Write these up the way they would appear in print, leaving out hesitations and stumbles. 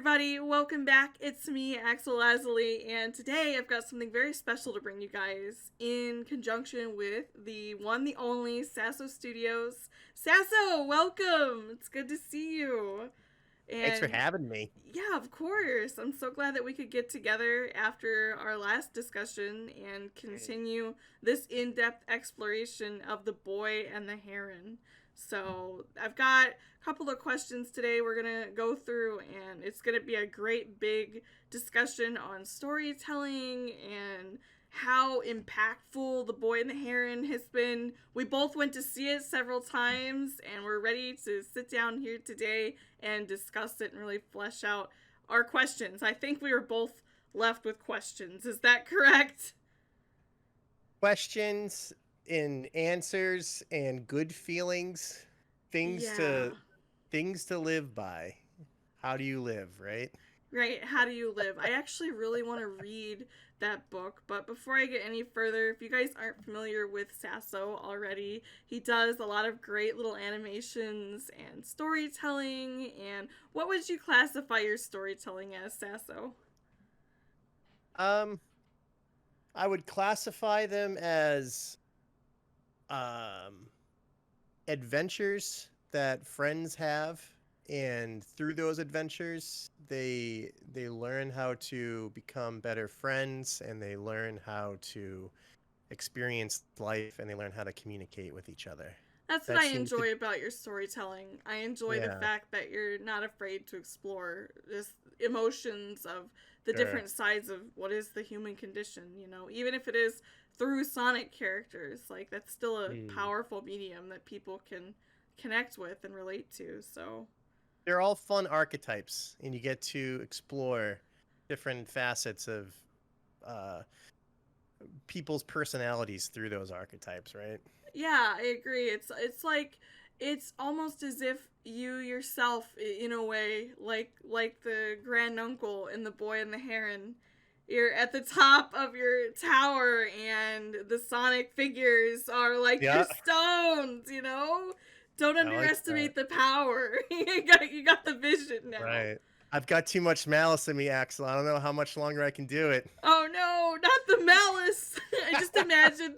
everybody, welcome back. It's me, Ashlynn Lazuli, and today I've got something very special to bring you guys in conjunction with the one, the only SassoStudios. Sasso, welcome! It's good to see you. Thanks for And having me. yeah, of course. I'm so glad that we could get together after our last discussion and continue this in-depth exploration of the boy and the heron. So, I've got a couple of questions today we're going to go through, and it's going to be a great big discussion on storytelling and how impactful The Boy and the Heron has been. We both went to see it several times, and we're ready to sit down here today and discuss it and really flesh out our questions. I think we were both left with questions. Is that correct? Questions and answers and good feelings, things Yeah. to things to live by. How do you live, right? Right, How Do You Live? I actually really want to read that book, but before I get any further, if you guys aren't familiar with Sasso already, he does a lot of great little animations and storytelling. And what would you classify your storytelling as, Sasso? Um, I would classify them as um adventures that friends have, and through those adventures they learn how to become better friends, and they learn how to experience life, and they learn how to communicate with each other. That's what That I seems to enjoy about your storytelling. I enjoy the Yeah, fact that you're not afraid to explore this emotions of the sure. different sides of what is the human condition, even if it is through Sonic characters. Like that's still a Mm. powerful medium that people can connect with and relate to. So, They're all fun archetypes, and you get to explore different facets of uh, people's personalities through those archetypes, right? yeah, I agree. It's like it's almost as if you yourself, in a way, like the grand uncle in The Boy and the Heron. You're at the top of your tower, and the Sonic figures are like your Yeah, stones. Don't I like that. underestimate the power. You got the vision now. Right. I've got too much malice in me, Axel. I don't know how much longer I can do it. Oh no, not the malice. I just imagine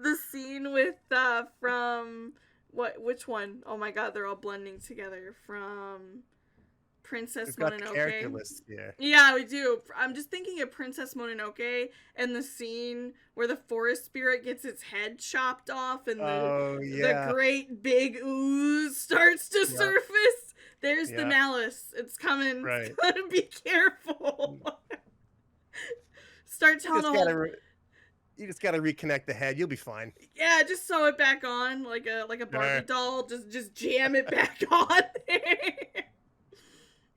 the scene with from which one? Oh my god, they're all blending together from Princess We've got the character Mononoke. list here. Yeah, we do. I'm just thinking of Princess Mononoke and the scene where the forest spirit gets its head chopped off and Oh the yeah. great big ooze starts to Yep. surface. There's the Yeah. malice. It's coming. Right. Be careful. Start You telling just the gotta whole you just gotta reconnect the head. You'll be fine. yeah, just sew it back on like a Barbie Uh, doll. Just jam it back on.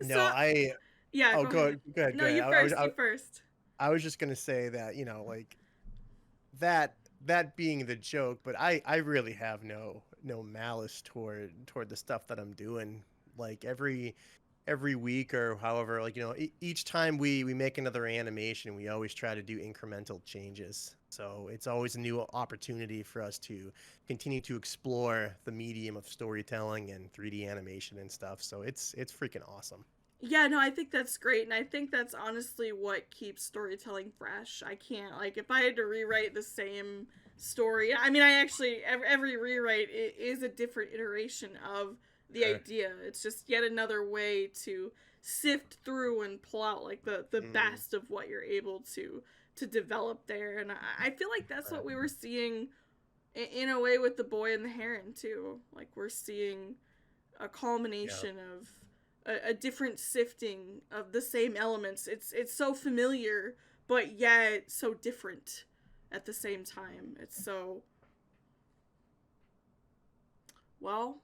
no, So I yeah, oh go ahead. go ahead, No, go ahead. you first. You first. I was just gonna say that, like that that being the joke, but I really have no malice toward the stuff that I'm doing. Like every week or however, like each time we make another animation, we always try to do incremental changes. So it's always a new opportunity for us to continue to explore the medium of storytelling and 3D animation and stuff. So it's freaking awesome. Yeah, no, I think that's great, and I think that's honestly what keeps storytelling fresh. I can't like if I had to rewrite the same story. I mean, I actually every rewrite is a different iteration of the Sure. idea. It's just yet another way to sift through and pull out like the Mm, best of what you're able to develop there. And I feel like that's right. what we were seeing in a way with the boy and the heron too. Like we're seeing a Yeah. culmination of a different sifting of the same elements. It's so familiar, but yet so different at the same time. It's so well.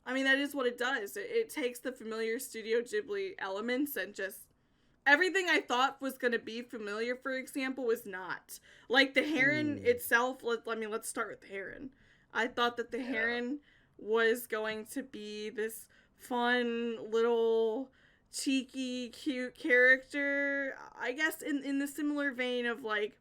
I mean, that is what it does. It takes the familiar Studio Ghibli elements and just everything I thought was going to be familiar, for example, was not. Like the heron Mm, itself, let's start with the heron. I thought that the yeah. heron was going to be this fun little cheeky cute character. I guess in the similar vein of like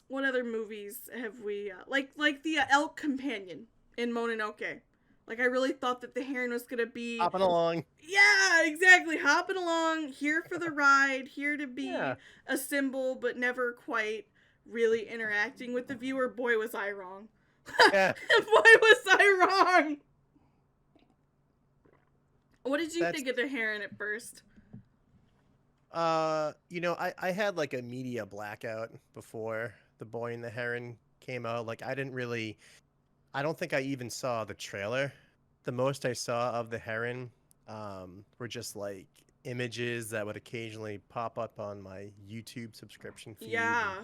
what other movies have we like the elk companion in Mononoke. Like, I really thought that the Heron was gonna be, Hopping along. yeah, exactly, hopping along, here for the ride, here to be Yeah. a symbol, but never quite really interacting with the viewer. Boy, was I wrong. Yeah. Boy, was I wrong. What did you That's think of the Heron at first? you know, I had like a media blackout before The Boy and the Heron came out. Like I don't think I even saw the trailer. The most I saw of the Heron were just like images that would occasionally pop up on my YouTube subscription feed Yeah.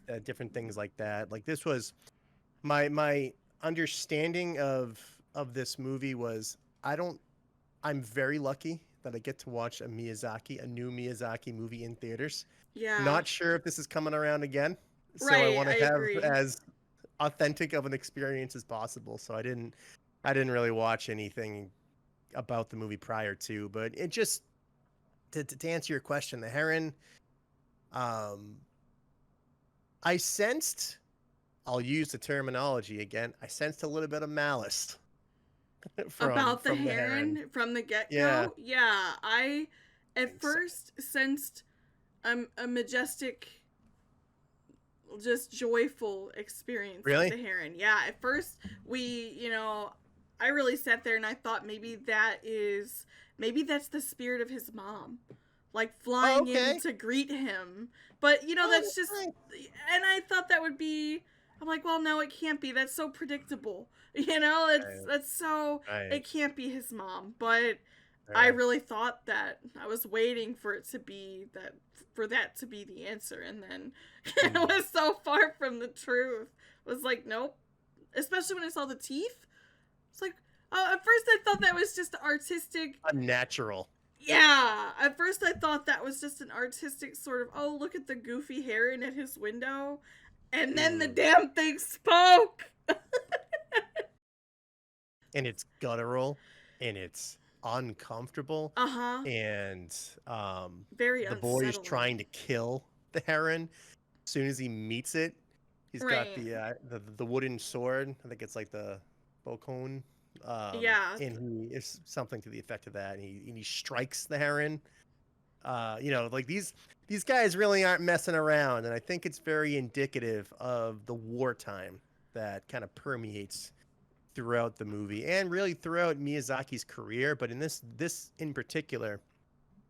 and different things like that. Like this was my understanding of this movie was I'm very lucky that I get to watch a new Miyazaki movie in theaters. Yeah. Not sure if this is coming around again, so I Right, want I to have agree. as authentic of an experience as possible. So I didn't really watch anything about the movie prior to, but it just to answer your question, the Heron, um, I sensed. I'll use the terminology again. I sensed a little bit of malice About the from the Heron. Heron from the Yeah, get-go? Yeah, I I at think so. first sensed a majestic, just joyful experience with the Really? Heron. Yeah, at first I really sat there and I thought maybe that's the spirit of his mom, like Oh, flying in okay. to greet him. But Oh, that's that's just, nice. and I thought that would be. I'm like, well, no, it can't be. That's so predictable. Right, That's so. right, It can't be his mom. But I sure. really thought that. I was waiting for that to be the answer, and then it Hmm. was so far from the truth. It was like, nope. Especially when I saw the teeth. It's like, oh, at first I thought that was just artistic. Unnatural. Yeah, at first I thought that was just an artistic sort of, oh, look at the goofy heron at his window. And then the Mm. damn thing spoke. And it's guttural, and it's uncomfortable, Uh huh. and Very the boy's trying unsettling. to kill the heron. As soon as he meets it, he's got Right. the wooden sword. I think it's like the bocone. Yeah. And he is something to the effect of that. And he strikes the heron. Like these guys really aren't messing around, and I think it's very indicative of the wartime that kind of permeates throughout the movie and really throughout Miyazaki's career. But in this in particular,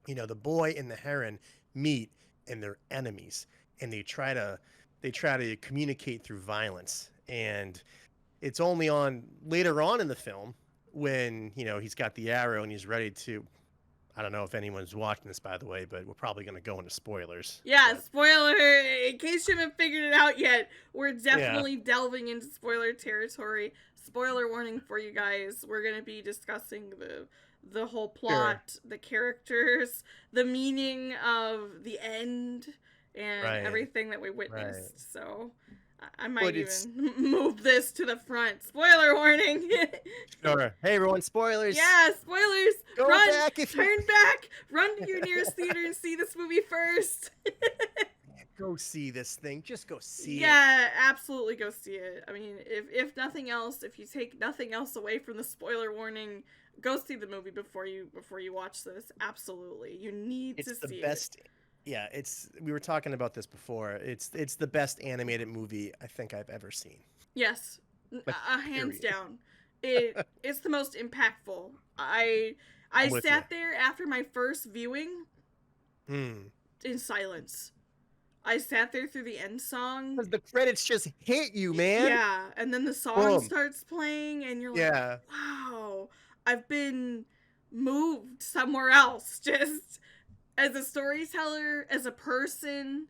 the boy and the heron meet and they're enemies, and they try to communicate through violence. And it's only on later on in the film when he's got the arrow and he's ready to. I don't know if anyone's watching this, by the way, but we're probably going to go into spoilers. Yeah, But spoiler. In case you haven't figured it out yet, we're yeah, definitely delving into spoiler territory. Spoiler warning for you guys. We're going to be discussing the whole sure, plot, the characters, the meaning of the end, and right, everything that we right. witnessed. So I might But it's even move this to the front. Spoiler warning. sure. Hey, everyone, spoilers. Yeah, spoilers. Go Run, back if you turn back, run to your nearest theater and see this movie first. go see this thing. Just go see it. Yeah, absolutely go see it. I mean, if nothing else, if you take nothing else away from the spoiler warning, go see the movie before you watch this. Absolutely. You need to It's the see it. best. Yeah, we were talking about this before. It's the best animated movie I think I've ever seen. Yes. Like Hands period. down. It's the most impactful. I I'm with you. sat there after my first viewing Hmm. in silence. I sat there through the end song. Because the credits just hit you, man. Yeah, and then the song Boom. starts playing, and you're like, Yeah. wow, I've been moved somewhere else. Just as a storyteller, as a person,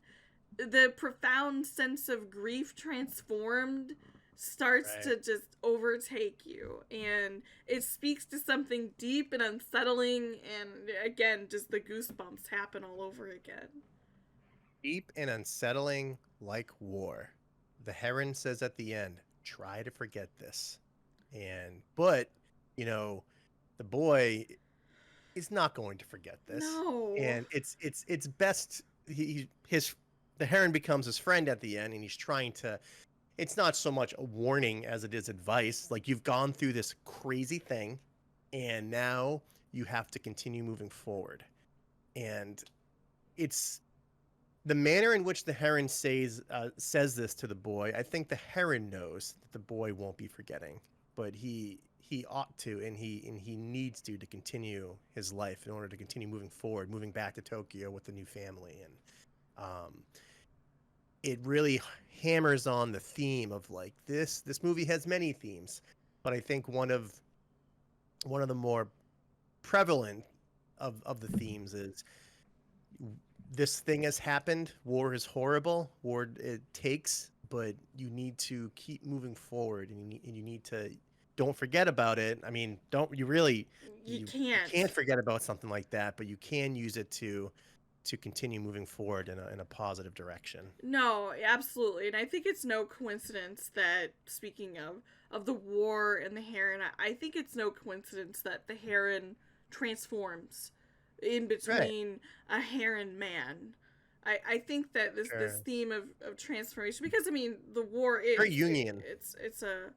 the profound sense of grief transformed starts Right. to just overtake you. And it speaks to something deep and unsettling, and again, just the goosebumps happen all over again. Deep and unsettling like war. The heron says at the end, try to forget this. But, you know, the boy is not going to forget this. No. And it's best the heron becomes his friend at the end, and he's trying to it's not so much a warning as it is advice. Like, you've gone through this crazy thing, and now you have to continue moving forward. And it's the manner in which the Heron says this to the boy. I think the Heron knows that the boy won't be forgetting, but he ought to, and he needs to continue his life in order to continue moving forward, moving back to Tokyo with the new family. And it really hammers on the theme of, like, this movie has many themes, but I think one of the more prevalent of the themes is, this thing has happened. War is horrible. War it takes, but you need to keep moving forward, and you need to, don't forget about it. I mean, You you can't. can't forget about something like that, but you can use it to continue moving forward in a positive direction. No, absolutely. And I think it's no coincidence that, speaking of the war and the Heron, I think it's no coincidence that the Heron transforms in Right. between a Heron man. I think that this Sure. theme of transformation, because I mean the war is Very Jungian. it's a,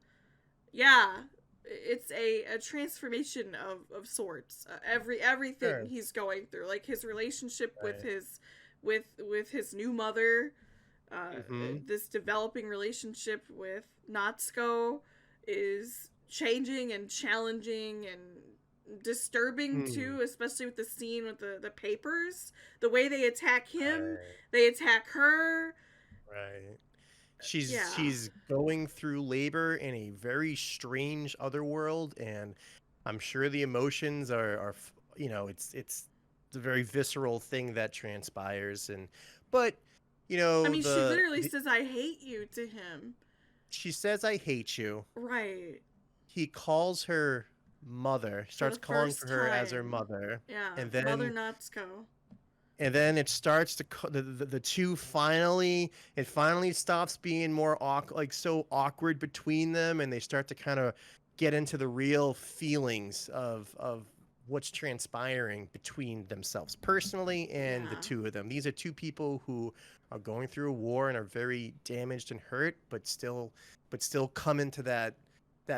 yeah, it's a transformation of sorts. Everything Sure. he's going through, like his relationship with Right. his new mother, Hmm. this developing relationship with Natsuko is changing and challenging and disturbing Mm. too, especially with the scene with the papers, the way they attack him, Right. they attack her. Right. Yeah. She's going through labor in a very strange other world, and I'm sure the emotions are it's a very visceral thing that transpires. And but I mean, she literally the says "I hate you" to him. she says, "I hate you." Right. He calls her mother, For the starts calling for first her as her time. mother, Yeah, and Mother then Natsuko. it starts to the two finally stops being more like so awkward between them, and they start to kind of get into the real feelings of what's transpiring between themselves personally, and the Yeah. two of them. These are two people who are going through a war and are very damaged and hurt, but still come into that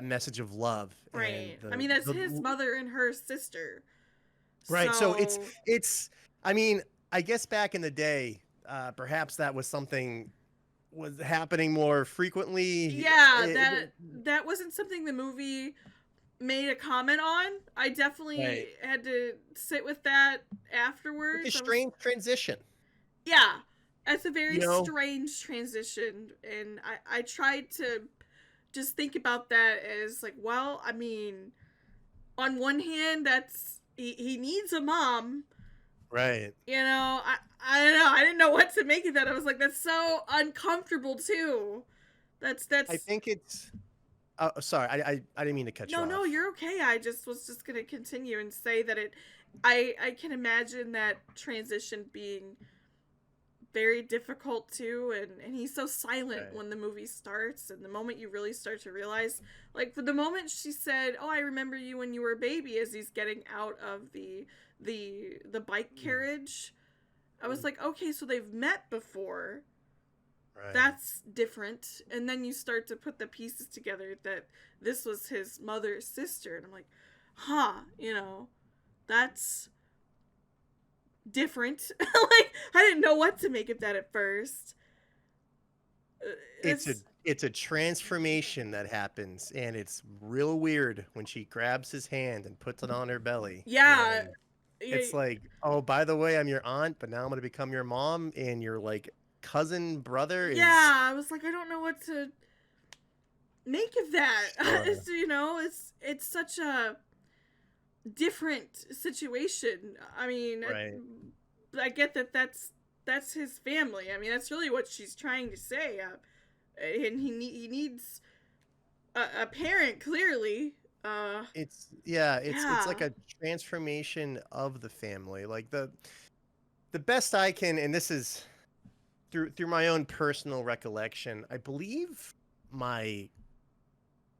message of love. And Right. I mean, that's his mother and her sister. right. So So, it's I mean, I guess back in the day, perhaps that was something was happening more frequently. yeah, that wasn't something the movie made a comment on. I definitely Right. had to sit with that It's a afterwards. I was, strange transition. yeah, that's a You very know? strange transition, and I tried to just think about that as like, well, I mean, on one hand, that's he needs a mom. Right. You know, I don't know. I didn't know what to make of that. I was like, that's so uncomfortable too. I That's think it's sorry, I didn't mean to cut you no, no, off. you're okay. I just was just gonna continue and say that I can imagine that transition being very difficult too, and he's so silent Right. when the movie starts, and the moment you really start to realize, like for the moment she said, "Oh, I remember you when you were a baby," as he's getting out of the bike Mm. carriage, I was Mm. like, okay, so they've met before. Right. That's different. And then you start to put the pieces together that this was his mother's sister, and I'm like, huh, that's different. Like, I didn't know what to make of that at first. It's a It's it's a transformation that happens, and it's real weird when she grabs his hand and puts it on her belly. yeah, And yeah, it's like, "Oh, by the way, I'm your aunt, but now I'm gonna become your mom, and your, like, cousin brother is." yeah. I was like, I don't know what to make of that. Sure. It's such a different situation. I mean, Right. I get that that's his family. I mean, that's really what she's trying to say. And he needs a parent clearly. It's like Yeah, a transformation of the family. Like, the best I can, and this is through my own personal recollection, I believe my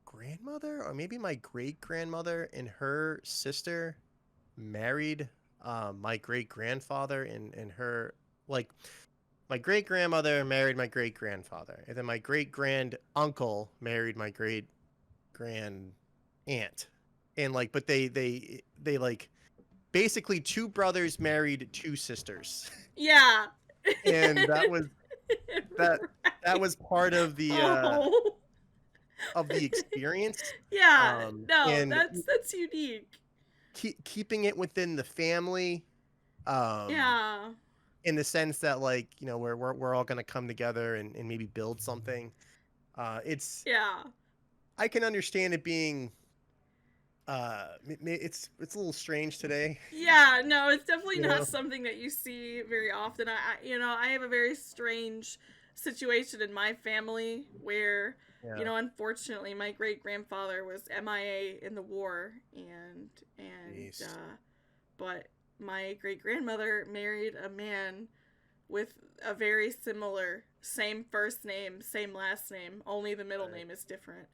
grandmother, or maybe my great grandmother, and her sister married my great grandfather, and her, like, my great grandmother married my great grandfather, and then my great grand uncle married my great grand aunt, and like, but they like basically two brothers married two sisters, Yeah. and that that Right. was part Oh. of the experience, Yeah. No, and that's unique. keeping it within the family, um, Yeah. in the sense that, like, we're all gonna come together and maybe build something. It's Yeah. I can understand it being it's a little strange today, Yeah, no, it's definitely you not know. something that you see very often. I have a very strange situation in my family where, Yeah. unfortunately, my great grandfather was MIA in the war, and Jeez. but my great grandmother married a man with a very similar same first name, same last name. Only the middle Right. name is different.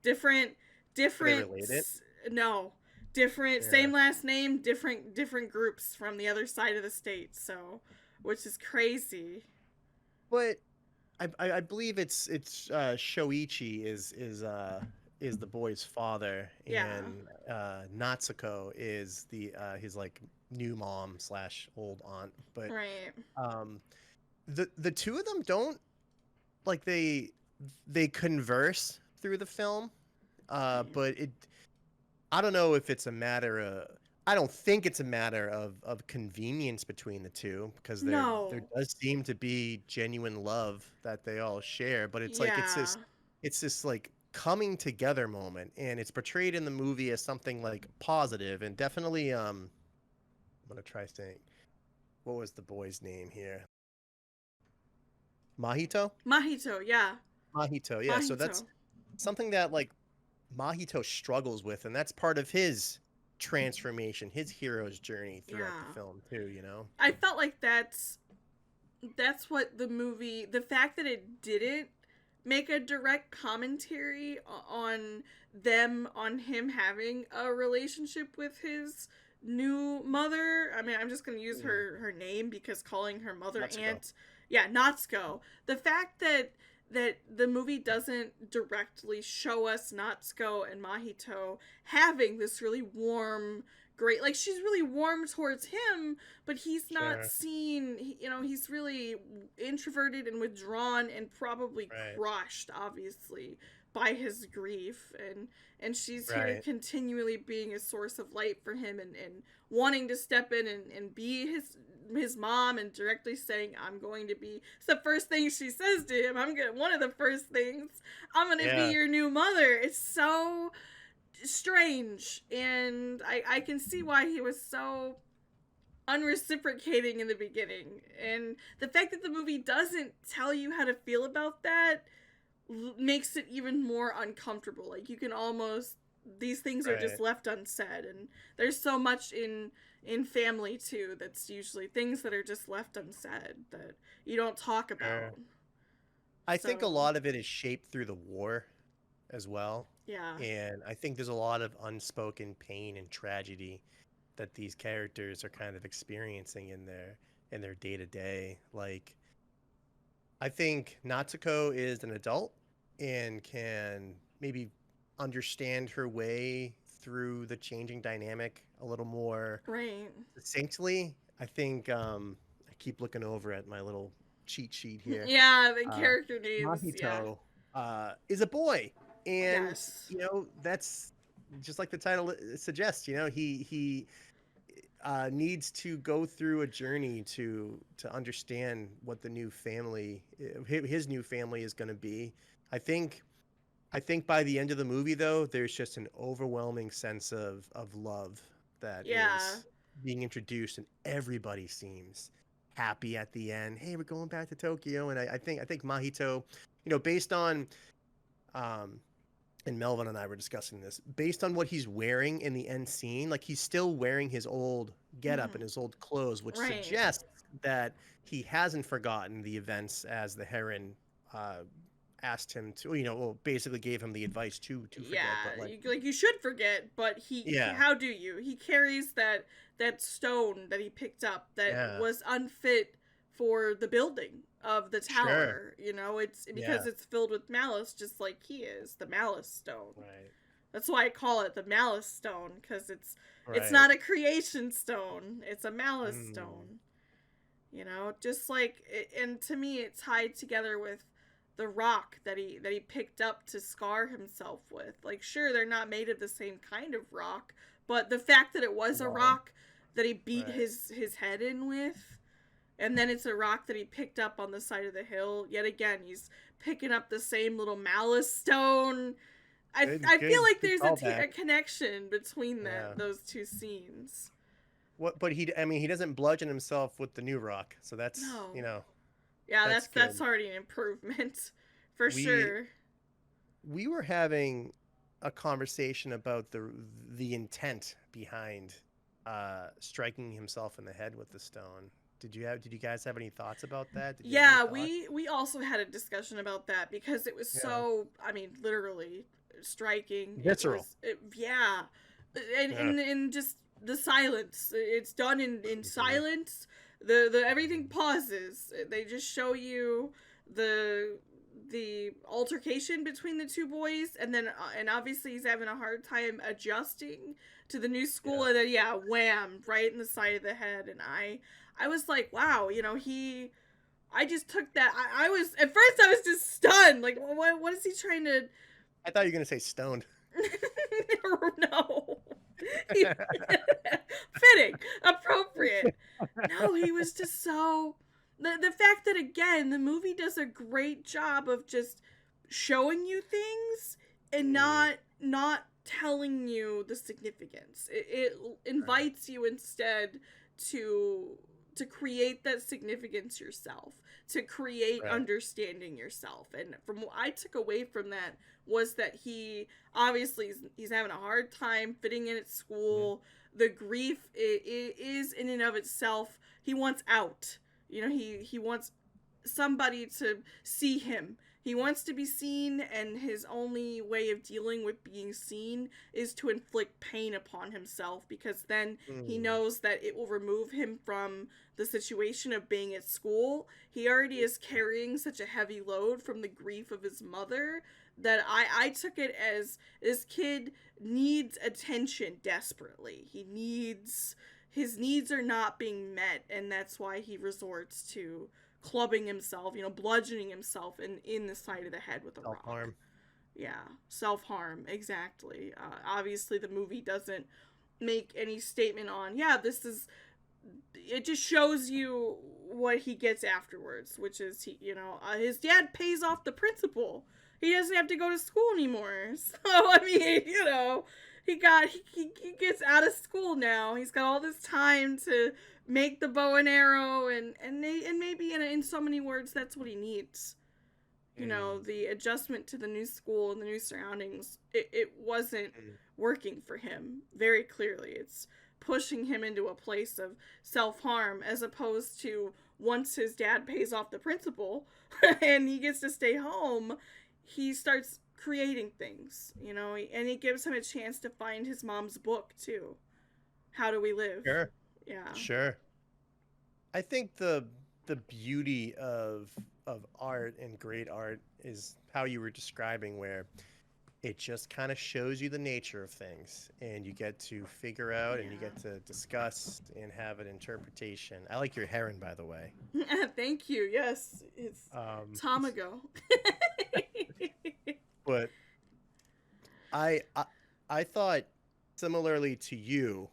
Different, Are they different. related? No, different. Yeah. Same last name, different groups from the other side of the state. So, which is crazy. But I believe Shoichi is the boy's father, Yeah. and Natsuko is the his like new mom slash old aunt. But Right. um, the two of them don't, like, they converse through the film, Right. but I don't know if it's a matter of I don't think it's a matter of convenience between the two, because there No. does seem to be genuine love that they all share, but it's like Yeah. it's this like coming together moment, and it's portrayed in the movie as something like positive, and definitely I'm gonna try saying, what was the boy's name here? Mahito? Mahito. Yeah. Mahito, yeah. So that's Mahito. something that, like, Mahito struggles with, and that's part of his transformation, his hero's journey throughout the Yeah. film too, you know? I felt like that's what the movie, the fact that it didn't make a direct commentary on on him having a relationship with his new mother. I mean, I'm just going to use Mm. her name because calling her mother Natsuko. aunt, yeah, Natsuko. The fact that the movie doesn't directly show us Natsuko and Mahito having this really warm, great, like, she's really warm towards him, but he's not Sure. seen, he's really introverted and withdrawn and probably Right. crushed, obviously, by his grief, and she's here Right. continually being a source of light for him, and wanting to step in and be his mom, and directly saying, I'm going to be, it's the first thing she says to him, one of the first things, I'm going to be Yeah. your new mother. It's so strange, and I can see why he was so unreciprocating in the beginning, and the fact that the movie doesn't tell you how to feel about that makes it even more uncomfortable. Like, you can almost, these things are just Right. left unsaid, and there's so much in family too that's usually things that are just left unsaid that you don't talk Sure. about. I think a So lot of it is shaped through the war as well. yeah. And I think there's a lot of unspoken pain and tragedy that these characters are kind of experiencing in their day to day. Like, I think Natsuko is an adult and can maybe understand her way through the changing dynamic a little more Right. succinctly. I think I keep looking over at my little cheat sheet here. Yeah, the Uh, character names, yeah. Mahito is a boy, and Yes. that's just like the title suggests. He needs to go through a journey to understand what the new family, his new family, is going to be. I think I think by the end of the movie, though, there's just an overwhelming sense of love that Yeah. is being introduced, and everybody seems happy at the end. Hey, we're going back to Tokyo, and I think Mahito, based on um, and Melvin and I were discussing this, based on what he's wearing in the end scene, like, he's still wearing his old getup and Mhm. his old clothes, which Right. suggests that he hasn't forgotten the events as the Heron uh, asked him to, well, basically gave him the advice to forget. Yeah, But, like, you should forget, but yeah, how do you? He carries that stone that he picked up that yeah, was unfit for the building of the Sure. tower. You know, it's because Yeah. it's filled with malice, just like he is, the malice stone. Right. That's why I call it the malice stone, because it's Right. not a creation stone, it's a malice Mm. stone. You know, just like, and to me, it tied together with the rock that he picked up to scar himself with. Like, sure, they're not made of the same kind of rock, but the fact that it was a Wow. rock that he beat Right. his head in with, and then it's a rock that he picked up on the side of the hill. Yet again, he's picking up the same little malice stone. I feel like Good there's callback. a connection between Yeah. those two scenes. What? But I mean, he doesn't bludgeon himself with the new rock, so that's, No. Yeah, that's that's good. already an improvement for We sure. we were having a conversation about the intent behind striking himself in the head with the stone. Did you guys have any thoughts about that? Did you have any Yeah, thoughts? we also had a discussion about that because it was Yeah. so, I mean, literally striking. Visceral. Yeah. And, Yeah. and just the silence. It's done in Mhm. silence. The everything pauses. They just show you the the altercation between the two boys, and then and obviously he's having a hard time adjusting to the new school, Yeah. and then yeah, wham, right in the side of the head. And I was like, wow, you know, I just took that. I was at first I was just stunned. Like, what is he trying to? I thought you were gonna say stoned. No, he, fitting, appropriate. No, he was just so. The fact that again the movie does a great job of just showing you things and Mm, not telling you the significance. It right. invites you instead to to create that significance yourself, to create Right. understanding yourself. And from what I took away from that was that he obviously he's having a hard time fitting in at Mhm. school. The grief it is in and of itself. He wants out. You know, he wants somebody to see him. He wants to be seen, and his only way of dealing with being seen is to inflict pain upon himself, because then he Mm, knows that it will remove him from the situation of being at school. He already is carrying such a heavy load from the grief of his mother that I took it as this kid needs attention desperately. His needs are not being met, and that's why he resorts to clubbing himself, you know, bludgeoning himself in the side of the head with a rock. self-harm. Yeah, self harm, exactly. Obviously, the movie doesn't make any statement on, yeah, this is. It just shows you what he gets afterwards, which is, his dad pays off the principal. He doesn't have to go to school anymore. So, I mean, he gets out of school now. He's got all this time to make the bow and arrow, and maybe in so many words that's what he needs. Mm, The adjustment to the new school and the new surroundings, it wasn't mm. working for him very clearly. It's pushing him into a place of self-harm, as opposed to once his dad pays off the principal and he gets to stay home, he starts creating things, and it gives him a chance to find his mom's book too. How Do We Live? Sure. Yeah. Sure. I think the beauty of art and great art is how you were describing, where it just kind of shows you the nature of things, and you get to figure out and you get Yeah. to discuss and have an interpretation. I like your heron, by the way. Thank you. Yes, it's Um, time ago. but I, I I thought similarly to you.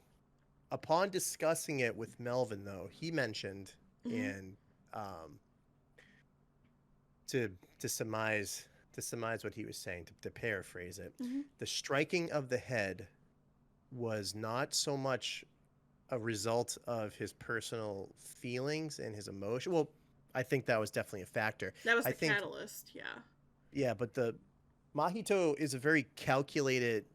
Upon discussing it with Melvin, though, he mentioned, Hmm. and um, to to surmise what he was saying, to paraphrase it, Hmm. the striking of the head was not so much a result of his personal feelings and his emotion. Well, I think that was definitely a factor. That was I the think, catalyst. Yeah. yeah, but the Mahito is a very calculated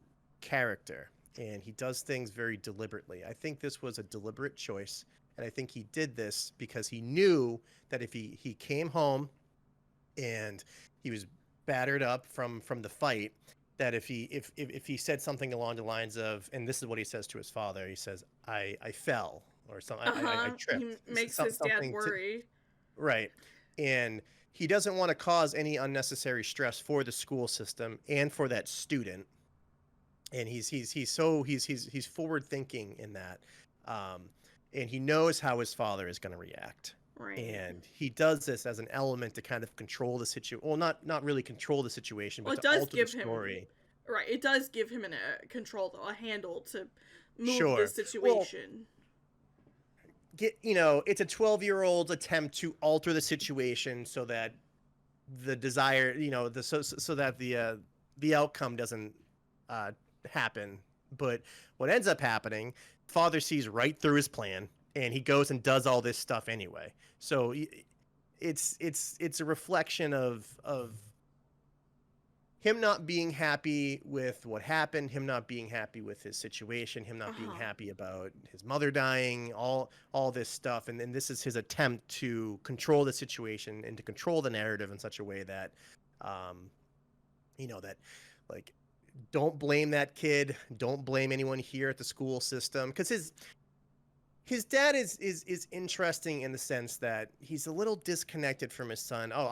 character, and he does things very deliberately. I think this was a deliberate choice, and I think he did this because he knew that if he came home and he was battered up from the fight, that if he said something along the lines of, and this is what he says to his father, he says, I fell, or something, Uh I huh. He tripped, makes his dad something to, worry. Right. And he doesn't want to cause any unnecessary stress for the school system and for that student. And he's forward thinking in that. Um, and he knows how his father is going to react. Right. And he does this as an element to kind of control the situation. Well, not really control the situation, Well, but it to does alter the give him story. right. It does give him a control, though, a handle to move the Sure. Well, situation. it's a 12-year-old's attempt to alter the situation so that the desire, so that the outcome doesn't happen. But what ends up happening, father sees right through his plan, and he goes and does all this stuff anyway. So it's a reflection of him not being happy with what happened, him not being happy with his situation, him not being happy about his mother dying, all this stuff. And then this is his attempt to control the situation and to control the narrative in such a way that, that like, don't blame that kid. Don't blame anyone here at the school system. Because his dad is interesting in the sense that he's a little disconnected from his son. Oh,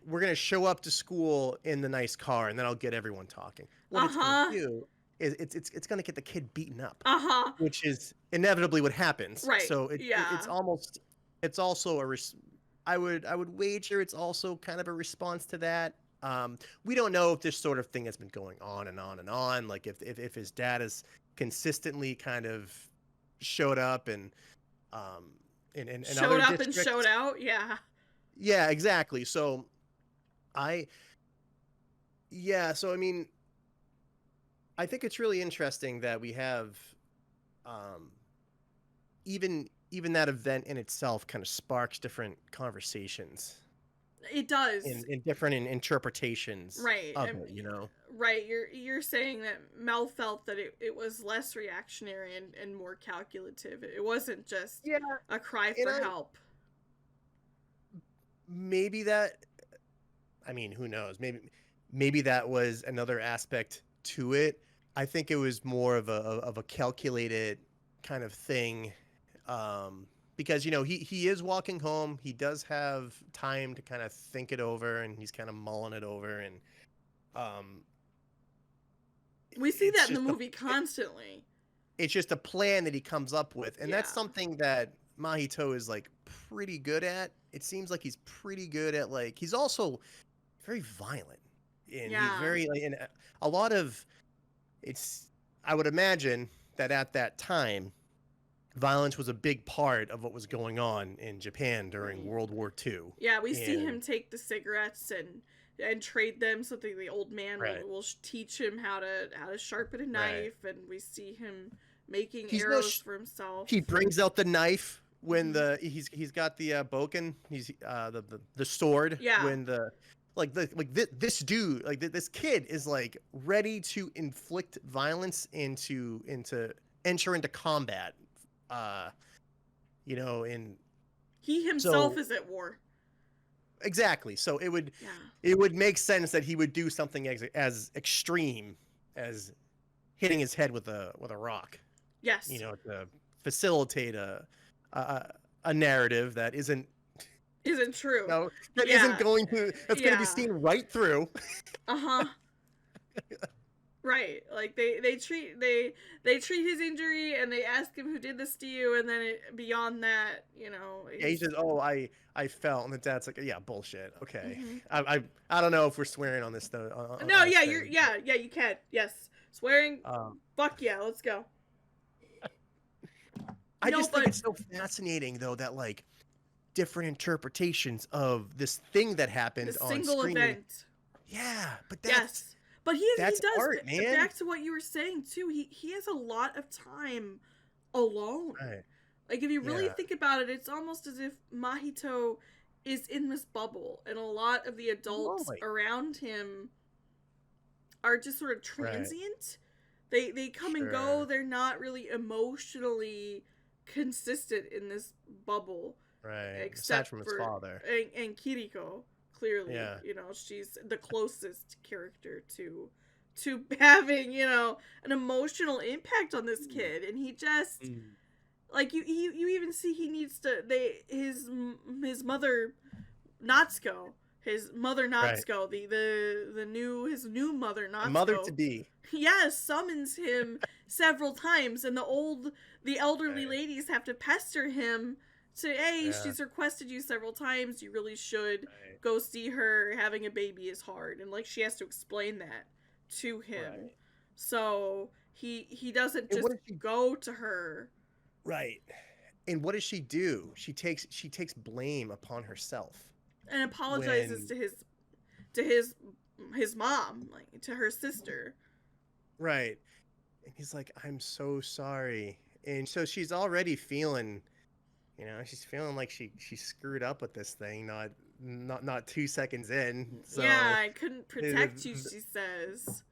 we're gonna show up to school in the nice car, and then I'll get everyone talking. What it's gonna do is it's gonna get the kid beaten up, which is inevitably what happens. Right. So it's also I would wager it's also kind of a response to that. We don't know if this sort of thing has been going on and on and on. Like if his dad is consistently kind of showed up and showed up and showed out. Yeah, exactly. So I mean, I think it's really interesting that we have even that event in itself kind of sparks different conversations. It does. In different interpretations right. of it, Right. You're saying that Mel felt that it was less reactionary and more calculative. It wasn't just a cry for help. Maybe that, I mean, who knows? Maybe that was another aspect to it. I think it was more of a calculated kind of thing. Because he is walking home. He does have time to kind of think it over, and he's kind of mulling it over, and we see that in the movie constantly. It's just a plan that he comes up with, and that's something that Mahito is like pretty good at. It seems like he's pretty good at, like, he's also very violent, and he's very and a lot of I would imagine that at that time, violence was a big part of what was going on in Japan during World War II. Yeah, we see him take the cigarettes and trade them so that the old man will teach him how to sharpen a knife, and we see him making arrows for himself. He brings out the knife when he's got the boken, he's the sword when this dude, like this kid is like ready to inflict violence and to enter into combat. And he himself is at war. Exactly. So it would make sense that he would do something as extreme as hitting his head with a rock. Yes. To facilitate a narrative that isn't true. No, that isn't going to. That's going to be seen right through. Right, like they treat his injury, and they ask him who did this to you, and then beyond that, he says, "Oh, I fell," and the dad's like, "Yeah, bullshit. Okay, I don't know if we're swearing on this though." No, yeah, you can. Yes, swearing. Fuck yeah, let's go. I just think it's so fascinating though that like different interpretations of this thing that happened on screen. Single event. Yeah, but that's. But he does art, man. Back to what you were saying too. He has a lot of time alone. Right. Like if you really think about it, it's almost as if Mahito is in this bubble, and a lot of the adults around him are just sort of transient. Right. They come and go. They're not really emotionally consistent in this bubble. Right. Except aside from his father and Kiriko. Clearly, she's the closest character to having, an emotional impact on this kid, and he just Like you even see he needs to his mother Natsuko, his mother Right. Natsuko, his new mother The mother to Natsuko, be. yes, summons him several times, and the elderly Right. ladies have to pester him to, hey, Yeah. she's requested you several times, you really should Right. go see her, having a baby is hard, and like she has to explain that to him. Right. So he doesn't And what just does she? go to her. Right. And what does she do? She takes blame upon herself And apologizes when. to his mom, like to her sister. Right. And he's like, I'm so sorry. And so she's already feeling, she's feeling like she screwed up with this thing, not 2 seconds in. Yeah, So I couldn't the, protect you, she says.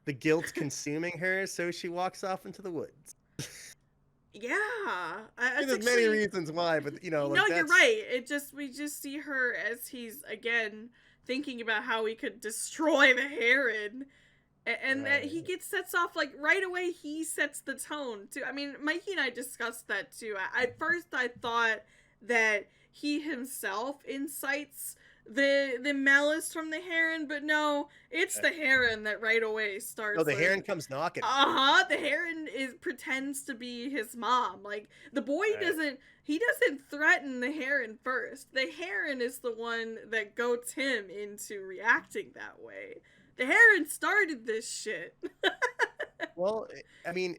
the guilt's consuming her, so she walks off into the woods. Yeah, And that's there's many actually, reasons why, but no, you're that's right. We just see her as he's again thinking about how he could destroy the Heron, and that he right. sets off like right away. He sets the tone too. I mean, Mikey and I discussed that too. At first I thought that he himself incites the malice from the Heron, but no, it's the Heron that right away starts. No, the like, Heron comes knocking. the Heron pretends to be his mom. Like the boy Right. doesn't threaten the Heron first. The Heron is the one that goats him into reacting that way. The Heron started this shit. Well, I mean,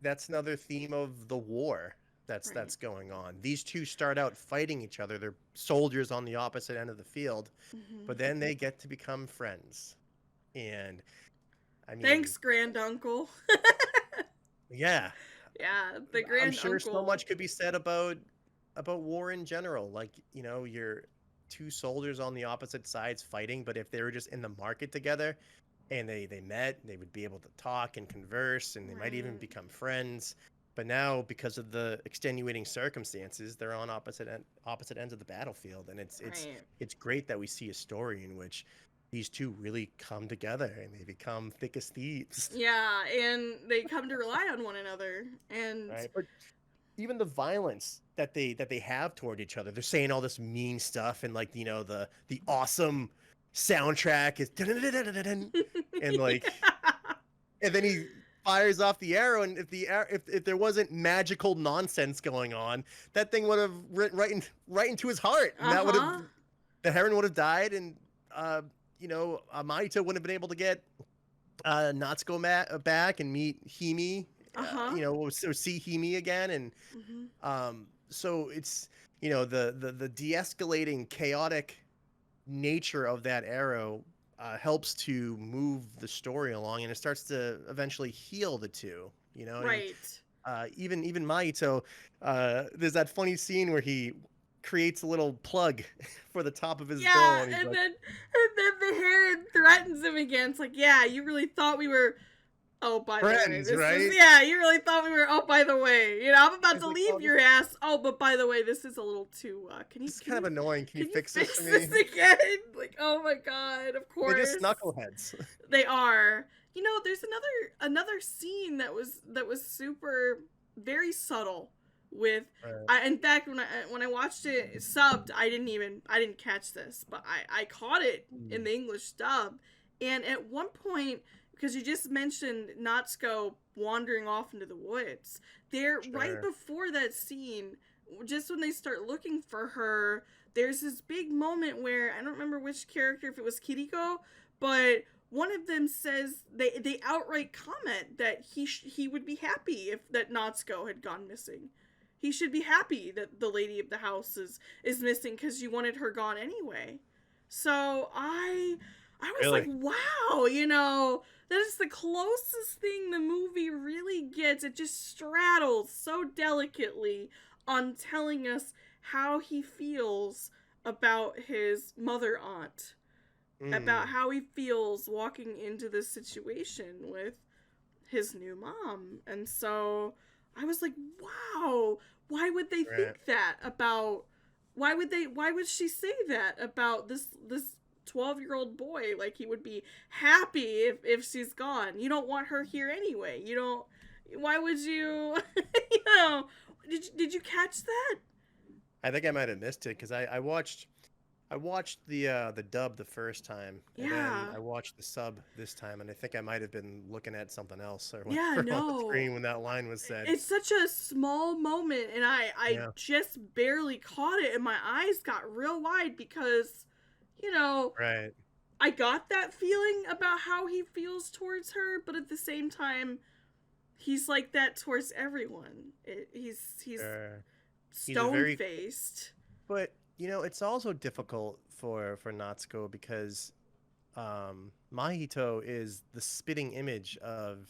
that's another theme of the war that's Right. going on. These two start out fighting each other. They're soldiers on the opposite end of the field, Mm-hmm. but then they get to become friends. And I mean, Thanks, granduncle. yeah, Yeah, the I'm sure so granduncle. much could be said about war in general. Like, you're two soldiers on the opposite sides fighting, but if they were just in the market together and they met, they would be able to talk and converse, and they might even Right. become friends. But now, because of the extenuating circumstances, they're on opposite ends of the battlefield, and Right. it's great that we see a story in which these two really come together and they become thick as thieves. Yeah, and they come to rely on one another. And Right. But even the violence that they have toward each other, they're saying all this mean stuff, and like, the awesome soundtrack is and like, and then he fires off the arrow, and if there wasn't magical nonsense going on, that thing would have written right into his heart, and that would have uh-huh. the Heron would have died, and Maito wouldn't have been able to get Natsuko back and meet Himi, Uh-huh. or see Himi again, and Mm-hmm. so it's the de-escalating chaotic nature of that arrow helps to move the story along, and it starts to eventually heal the two, and Right. even Maito, there's that funny scene where he creates a little plug for the top of his bill, Yeah, and he's like, and then the Heron threatens him again. It's like, yeah, you really thought we were. Oh, by the way, friends, this is, right? yeah, you really thought we were. Oh, by the way, I'm about He's to like, leave oh, your ass. Oh, but by the way, this is a little too. this is kind of annoying. Can you can you fix this fix for this me? again? Like, oh my god, of They're course. just knuckleheads. They are. There's another scene that was super very subtle with. Right. In fact, when I watched it subbed, I didn't catch this, but I caught it in the English dub, and at one point, because you just mentioned Natsuko wandering off into the woods, there right Sure. before that scene, just when they start looking for her, there's this big moment where I don't remember which character, if it was Kiriko, but one of them says they outright comment that he would be happy if that Natsuko had gone missing. He should be happy that the lady of the house is missing because you wanted her gone anyway. So I was like, Really? wow, that is the closest thing the movie really gets. It just straddles so delicately on telling us how he feels about his mother aunt, about how he feels walking into this situation with his new mom. And so I was like, wow, why would they Right. think that about why would she say that about this 12-year-old boy? Like, he would be happy if she's gone. You don't want her here anyway. You don't, why would you Oh, did you catch that? I think I might have missed it because I watched the dub the first time, and then Yeah. I watched the sub this time, and I think I might have been looking at something else or Yeah, whatever on the no. screen when that line was said. It's such a small moment, and I Yeah, just barely caught it, and my eyes got real wide because, you know, right. I got that feeling about how he feels towards her, but at the same time, he's like that towards everyone. He's Sure. He's a stone very, faced. but it's also difficult for Natsuko because Mahito is the spitting image of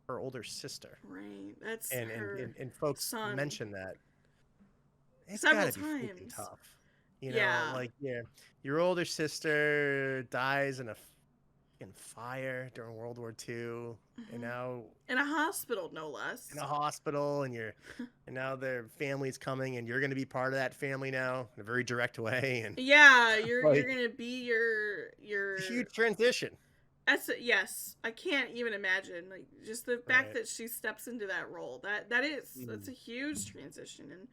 her older sister, Right, that's and her and folks son. mention that it's got Several to be freaking times. tough. Yeah. Like, yeah, your older sister dies in a fucking fire during World War II, and Hmm. now In a hospital, no in less. a hospital, and now their family's coming, and you're going to be part of that family now in a very direct way, and Yeah, you're like gonna be it's a your. huge transition. Yes, I can't even imagine. Like just the fact Right. that she steps into that role. That's a Mm. huge transition,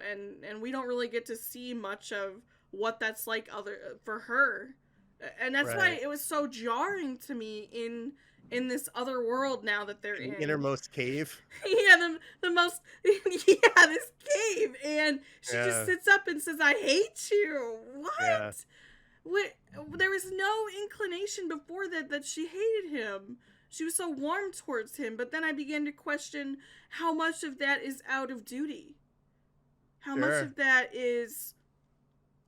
and we don't really get to see much of what that's like other for her, and that's why Right. it was so jarring to me in this other world now that they're In the in. innermost cave. Yeah, the most yeah, this cave, and she just Yeah. sits up and says, "I hate you." Yeah. What? What? There was no inclination before that she hated him. She was so warm towards him, but then I began to question how much of that is out of duty. How much Sure. of that is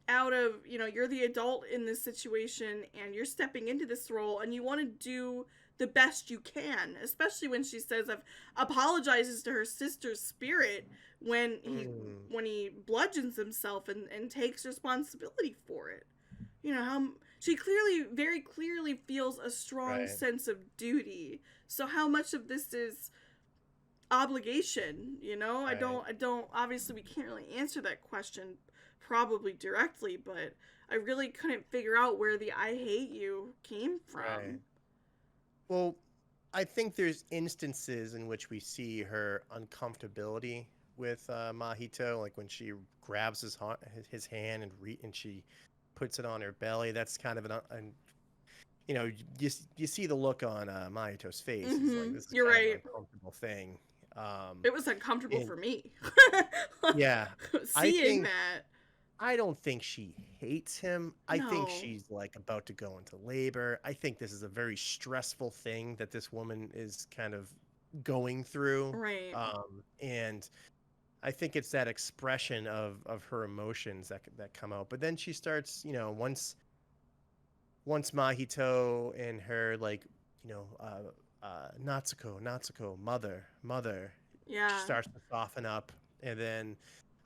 out of, you're the adult in this situation and you're stepping into this role and you want to do the best you can, especially when she says of apologizes to her sister's spirit when he Mm. when he bludgeons himself and takes responsibility for it. How she very clearly feels a strong Right. sense of duty. So how much of this is obligation? Right. I don't obviously we can't really answer that question probably directly, but I really couldn't figure out where the "I hate you" came Right. from. Well, I think there's instances in which we see her uncomfortability with Mahito, like when she grabs his hand and she puts it on her belly. That's kind of an you see the look on Mahito's face. It's like Mhm. this is You're kind of an right. uncomfortable thing. It was uncomfortable And for me. yeah, I Seeing think that. I don't think she hates him. I think No. she's like about to go into labor. I think this is a very stressful thing that this woman is kind of going through. Right. And I think it's that expression of her emotions that come out. But then she starts, once Mahito and her like, Natsuko, mother, she Yeah. starts to soften up, and then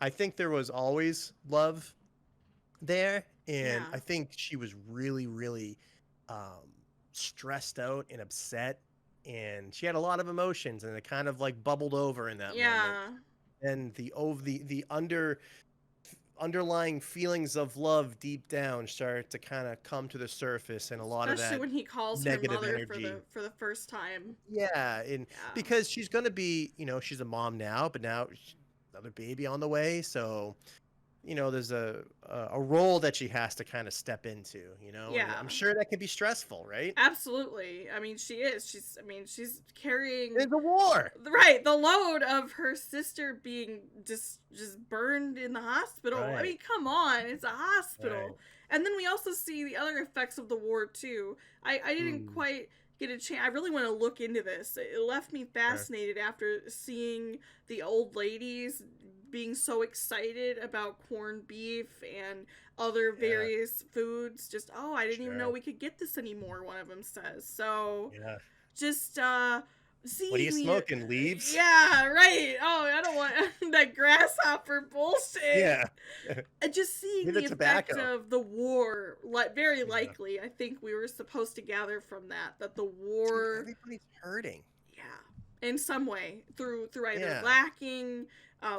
I think there was always love there, and Yeah. I think she was really, really um, stressed out and upset, and she had a lot of emotions, and it kind of like bubbled over in that moment. Yeah. And the underlying feelings of love deep down start to kind of come to the surface, and a lot of Especially that when he calls her negative mother for energy. the first time. Yeah, and Yeah. because she's gonna be, she's a mom now, but now another baby on the way, so there's a role that she has to kind of step into, and I'm Yeah. sure that can be stressful, right? Absolutely. I mean, she is. She's carrying There's a war, right the load of her sister being just burned in the hospital. I right? mean, come on, it's a Right. hospital. And then we also see the other effects of the war too. I didn't Mm, quite get a chance. I really want to look into this. It left me sure. fascinated after seeing the old ladies being so excited about corned beef and other Yeah, various foods. Just, oh, I didn't even know sure. we could get this anymore, one of them says. So Yeah. just What are you seeing the smoking? Leaves? yeah, right. Oh, I don't want that grasshopper bullshit. Yeah. And just seeing Maybe the the effect tobacco. of the war, like very Yeah. likely, I think we were supposed to gather from that the Dude, war, everybody's hurting. yeah, in some way through either Yeah. lacking,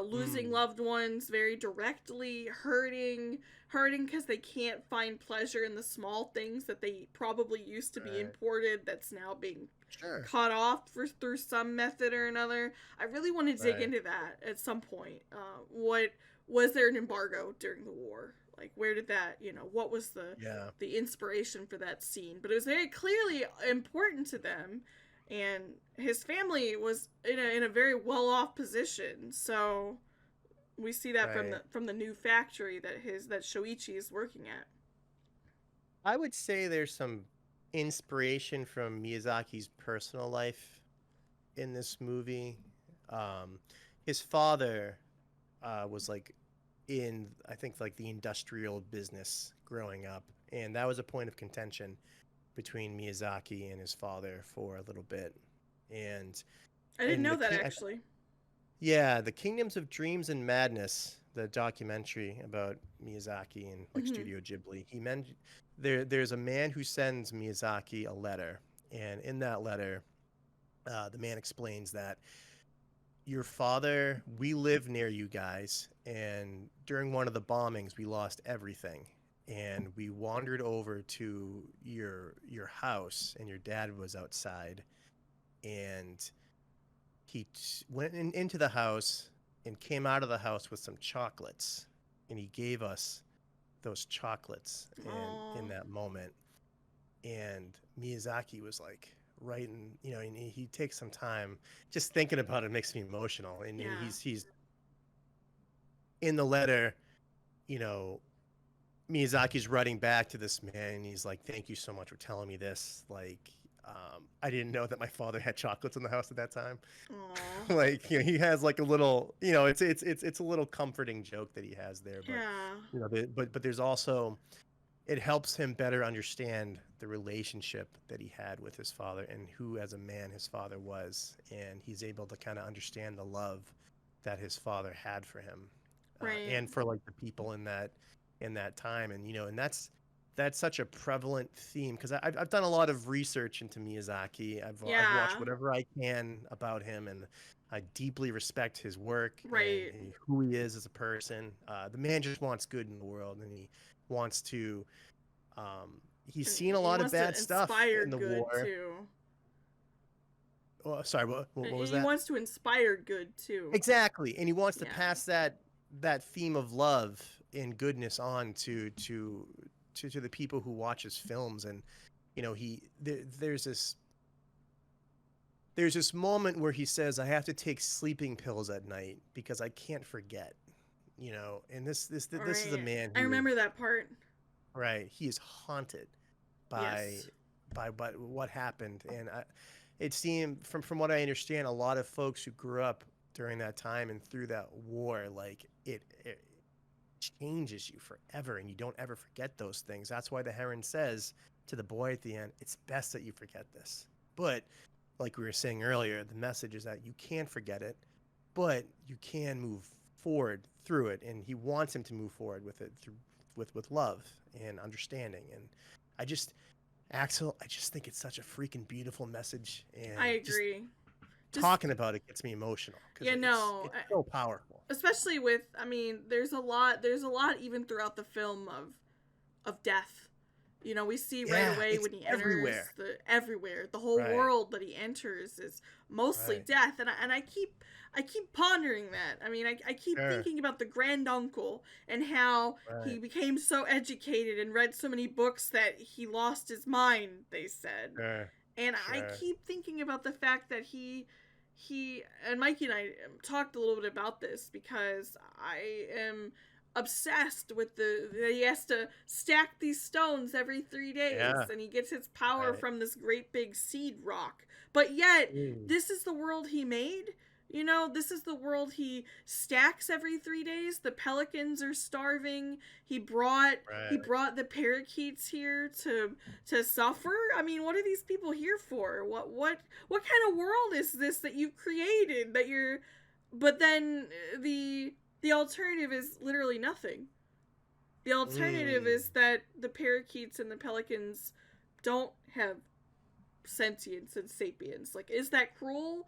losing Mm, loved ones very directly, hurting because they can't find pleasure in the small things that they probably used to be right. imported. That's now being Sure. cut off through some method or another. I really want to dig Right. into that at some point. What was there an embargo during the war? Like, where did that, what was Yeah. the inspiration for that scene? But it was very clearly important to them, and his family was in a very well off position. So we see that Right. from the new factory that Shoichi is working at. I would say there's some inspiration from Miyazaki's personal life in this movie. Um, his father was like in, I think, like the industrial business growing up, and that was a point of contention between Miyazaki and his father for a little bit. And I didn't in know that actually. yeah, the Kingdoms of Dreams and Madness, the documentary about Miyazaki and like Hmm. Studio Ghibli, he mentioned there's a man who sends Miyazaki a letter, and in that letter, the man explains that your father, we live near you guys, and during one of the bombings, we lost everything, and we wandered over to your house, and your dad was outside, and went into the house and came out of the house with some chocolates, and he gave us those chocolates in Aww. that moment. And Miyazaki was like writing, and he takes some time. Just thinking about it makes me emotional. And Yeah. he's in the letter, you know, Miyazaki's writing back to this man, and he's like, "Thank you so much for telling me this. Like, I didn't know that my father had chocolates in the house at that time." Aww. Like, he has like a little, it's a little comforting joke that he has there, but Yeah. but there's also, it helps him better understand the relationship that he had with his father and who as a man his father was, and he's able to kind of understand the love that his father had for him, Right. and for like the people in that time. And and that's such a prevalent theme, because I've done a lot of research into Miyazaki. I've watched Yeah. whatever I can about him, and I deeply respect his work and Right. who he is as a person. The man just wants good in the world, and he wants to. He's And seen a he lot of wants bad to stuff inspire in the good war. too. Oh, sorry, what And was he that? wants to inspire good too. Exactly, and he wants to Yeah. pass that theme of love and goodness on to the people who watch his films. And there's this moment where he says, "I have to take sleeping pills at night because I can't forget." And this is a Right. man I who is, remember that part. right, he is haunted by Yes. what happened. And it seemed, from what I understand, a lot of folks who grew up during that time and through that war, like it changes you forever, and you don't ever forget those things. That's why the Heron says to the boy at the end, "It's best that you forget this." But like we were saying earlier, the message is that you can't forget it, but you can move forward through it, and he wants him to move forward with it through with love and understanding. And I just Axel, I just think it's such a freaking beautiful message, I and just agree. Just talking about it gets me emotional because yeah, it's no. it's so powerful. Especially with, I mean, there's a lot even throughout the film of death. We see right Yeah, away it's when he enters everywhere. the whole Right, world that he enters is mostly right, death. And I keep pondering that. I mean, I keep sure, thinking about the granduncle and how he right, became so educated and read so many books that he lost his mind, they said. sure, And I sure. keep thinking about the fact that he and Mikey and I talked a little bit about this because I am obsessed with that he has to stack these stones every 3 days, Yeah, and he gets his power right. from this great big seed rock. But yet, Mm, this is the world he made. This is the world he stacks every 3 days. The pelicans are starving. He right. brought the parakeets here to suffer. I mean, what are these people here for? What kind of world is this that you've created that you're but then the alternative is literally nothing. The alternative Mm, is that the parakeets and the pelicans don't have sentience and sapience. Like, is that cruel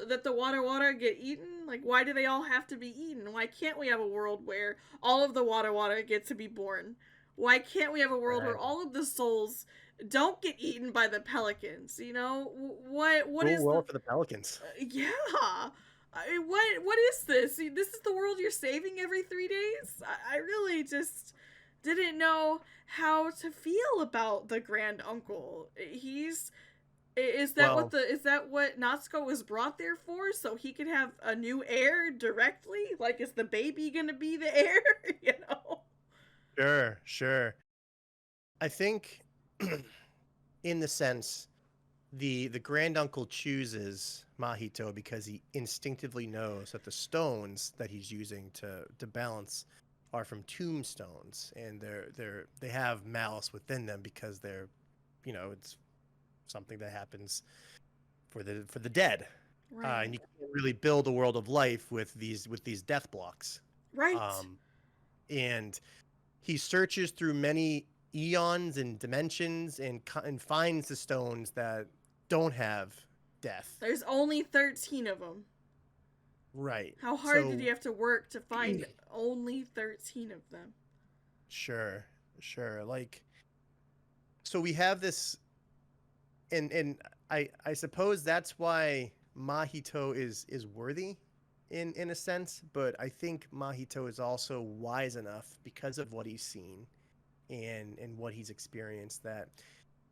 that the water get eaten? Like, why do they all have to be eaten? Why can't we have a world where all of the water get to be born? Why can't we have a world where Right. all of the souls don't get eaten by the pelicans? You know, what Cool is the world for the Pelicans. yeah. What is this? This is the world you're saving every 3 days? I really just didn't know how to feel about the grand uncle. Is that Well, what Natsuko was brought there for? So he could have a new heir directly? Like, is the baby gonna be the heir? You know? sure, sure. I think, in the sense, the grand uncle chooses Mahito because he instinctively knows that the stones that he's using to balance are from tombstones, and they have malice within them because they're, it's something that happens for the dead, Right. and you can't really build a world of life with these death blocks. Right. Um, and he searches through many eons and dimensions and finds the stones that don't have death. There's only 13 of them. Right. How hard did So he have to work to find only 13 of them? sure, sure. Like, so we have this, and I suppose that's why Mahito is worthy in a sense, but I think Mahito is also wise enough because of what he's seen and what he's experienced, that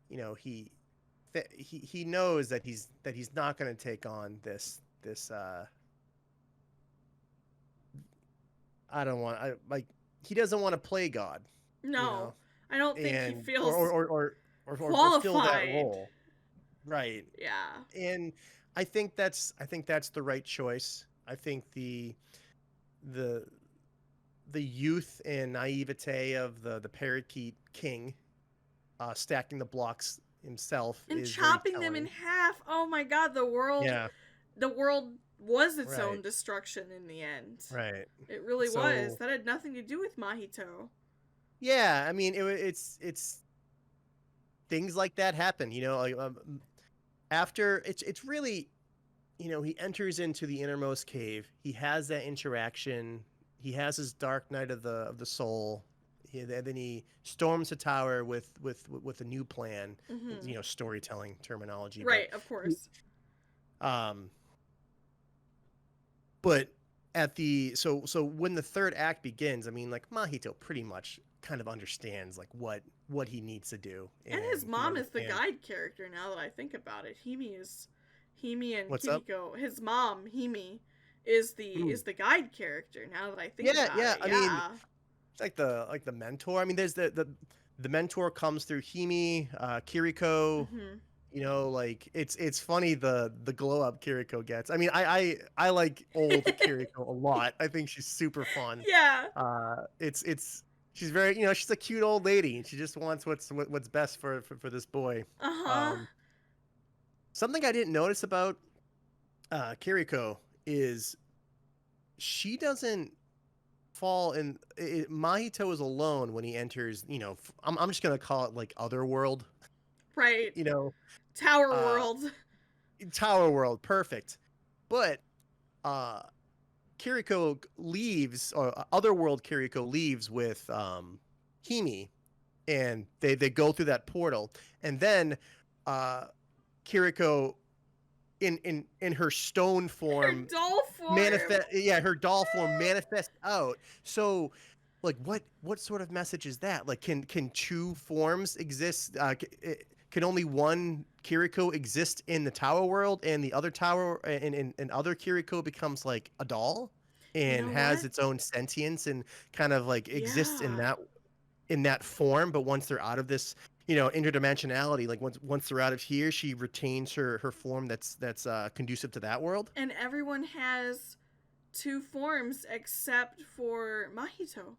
he knows that he's not going to take on this I don't want I like he doesn't want to play God, you No, know, I don't think he and feels or fill that qualified. role. Right. Yeah. And I think that's the right choice. I think the the youth and naivete of the parakeet king, stacking the blocks himself, And is very chopping them in telling. half. Oh my god, Yeah. the world was its Right. own destruction in the end. Right. It really was. So That had nothing to do with Mahito. yeah, I mean, it's things like that happen. Like, after it's really, he enters into the innermost cave. He has that interaction. He has his dark night of the soul. Then he storms the tower with a new plan. Mm-hmm. Storytelling terminology, but Right, of course. um, but at the so when the third act begins, I mean, like, Mahito pretty much kind of understands, like, what he needs to do, And his and he mom is the understands guide character now that I think about it. Himi and what's up. Kimiko. His mom, Himi, is Hmm. the guide character now that I think Yeah, about yeah. it. I mean, Yeah. it's like the mentor. I mean, there's the mentor comes through Himi, Kiriko. Mm-hmm. Like, it's funny the glow up Kiriko gets. I mean, I like old Kiriko a lot. I think she's super fun. Yeah. It's she's very, she's a cute old lady, and she just wants what's best for this boy. Uh-huh. Um, Something I didn't notice about Kiriko is she doesn't fall in. Mahito is alone when he enters. I'm just gonna call it, like, Otherworld. Right. You know, Tower uh, World. Tower World, perfect. But uh, Kiriko leaves, or Otherworld Kiriko leaves with Himi, and they go through that portal, and then uh, Kiriko, in her stone Her form, doll form. manifest, yeah, her doll form manifests out. So, like, what sort of message is that? Like, can two forms exist? Can only one Kiriko exist in the tower world, and the other tower and other Kiriko becomes like a doll You and know has what? its own sentience and kind of like exists in Yeah. that form. But once they're out of this, interdimensionality, like, once they're out of here, she retains her form that's conducive to that world. And everyone has two forms except for Mahito.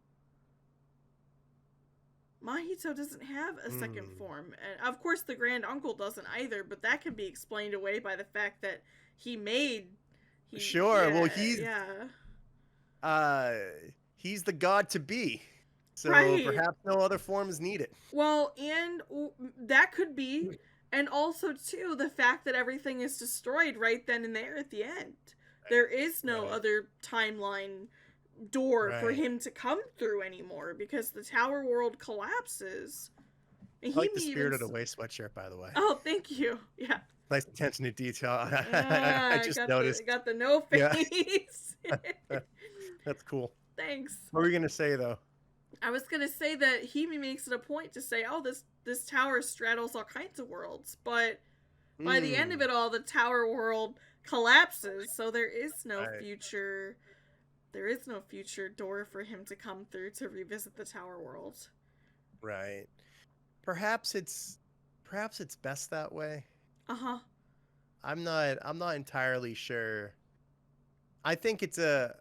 Mahito doesn't have a second Mm. form. And of course, the Grand Uncle doesn't either, but that can be explained away by the fact that he made. Sure. Well, Yeah, yeah. uh he's the god to be. So Right. perhaps no other form is needed. Well, and that could be. And also, too, the fact that everything is destroyed right then and there at the end. There is no Right. other timeline door for Right. him to come through anymore because the tower world collapses. And I he like the even. Spirited Away sweatshirt, by the way. Oh, thank you. Yeah. Nice attention to detail. I I just got the noticed. no Yeah, face. that's cool. Thanks. What were you gonna say though? I was gonna say that he makes it a point to say, "Oh, this tower straddles all kinds of worlds," but by the end of Mm, it all, the tower world collapses, so there is no right, future. There is no future door for him to come through to revisit the tower world. right. Perhaps it's perhaps it's best that way. Uh huh. I'm not entirely sure. I think it's a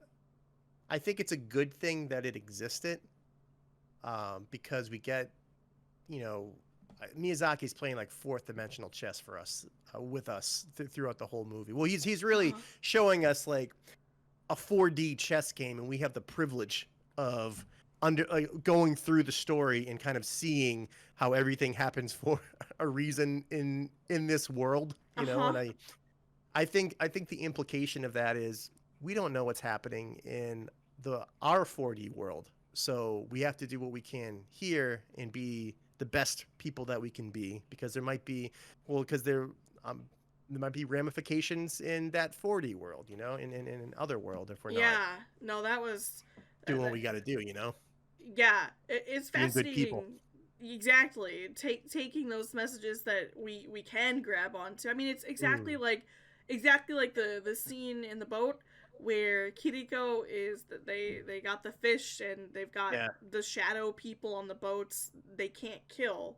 I think it's a good thing that it existed, because we get, you know, Miyazaki's playing like fourth dimensional chess for us, with us throughout the whole movie. Well, he's Uh really huh. showing us like a 4D chess game, and we have the privilege of going through the story and kind of seeing how everything happens for a reason in this world, Uh you know. huh. And I think the implication of that is we don't know what's happening in the our 4D world. So we have to do what we can here and be the best people that we can be, because there might be, well, because there might be ramifications in that 4D world, you know, in other world if we're not Yeah. No, that was. doing what That, we got to do, you know, yeah, it's being good people. fascinating. Exactly, taking those messages that we can grab onto. I mean, it's Mm, exactly like the scene in the boat where Kiriko is that they got the fish and they've got yeah, the shadow people on the boats they can't kill.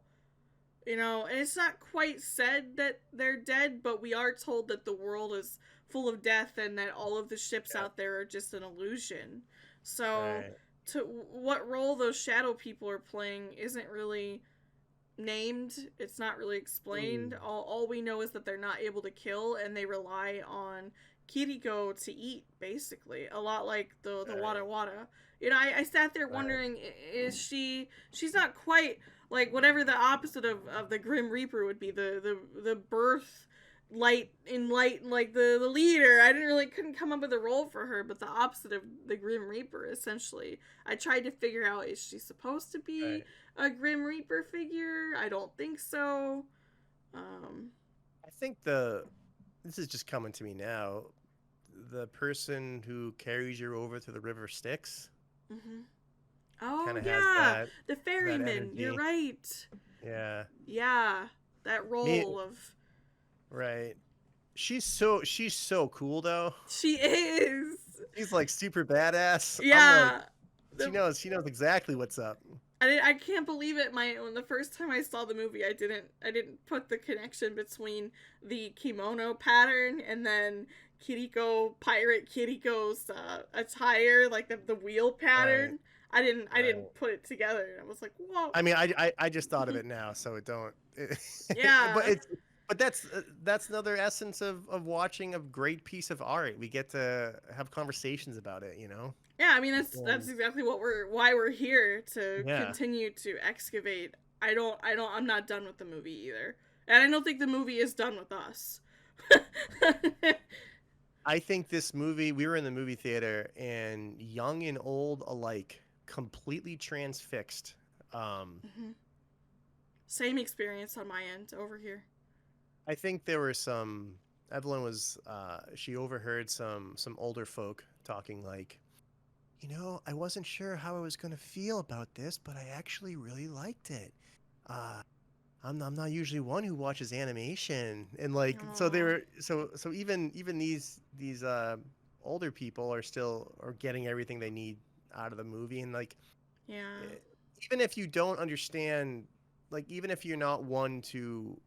And it's not quite said that they're dead, but we are told that the world is full of death and that all of the ships yeah, out there are just an illusion. So, right. to what role those shadow people are playing isn't really named. It's not really explained. Mm, All we know is that they're not able to kill and they rely on Kiriko to eat, basically. A lot like the Wada right, Wada. I sat there right. wondering, is she's not quite like whatever the opposite of the Grim Reaper would be, the birth light like the leader. I couldn't come up with a role for her, but the opposite of the Grim Reaper, essentially. I tried to figure out, is she supposed to be Right. a Grim Reaper figure? I don't think so. Um, I think this is just coming to me now. The person who carries you over to the river Styx mhm. Oh kind of has yeah, the that ferryman. You're energy. right. Yeah. Yeah, that Me role of right. She's so cool though. she is. She's like super badass. I'm like Yeah, the she knows exactly what's up. I can't believe it. When the first time I saw the movie, I didn't put the connection between the kimono pattern and then pirate Kiriko's attire, like the wheel Right. pattern. I didn't Right. put it together. I was like, whoa. I mean, I just thought of it now, so it don't. But Yeah, that's another essence of watching a great piece of art. We get to have conversations about it, you know. yeah. I mean, that's And exactly why we're here to yeah, continue to excavate. I'm not done with the movie either, and I don't think the movie is done with us. I think this movie. We were in the movie theater, and young and old alike, completely transfixed. Um, Mhm. Same experience on my end over here. I think there were some. Evelyn was. She overheard some older folk talking like, I wasn't sure how I was going to feel about this, but I actually really liked it. Uh, I'm not usually one who watches animation, and like, so Oh, they're so even these older people are getting everything they need out of the movie, and like, yeah. eh, even if you don't understand, like, even if you're not one to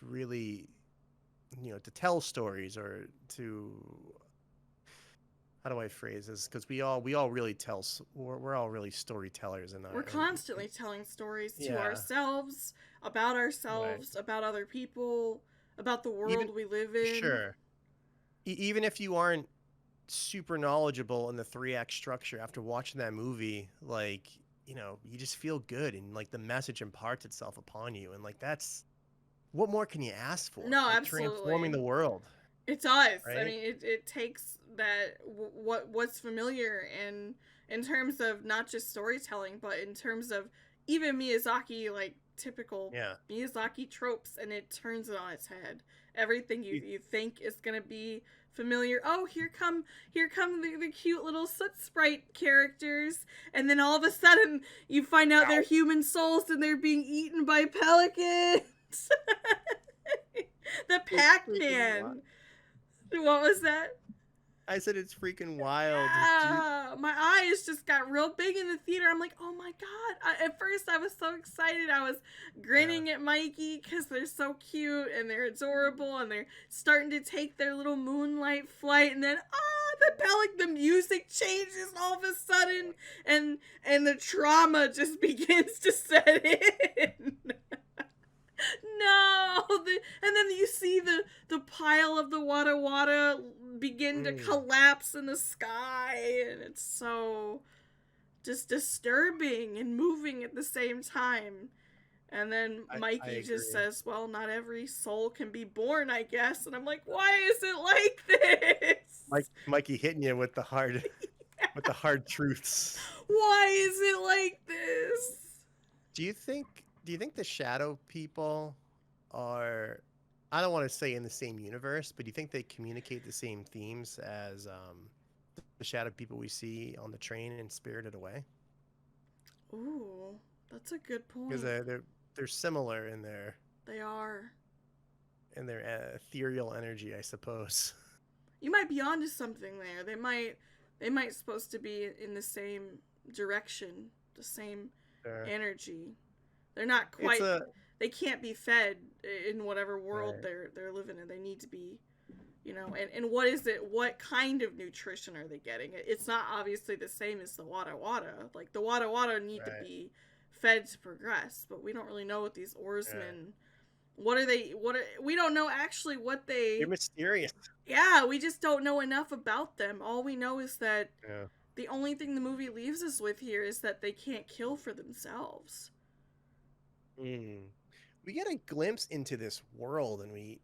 really, to tell stories or to, how do I phrase this? Because we all really we're all really storytellers in We're our in constantly telling stories to yeah, right. ourselves, about other people, about the Even world we live in. sure. Even if you aren't super knowledgeable in the three act structure after watching that movie, like, you just feel good, and like the message imparts itself upon you, and like that's what more can you ask for? No, Like transforming absolutely. the world. It does. I right? mean, it takes that what's familiar, and in terms of not just storytelling, but in terms of even Miyazaki, like typical Yeah. Miyazaki tropes, and it turns it on its head. Everything You- you think is gonna be familiar. Oh, here come the cute little soot sprite characters, and then all of a sudden you find out they're Ow. human souls and they're being eaten by pelicans. The It's freaking wild. Pac-Man. What was that? I said it's freaking wild. Yeah, my eyes just got real big in the theater. I'm like, oh my god. At first, I was so excited. I was Yeah. grinning at Mikey because they're so cute and they're adorable and they're starting to take their little moonlight flight. And then, the music changes all of a sudden, and the trauma just begins to set in. No, and then you see the pile of the wada begin to Mm. collapse in the sky, and it's so just disturbing and moving at the same time. And then I Mikey just agree. says, "Well, not every soul can be born, I guess." And I'm like, "Why is it like this? Mikey hitting you with the hard truths. Why is it like this?" Do you think the shadow people are, I don't want to say in the same universe, but do you think they communicate the same themes as the shadow people we see on the train in Spirited Away? Ooh, that's a good Because point. they're similar They are. in their ethereal energy, I suppose. You might be onto something there. They might supposed to be in the same direction, the same They're- energy. They're not It's quite. a They can't be fed in whatever world right, they're living in. They need to be, and what is it? What kind of nutrition are they getting? It's not obviously the same as the wada wada. Like the wada wada need to right, be fed to progress, but we don't really know what these right. oarsmen. What are they? We don't know actually what They're they. mysterious. Yeah, we just don't know enough about them. All we know is that Yeah. the only thing the movie leaves us with here is that they can't kill for themselves. Mm. We get a glimpse into this world, and we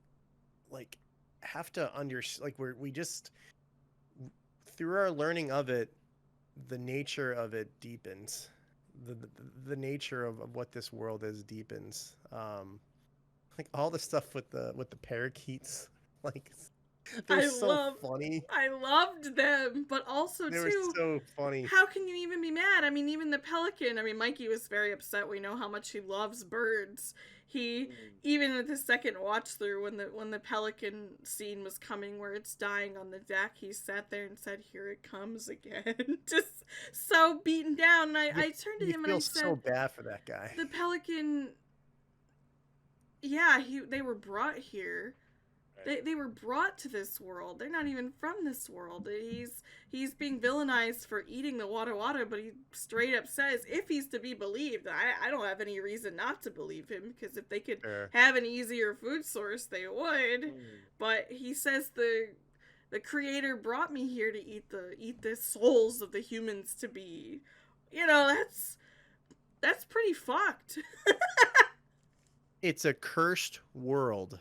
like have to like we just through our learning of it, the nature of it deepens. The nature of what this world is deepens. Like all the stuff with the parakeets, like they're I so love funny. I loved them, but also They were too, so funny. how can you even be mad? I mean, even the pelican. I mean, Mikey was very upset. We know how much he loves birds. He Mm. even at the second watch through when the pelican scene was coming where it's dying on the deck, he sat there and said, "Here it comes again." Just so beaten down. And You I turned to you him and I feel so said, bad for that guy. "The pelican, yeah, they were brought here. Right. They were brought to this world. They're not even from this world. He's being villainized for eating the wada wada, but he straight up says, if he's to be believed, I don't have any reason not to believe him, because if they could Sure. have an easier food source, they would. Mm. But he says the creator brought me here to eat the souls of the humans to be. That's pretty fucked. It's a cursed world.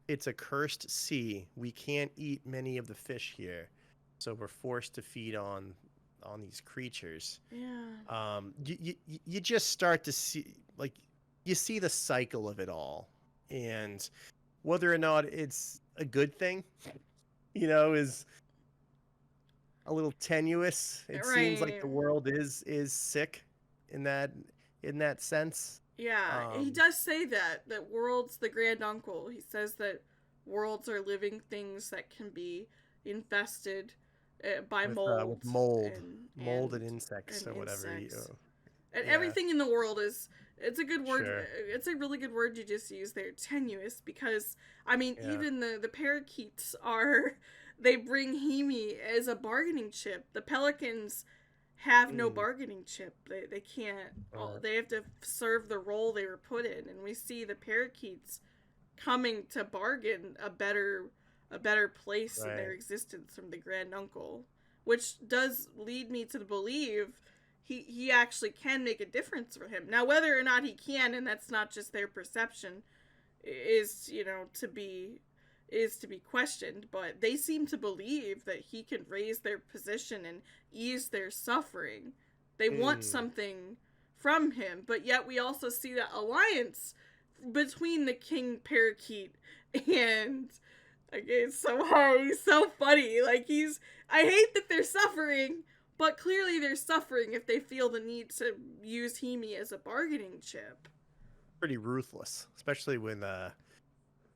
It's a cursed sea. We can't eat many of the fish here, so we're forced to feed on these creatures. Yeah. You just start to see, like, you see the cycle of it all, and whether or not it's a good thing, is a little tenuous. It seems like Right. the world is sick in that sense. Yeah, he Um, does say that worlds the grand uncle. He says that worlds are living things that can be infested by with mold mold and insects and or whatever. insects. And Yeah, everything in the world is, it's a good word. sure. It's a really good word you just used there, tenuous, because I mean Yeah. even the parakeets are they bring Himi as a bargaining chip. The pelicans have no Mm, bargaining chip. They can't. uh, They have to serve the role they were put in, and we see the parakeets coming to bargain a better place in their right. existence from the grand uncle, which does lead me to believe he actually can make a difference for him. Now, whether or not he can, and that's not just their perception, is to be is to be questioned, but they seem to believe that he can raise their position and ease their suffering. They want Mm. something from him, but yet we also see that alliance between the king parakeet and it's so hard. He's so funny. Like I hate that they're suffering, but clearly they're suffering if they feel the need to use Himi as a bargaining chip. Pretty ruthless, especially when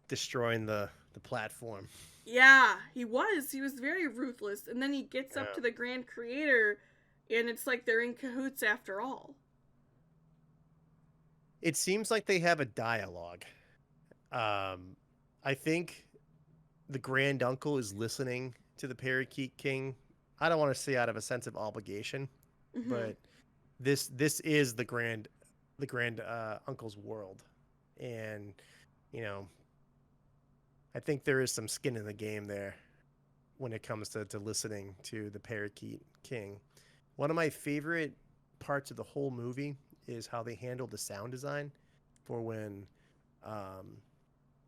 destroying the platform. Yeah, he was. He was very ruthless. And then he gets up Yeah. to the Grand Creator, and it's like they're in cahoots after all. It seems like they have a dialogue. I think the Grand Uncle is listening to the Parakeet King. I don't want to say out of a sense of obligation, Mm-hmm. but this is the Grand Uncle's world, and you know, I think there is some skin in the game there when it comes to listening to the Parakeet King. One of my favorite parts of the whole movie is how they handle the sound design for when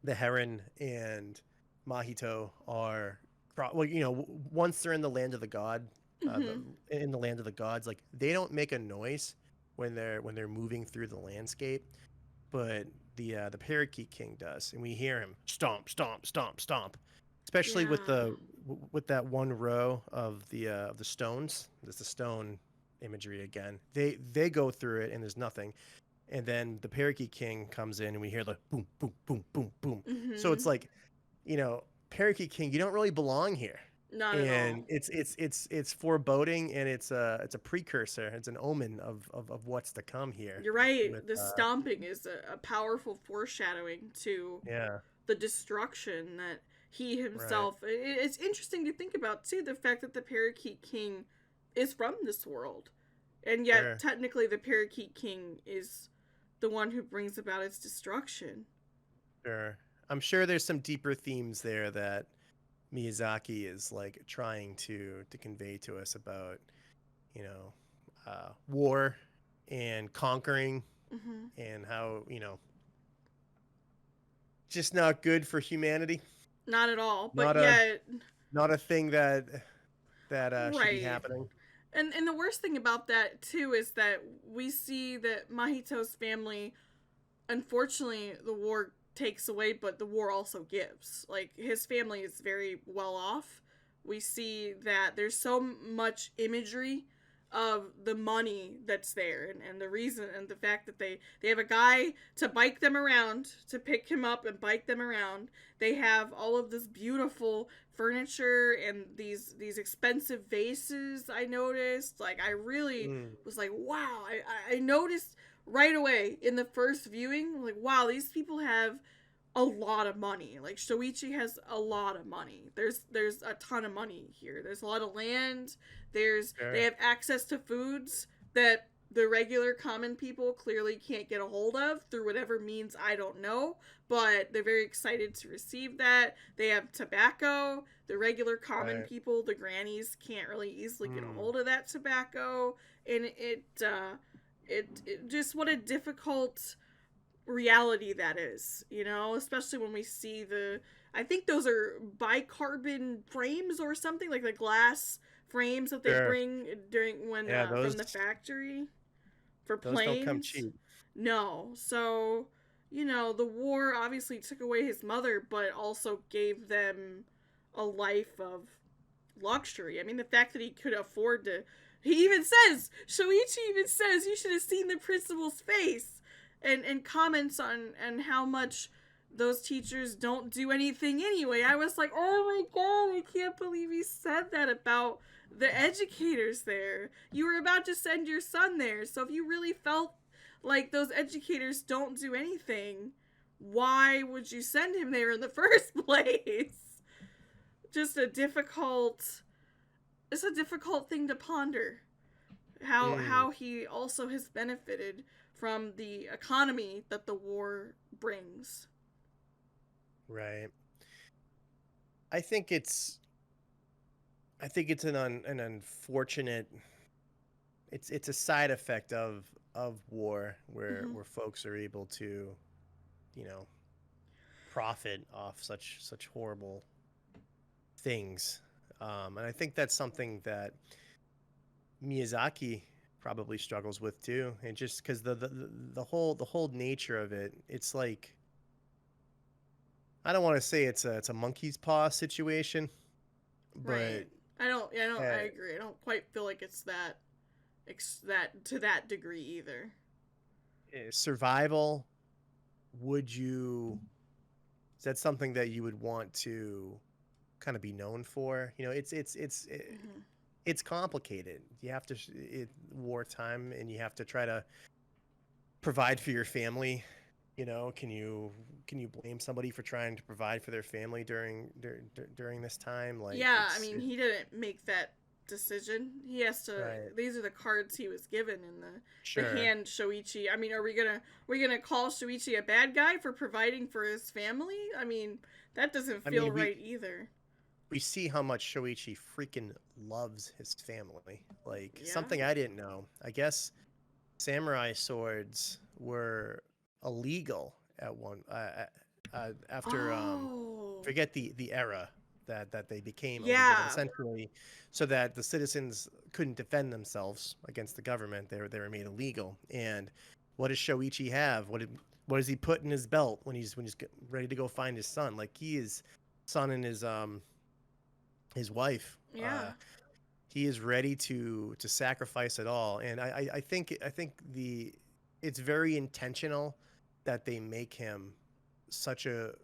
the Heron and Mahito are, well, once they're in the land of the god, Mm-hmm. in the land of the gods, like they don't make a noise when they're moving through the landscape, but the Parakeet King does, and we hear him stomp, stomp, stomp, stomp. Especially with Yeah. that one row of the stones. There's the stone imagery again. They go through it and there's nothing, and then the Parakeet King comes in and we hear the boom, boom, boom, boom, boom. So Mm-hmm. it's like, Parakeet King, you don't really belong here, Not at all. and it's foreboding, and it's a precursor, it's an omen of what's to come here. You're right. With The stomping is a powerful foreshadowing to yeah, the destruction that he right, himself. It's interesting to think about, too, the fact that the Parakeet King is from this world. And yet, sure. technically, the Parakeet King is the one who brings about its destruction. Sure. I'm sure there's some deeper themes there that Miyazaki is like trying to convey to us about, war and conquering, Hmm. and how, just not good for humanity. Not at all. But Not a yet, not a thing that should be right. happening. And the worst thing about that, too, is that we see that Mahito's family, unfortunately, the war takes away, but the war also gives. Like, his family is very well off. We see that there's so much imagery of the money that's there, and the reason and the fact that they have a guy to bike them around, to pick him up and bike them around. They have all of this beautiful furniture and these expensive vases. I noticed, like, I really Mm, was like, wow. I noticed right away in the first viewing, like, wow, these people have a lot of money. Like, Shoichi has a lot of money. There's a ton of money here. There's a lot of land. They sure. have access to foods that the regular common people clearly can't get a hold of through whatever means, I don't know, but they're very excited to receive that. They have tobacco. The regular common Right. people, the grannies, can't really easily get a Mm, hold of that tobacco, and it just, what a difficult reality that is, especially when we see I think those are bicarbon frames or something, like the glass frames that they sure. bring during when Yeah, from the factory for those don't come planes. cheap. No. So, the war obviously took away his mother, but also gave them a life of luxury. I mean, the fact that he could afford to. He even says, Shoichi even says, you should have seen the principal's face, and comments on how much those teachers don't do anything anyway. I was like, oh my god, I can't believe he said that about the educators there. You were about to send your son there, so if you really felt like those educators don't do anything, why would you send him there in the first place? Just a difficult it's a difficult thing to ponder. Mm, How he also has benefited from the economy that the war brings. right. I think it's an unfortunate, it's a side effect of war, where Mm-hmm. folks are able to, you know, profit off such horrible things. And I think that's something that Miyazaki probably struggles with too. And just because the whole nature of it, it's like, I don't want to say it's a monkey's paw situation, but Right. I uh, agree. I don't quite feel like it's that to that degree either. survival. Would you? Is that something that you would want to kind of be known for? Hmm. It's complicated. You have to wartime, and you have to try to provide for your family. Can you blame somebody for trying to provide for their family during this time? Like Yeah, I mean, he didn't make that decision. He has to. right. These are the cards he was given in the Sure. hand Shoichi. I mean, are we gonna call Shoichi a bad guy for providing for his family? I mean, that doesn't I feel mean, right either. we see how much Shoichi freaking loves his family. Like Yeah. something I didn't know. I guess samurai swords were illegal at one after Oh. forget the era that they became illegal, but Yeah. essentially so that the citizens couldn't defend themselves against the government, they were made illegal. And what does Shoichi have? What does he put in his belt when he's ready to go find his son? Like his son and his wife. Yeah. He is ready to sacrifice it all. And I think it's very intentional that they make him such a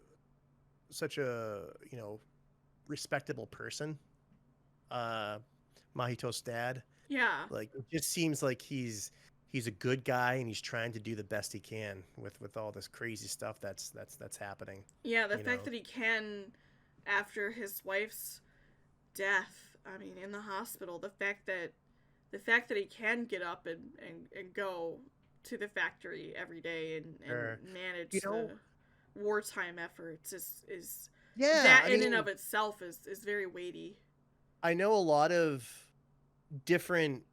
respectable person. uh Mahito's dad, Yeah. like it just seems like he's a good guy, and he's trying to do the best he can with all this crazy stuff that's happening, Yeah. The you fact know. that he can, after his wife's death, I mean, in the hospital, the fact that he can get up and go to the factory every day Or and manage you the know wartime efforts is yeah, that I in and mean, of itself is very weighty. I know a lot of different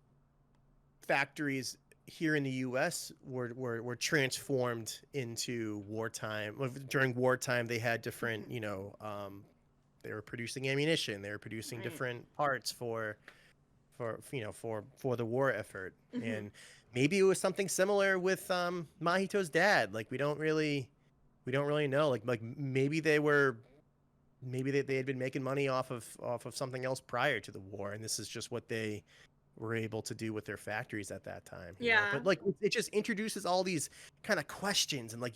factories here in the U.S. were transformed into wartime. During wartime, they had different, Hmm. they were producing ammunition, they were producing Right. different parts for the war effort. Hmm. And maybe it was something similar with Mahito's dad. Like we don't really know. Like maybe they had been making money off of something else prior to the war, and this is just what they were able to do with their factories at that time. Yeah. But like it just introduces all these kind of questions, and like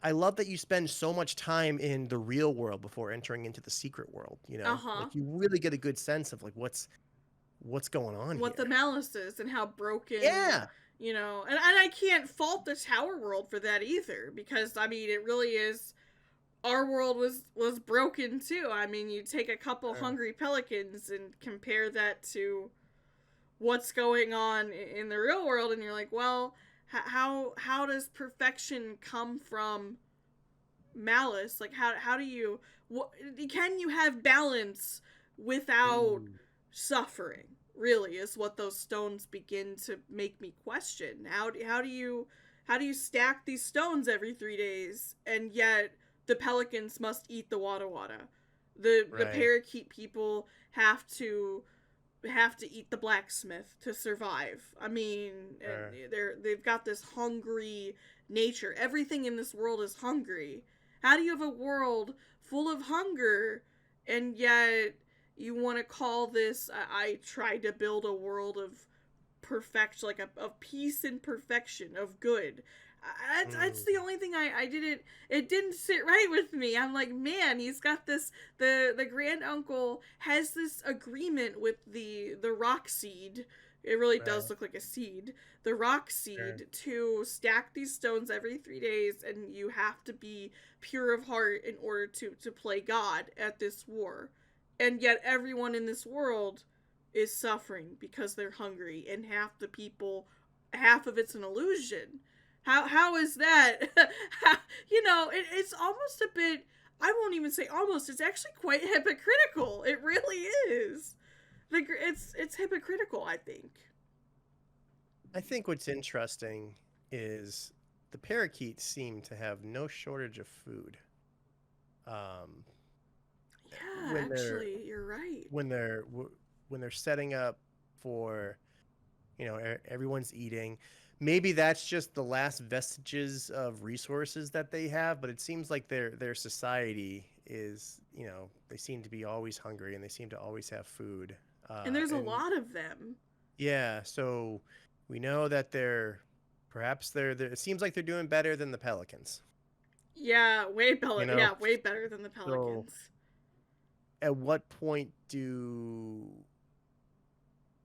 I love that you spend so much time in the real world before entering into the secret world. Uh-huh. Like you really get a good sense of like what's going on What the here. malice is and how broken, Yeah. and I can't fault the tower world for that either, because I mean it really is. Our world was broken too. I mean, you take a couple Uh, hungry pelicans and compare that to what's going on in the real world, and you're like, well, how does perfection come from malice? Like, how do you can you have balance without ooh, suffering? Really, is what those stones begin to make me question. How do you stack these stones every 3 days, and yet the pelicans must eat the wada wada. The right. parakeet people have to eat the blacksmith to survive. I mean, Uh, and they've got this hungry nature. Everything in this world is hungry. How do you have a world full of hunger, and yet you want to call this? I tried to build a world of perfection, like of peace and perfection, of good. That's mm, the only thing I didn't. It didn't sit right with me. I'm like, man, he's got this. The grand uncle has this agreement with the rock seed. It really does right. look like a seed. The rock Sure. seed, to stack these stones every 3 days, and you have to be pure of heart in order to play God at this war. And yet everyone in this world is suffering because they're hungry, and half of it's an illusion. How is that? It's almost a bit. I won't even say almost. It's actually quite hypocritical. It really is. It's hypocritical, I think. I think what's interesting is the parakeets seem to have no shortage of food. Um, Yeah, when they're actually, you're right. when they're when they're setting up for, everyone's eating. Maybe that's just the last vestiges of resources that they have, but it seems like their society is, they seem to be always hungry and they seem to always have food. And there's a And lot of them. yeah, so we know that perhaps they're it seems like they're doing better than the Pelicans. Yeah, You know, yeah, way better than the so Pelicans. at what point do,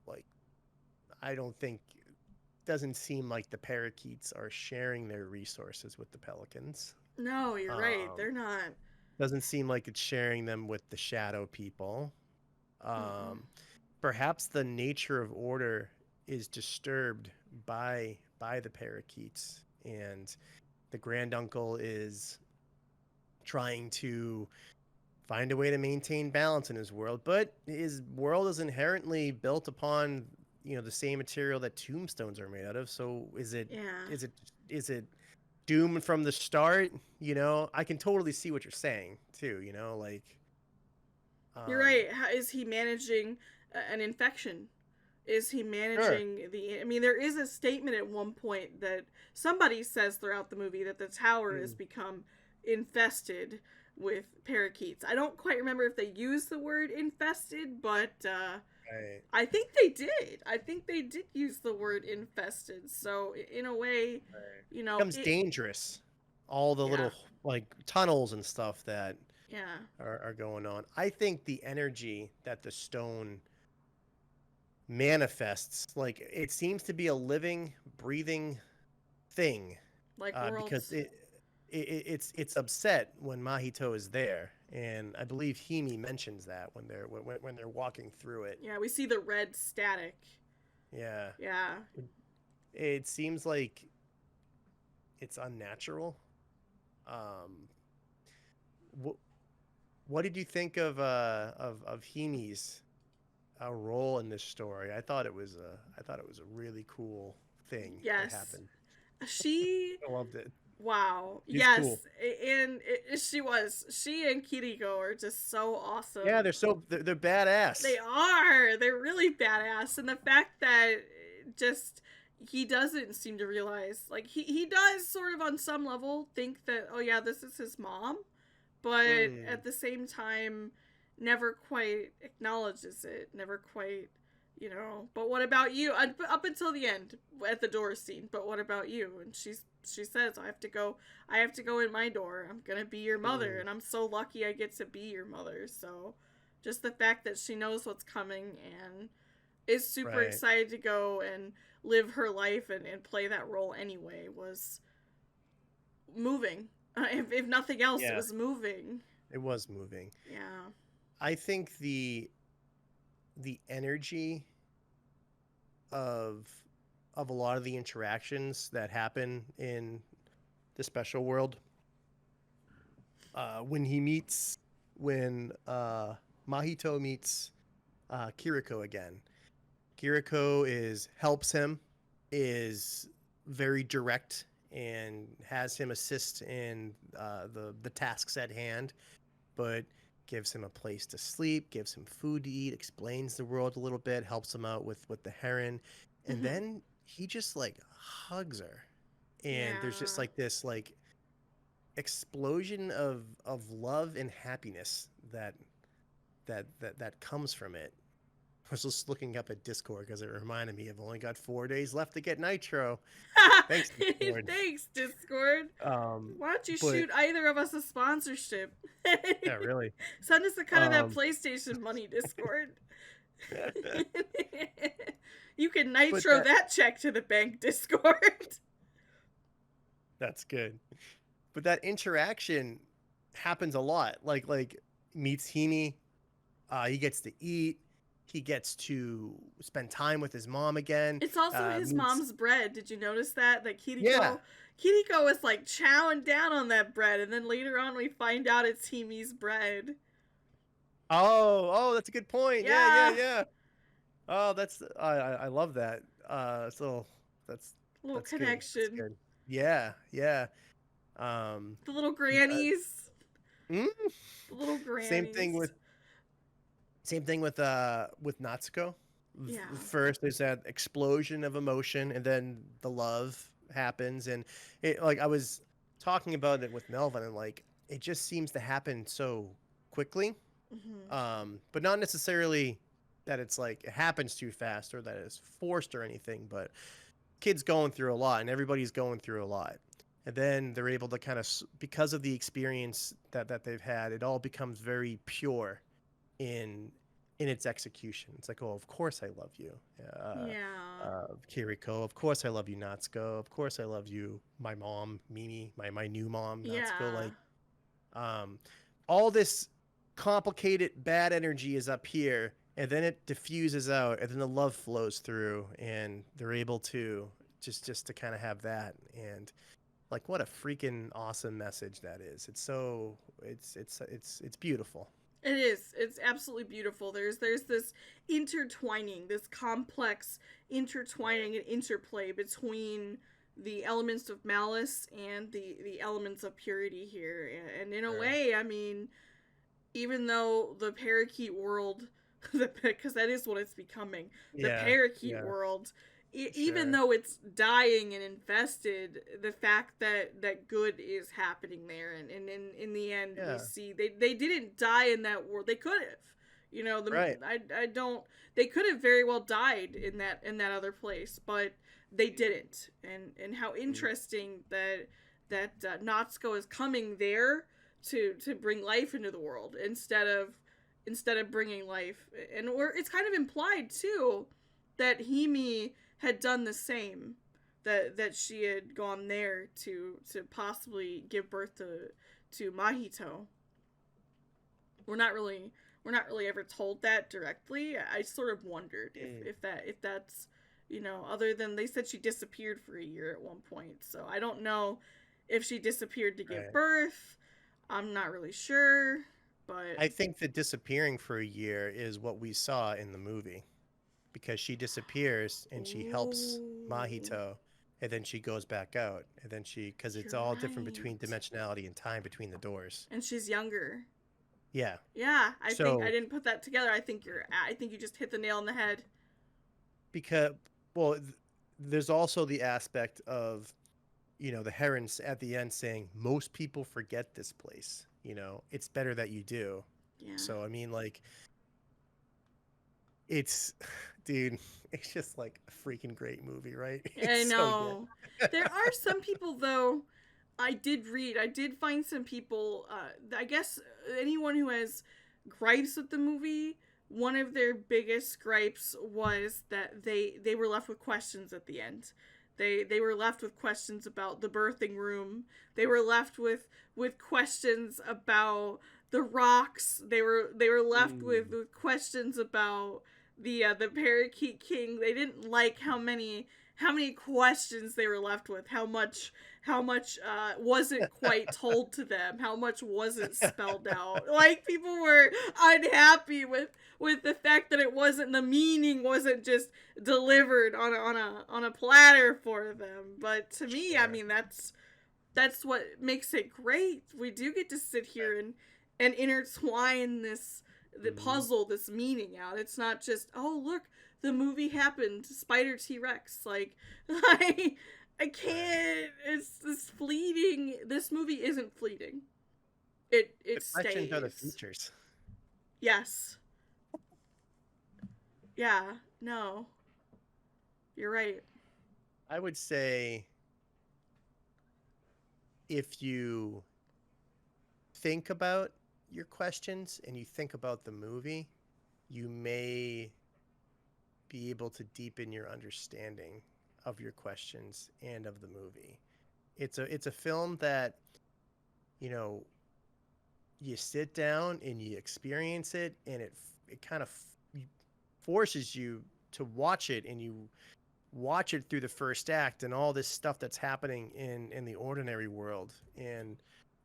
like, I don't think, doesn't seem like the parakeets are sharing their resources with the Pelicans. No, you're right. Um, They're not. doesn't seem like it's sharing them with the shadow people. Mm-mm. Um, perhaps the nature of order is disturbed by the parakeets, and the granduncle is trying to find a way to maintain balance in his world, but his world is inherently built upon, the same material that tombstones are made out of. So Yeah. is it is it doomed from the start? I can totally see what you're saying too, like, You're um right. How is he managing an infection? Is he sure. managing the. I mean, there is a statement at one point that somebody says throughout the movie that the tower has Mm, become infested with parakeets. I don't quite remember if they used the word infested, but right. I think they did. I think they did use the word infested. So, in a way, Right. you know, Becomes it. dangerous. All the Yeah. little, like, tunnels and stuff that Yeah. are going on. I think the energy that the stone manifests, like, it seems to be a living, breathing thing, Like because worlds. it's upset when Mahito is there, and I believe Himi mentions that when they're walking through it. Yeah, we see the red static. Yeah, Yeah. it, it seems like it's unnatural. Um, what what did you think of Himi's role in this story? I thought it was a really cool thing that Yes. happened. She. I loved it. Wow. He's cool. Yes. And she was. She and Kiriko are just so Yeah, awesome. they're badass. They are. They're really badass. And the fact that just he doesn't seem to realize, like, he does sort of on some level think that, oh, yeah, this is his mom. But Mm, at the same time, never quite acknowledges it. Never quite, But what about you? Up until the end at the door scene. But what about you? And she says, I have to go. I have to go in my door. I'm gonna be your mother, mm, and I'm so lucky I get to be your mother. So, just the fact that she knows what's coming and is super right. excited to go and live her life and play that role anyway was moving. If nothing else, it Yeah, was moving. it was moving. Yeah. I think the energy of of a lot of the interactions that happen in the special world, when Mahito meets Kiriko again. Kiriko is helps him, is very direct, and has him assist in the tasks at hand, but gives him a place to sleep, gives him food to eat, explains the world a little bit, helps him out with the Heron, and Hmm. then he just, like, hugs her, and there's just, Yeah. like, this, like, explosion of love and happiness that comes from it. I was just looking up at Discord because it reminded me I've only got 4 days left to get Nitro. Thanks, Discord. Thanks, Discord. Why don't you But shoot either of us a sponsorship? yeah, really. Send us a cut of that Um, PlayStation money, Discord. You can but nitro that check to the bank, Discord. that's good. But that interaction happens a lot. Like meets Himi, he gets to eat, he gets to spend time with his mom again. It's also his Meets mom's bread. Did you notice that? That Yeah. Kiriko is like chowing down on that bread, and then later on we find out it's Himi's bread. Oh, that's a good point. Yeah, yeah, Yeah, yeah. Oh, that's I love that. So that's little that's good. That's connection. good. Yeah, yeah. Um, The little yeah, grannies. Mm? The little Same thing grannies. with with Natsuko. Yeah. First, there's that explosion of emotion, and then the love happens, and it like I was talking about it with Melvin, and like it just seems to happen so quickly, Hmm. but not necessarily that it's like it happens too fast or that it's forced or anything, but kids going through a lot, and everybody's going through a lot. And then they're able to kind of, because of the experience that they've had, it all becomes very pure in its execution. It's like, oh, of course I love you, Yeah. Kiriko. Of course I love you, Natsuko. Of course I love you, my mom, Mimi, my new mom, Natsuko. Yeah. Like, um, all this complicated bad energy is up here, and then it diffuses out, and then the love flows through, and they're able to just to kind of have that. And like, what a freaking awesome message that is. It's so it's beautiful. It is. It's absolutely beautiful. There's this intertwining, this complex intertwining and interplay between the elements of malice and the elements of purity here. And in a Sure. way, I mean, even though the parakeet world, because that is what it's becoming, the Yeah, parakeet yeah, world, even sure. though it's dying and infested, the fact that good is happening there, and in the end, we Yeah, see they didn't die in that world. They could have, right. I don't. They could have very well died in that other place, but they didn't. And how Mm. interesting that Natsuko is coming there to bring life into the world instead of bringing life. And it's kind of implied too that Himi had done the same, that she had gone there to possibly give birth to Mahito. We're not really we're not really ever told that directly. I sort of wondered Mm. if that's, other than they said she disappeared for a year at one point. So I don't know if she disappeared to give Right. birth. I'm not really sure, but I think that disappearing for a year is what we saw in the movie, because she disappears and she helps ooh, Mahito, and then she goes back out, and then because it's you're all different between right. dimensionality and time between the doors. And she's younger. Yeah. Yeah, I think I So didn't put that together. I think you just hit the nail on the head. because well, there's also the aspect of the herons at the end saying most people forget this place. It's better that you do. Yeah. So I mean, like, it's dude, it's just like a freaking great movie, right? It's I so good. know. There are some people though. I did find some people. I guess anyone who has gripes with the movie, one of their biggest gripes was that they were left with questions at the end. They were left with questions about the birthing room. They were left with questions about the rocks. They were left Mm. with questions about the parakeet king. They didn't like how many questions they were left with, how much wasn't quite told to them, how much wasn't spelled out. Like, people were unhappy with the fact that it wasn't, the meaning wasn't just delivered on a platter for them. But to me, I Sure. mean, that's what makes it great. We do get to sit here and intertwine the Mm-hmm. puzzle, this meaning out. It's not just, oh, look, the movie happened, Spider T-Rex. Like, I Right. can't. It's fleeting. This movie isn't fleeting. It The questions are the stays. features. Yes. Yeah. No. You're right. I would say if you think about your questions and you think about the movie, you may be able to deepen your understanding of your questions and of the movie. It's a film that, you know, you sit down and you experience it, and it kind of forces you to watch it, and you watch it through the first act and all this stuff that's happening in the ordinary world. And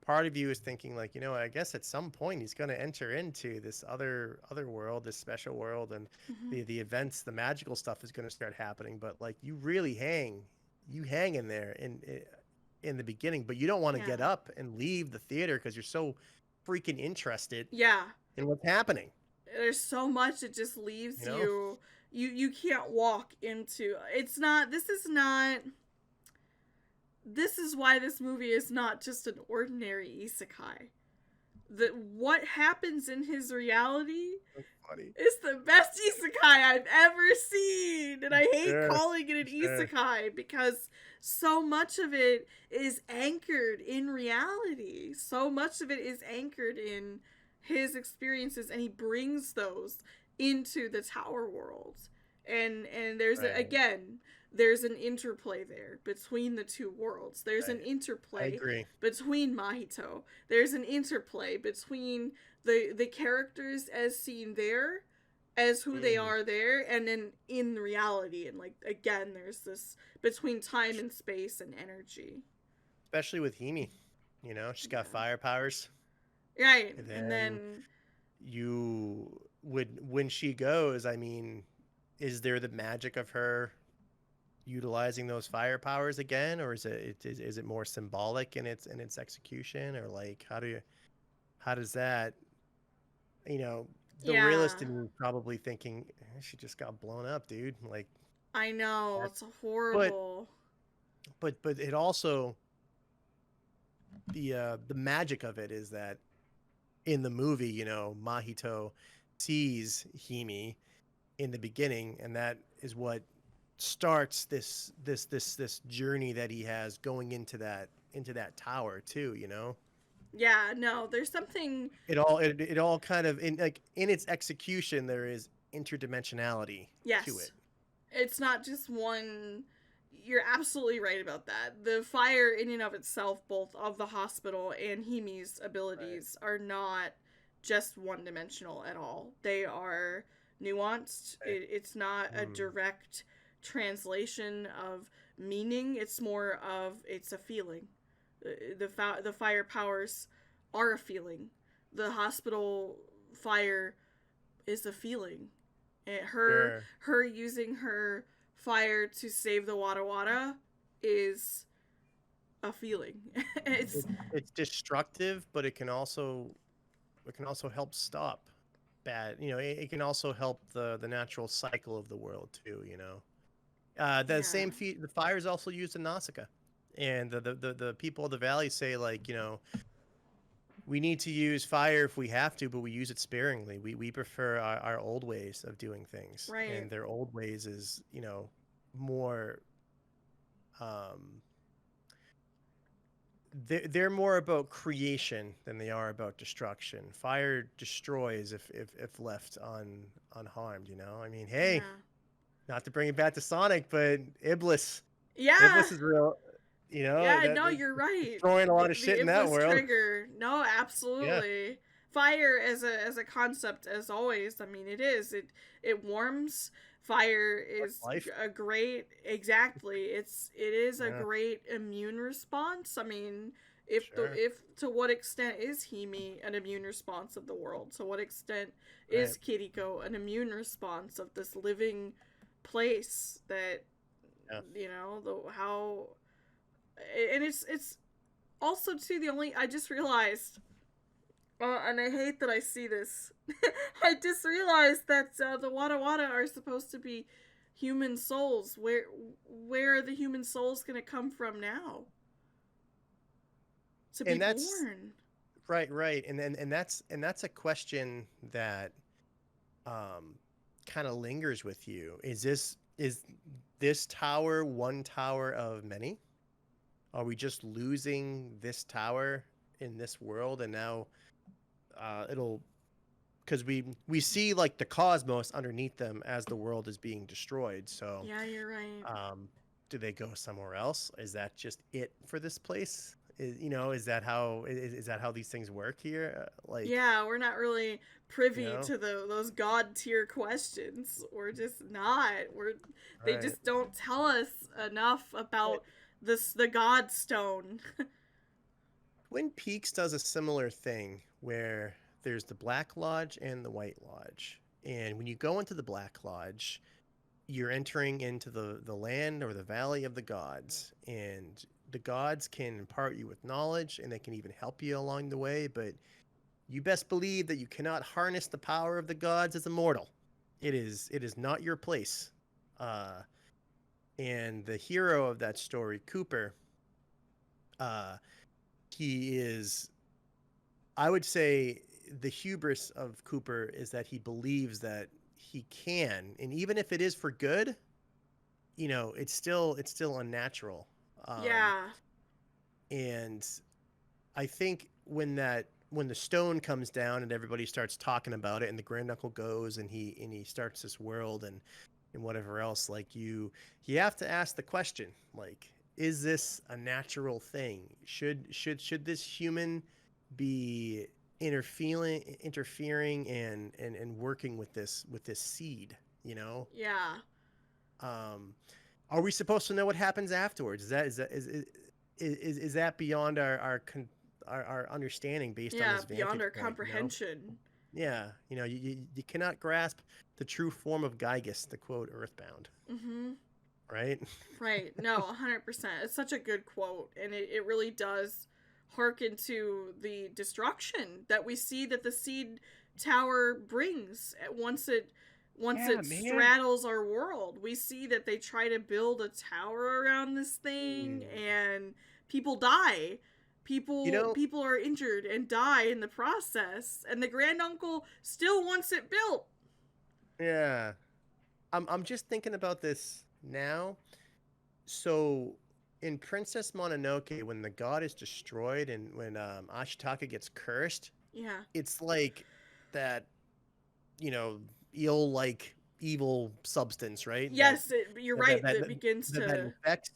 part of you is thinking, like, I guess at some point he's going to enter into this other world, this special world, and Mm-hmm. the events, the magical stuff is going to start happening. But like, you hang in there in the beginning, but you don't want to get Yeah. up and leave the theater because you're so freaking interested Yeah. in what's happening. There's so much it just leaves You know? you can't walk into. This is why this movie is not just an ordinary isekai. What happens in his reality That's funny. is the best isekai I've ever seen. And I hate Sure, calling it an sure. isekai because so much of it is anchored in reality. So much of it is anchored in his experiences, and he brings those into the tower world. And there's Right. again, there's an interplay there between the two worlds. There's an I interplay agree. between Mahito. There's an interplay between the characters as seen there, as who they are there, and then in reality. And like again, there's this between time and space and energy. Especially with Himi. You know, she's got fire powers. Right. And And then you would, when she goes, I mean, is there the magic of her utilizing those fire powers again, or is it more symbolic in its execution, or like how does that, you know, the yeah, realist in me probably thinking she just got blown up, dude. Like I know that's, it's horrible. but it also, the magic of it is that in the movie, you know, Mahito sees Himi in the beginning, and that is what starts this journey that he has going into that tower too, you know. Yeah, no, there's something. It all kind of, in like in its execution there is interdimensionality Yes, to it. it's not just one. You're absolutely right about that. The fire in and of itself, both of the hospital and Himi's abilities, are not just one dimensional at all. They are nuanced. It's not a direct translation of meaning. It's more of it's a feeling. The fire powers are a feeling. The hospital fire is a feeling. And her using her fire to save the Wada Wada is a feeling. It's destructive, but it can also help stop bad, you know. It can also help the natural cycle of the world too, you know. The same feat, the fire is also used in Nausicaa, and the people of the valley say, like, you know, we need to use fire if we have to, but we use it sparingly. We prefer our old ways of doing things, Right. and their old ways is, you know, more they're more about creation than they are about destruction. Fire destroys if left unharmed, you know. I mean, hey, not to bring it back to Sonic, but Iblis. Yeah. Iblis is real, you know. Yeah, no, you're right. Destroying a lot of shit in that world. Trigger. No, absolutely. Yeah. Fire as a concept, as always. I mean, it is. It warms. Fire is a great, exactly. It is a great immune response. I mean, if to what extent is Himi an immune response of the world? To what extent is Kiriko an immune response of this living place that you know, how, and it's also too the only, I just realized, and I hate that I see this. I just realized that the Wada Wada are supposed to be human souls. Where are the human souls going to come from now? To be born. Right, and that's a question that kind of lingers with you. Is this tower one tower of many? Are we just losing this tower in this world, and now it'll, because we see like the cosmos underneath them as the world is being destroyed. So yeah, you're right. Do they go somewhere else? Is that just it for this place? Is that how these things work here? Like, yeah, we're not really privy to those god tier questions. We're just not. They just don't tell us enough about the God Stone. Twin Peaks does a similar thing where there's the Black Lodge and the White Lodge. And when you go into the Black Lodge, you're entering into the land or the valley of the gods. And the gods can impart you with knowledge, and they can even help you along the way. But you best believe that you cannot harness the power of the gods as a mortal. It is not your place. And the hero of that story, Cooper, he is, I would say, the hubris of Cooper is that he believes that he can, and even if it is for good, it's still unnatural. Yeah. And I think when the stone comes down and everybody starts talking about it, and the granduncle goes and he starts this world and whatever else, like you have to ask the question, like, is this a natural thing? Should this human be interfering and working with this seed? Yeah. Are we supposed to know what happens afterwards? Is that beyond our understanding based on this beyond our point, comprehension? Yeah, you cannot grasp the true form of Gygus, to quote Earthbound. Mm-hmm. Right? Right. No, 100%. It's such a good quote, and it really does harken to the destruction that we see that the Seed Tower brings once it straddles our world. We see that they try to build a tower around this thing, and people die. People are injured and die in the process, and the granduncle still wants it built. Yeah. I'm just thinking about this now. So in Princess Mononoke, when the god is destroyed and when Ashitaka gets cursed, yeah, it's like that, eel-like evil substance, right? Yes, you're right. That begins to that infects.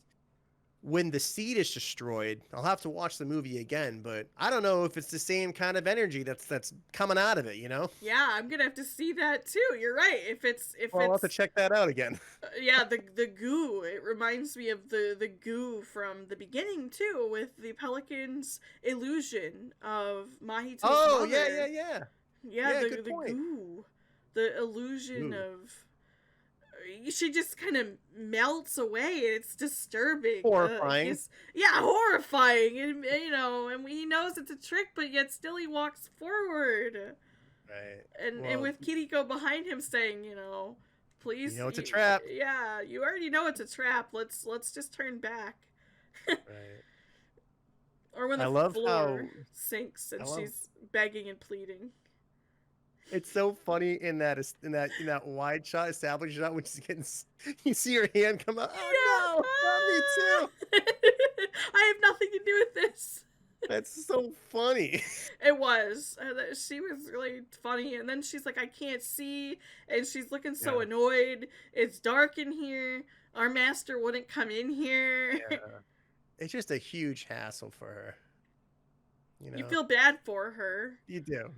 When the seed is destroyed, I'll have to watch the movie again, but I don't know if it's the same kind of energy that's coming out of it, Yeah, I'm gonna have to see that too. You're right. I'll have to check that out again. Yeah, the goo. It reminds me of the goo from the beginning too, with the pelican's illusion of Mahito's mother. Yeah. Yeah, the goo, the illusion of. She just kind of melts away. It's disturbing. Horrifying. Horrifying. And, and he knows it's a trick, but yet still he walks forward. Right. And with Kiriko behind him saying, please. It's a trap. Yeah, you already know it's a trap. Let's just turn back. Right. Or when the floor sinks and she's begging and pleading. It's so funny in that wide shot, established shot, when she's getting, you see her hand come out. Oh no, not me too. I have nothing to do with this. That's so funny. It was. She was really funny, and then she's like, "I can't see," and she's looking so annoyed. It's dark in here. Our master wouldn't come in here. Yeah. It's just a huge hassle for her. You feel bad for her. You do.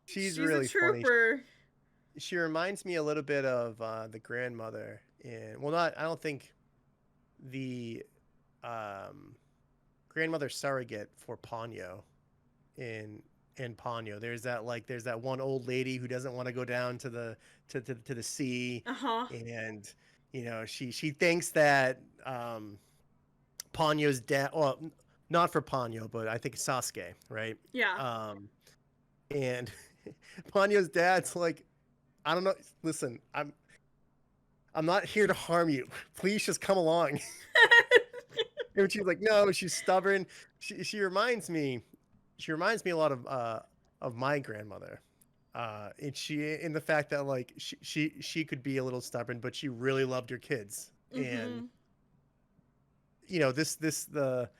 She's really a trooper. Funny. She reminds me a little bit of the grandmother in, I don't think the grandmother surrogate for Ponyo in Ponyo. There's that one old lady who doesn't want to go down to the sea. And she thinks that Ponyo's dad, well, not for Ponyo, but I think Sasuke, right? Yeah. And Ponyo's dad's like, I don't know. Listen, I'm not here to harm you. Please just come along. And she's like, no, she's stubborn. She reminds me a lot of my grandmother. And in the fact that like she could be a little stubborn, but she really loved her kids. And the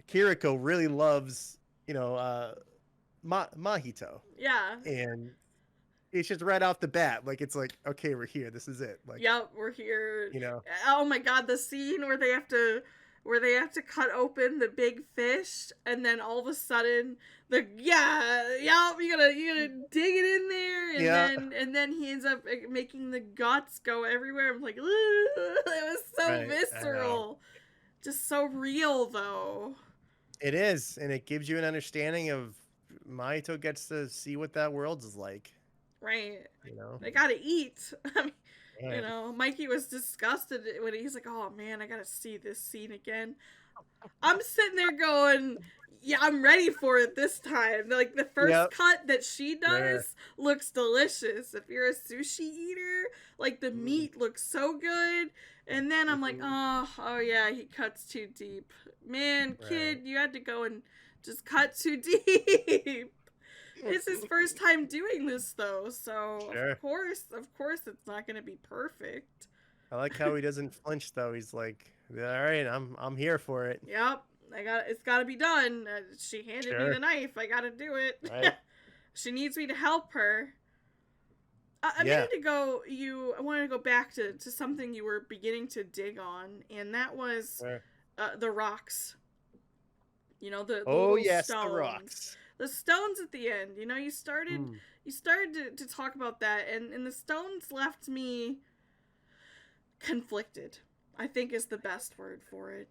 Kiriko really loves Mahito. Yeah. And it's just right off the bat, like, it's like, okay, we're here. This is it. Like, yep, we're here. Oh my god, the scene where they have to cut open the big fish, and then all of a sudden you gotta dig it in there, and then he ends up making the guts go everywhere. I'm like, ooh, it was so visceral, just so real though. It is, and it gives you an understanding of Maito gets to see what that world is like. Right. They gotta eat. I mean, Mikey was disgusted when he's like, oh man, I gotta see this scene again. I'm sitting there going, yeah, I'm ready for it this time. Like the first Yep. cut that she Sure. does looks delicious. If you're a sushi eater, like the Mm, meat looks so good. And then I'm like, mhm. oh yeah, he cuts too deep. Man, Right. kid, you had to go and just cut too deep. It's his first time doing this though, so Sure. of course it's not gonna be perfect. I like how he doesn't flinch though. He's like, all right, I'm here for it. Yep, it's got to be done. She handed me the Sure. knife. I got to do it. Right. She needs me to help her. A Yeah. minute ago, I wanted to go back to something you were beginning to dig on, and that was Sure. the rocks. You know, the Oh little yes, the stones. rocks. The stones at the end. You know, Hmm. you started to talk about that, and the stones left me conflicted, I think is the best word for it.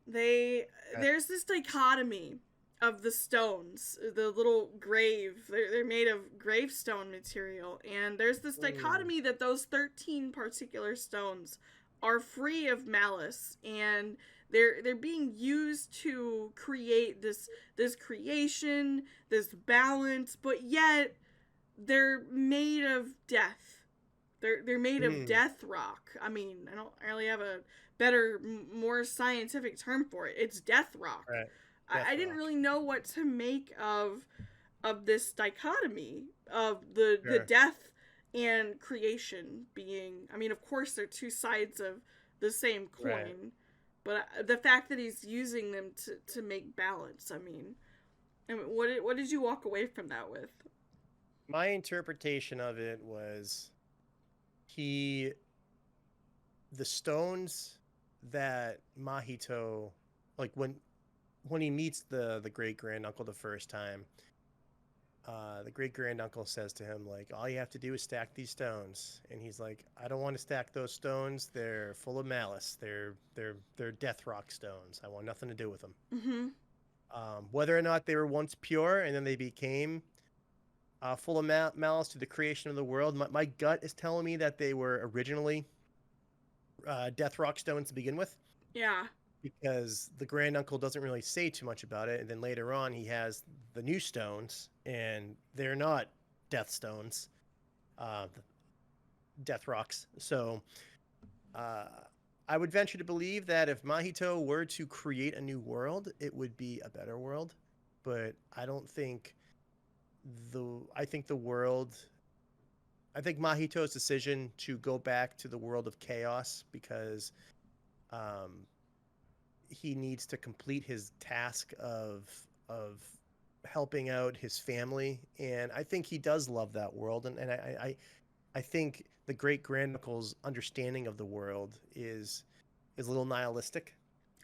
Okay. There's this dichotomy of the stones, the little grave. They're made of gravestone material, and there's this Mm, dichotomy that those 13 particular stones are free of malice, and they're being used to create this creation, this balance, but yet they're made of death. They're made of mm, death rock. I mean, I don't really have a better, more scientific term for it. It's death rock. right. Death I didn't rock. really know what to make of this dichotomy of the Sure. death and creation being. I mean, of course, they're two sides of the same Right. coin, but the fact that he's using them to make balance. I mean, what did you walk away from that with? My interpretation of it was he the stones that Mahito like when he meets the great granduncle the first time, the great granduncle says to him like, all you have to do is stack these stones, and he's like, I don't want to stack those stones. They're full of malice. They're death rock stones. I want nothing to do with them. Mm-hmm. Whether or not they were once pure and then they became full of malice to the creation of the world, my gut is telling me that they were originally death rock stones to begin with, Yeah. because the granduncle doesn't really say too much about it, and then later on he has the new stones, and they're not death stones, uh, death rocks. So uh, I would venture to believe that if Mahito were to create a new world, it would be a better world. But I don't think I think the world. I think Mahito's decision to go back to the world of chaos because um, he needs to complete his task of helping out his family, and I think he does love that world, and I think the great granduncle's understanding of the world is a little nihilistic,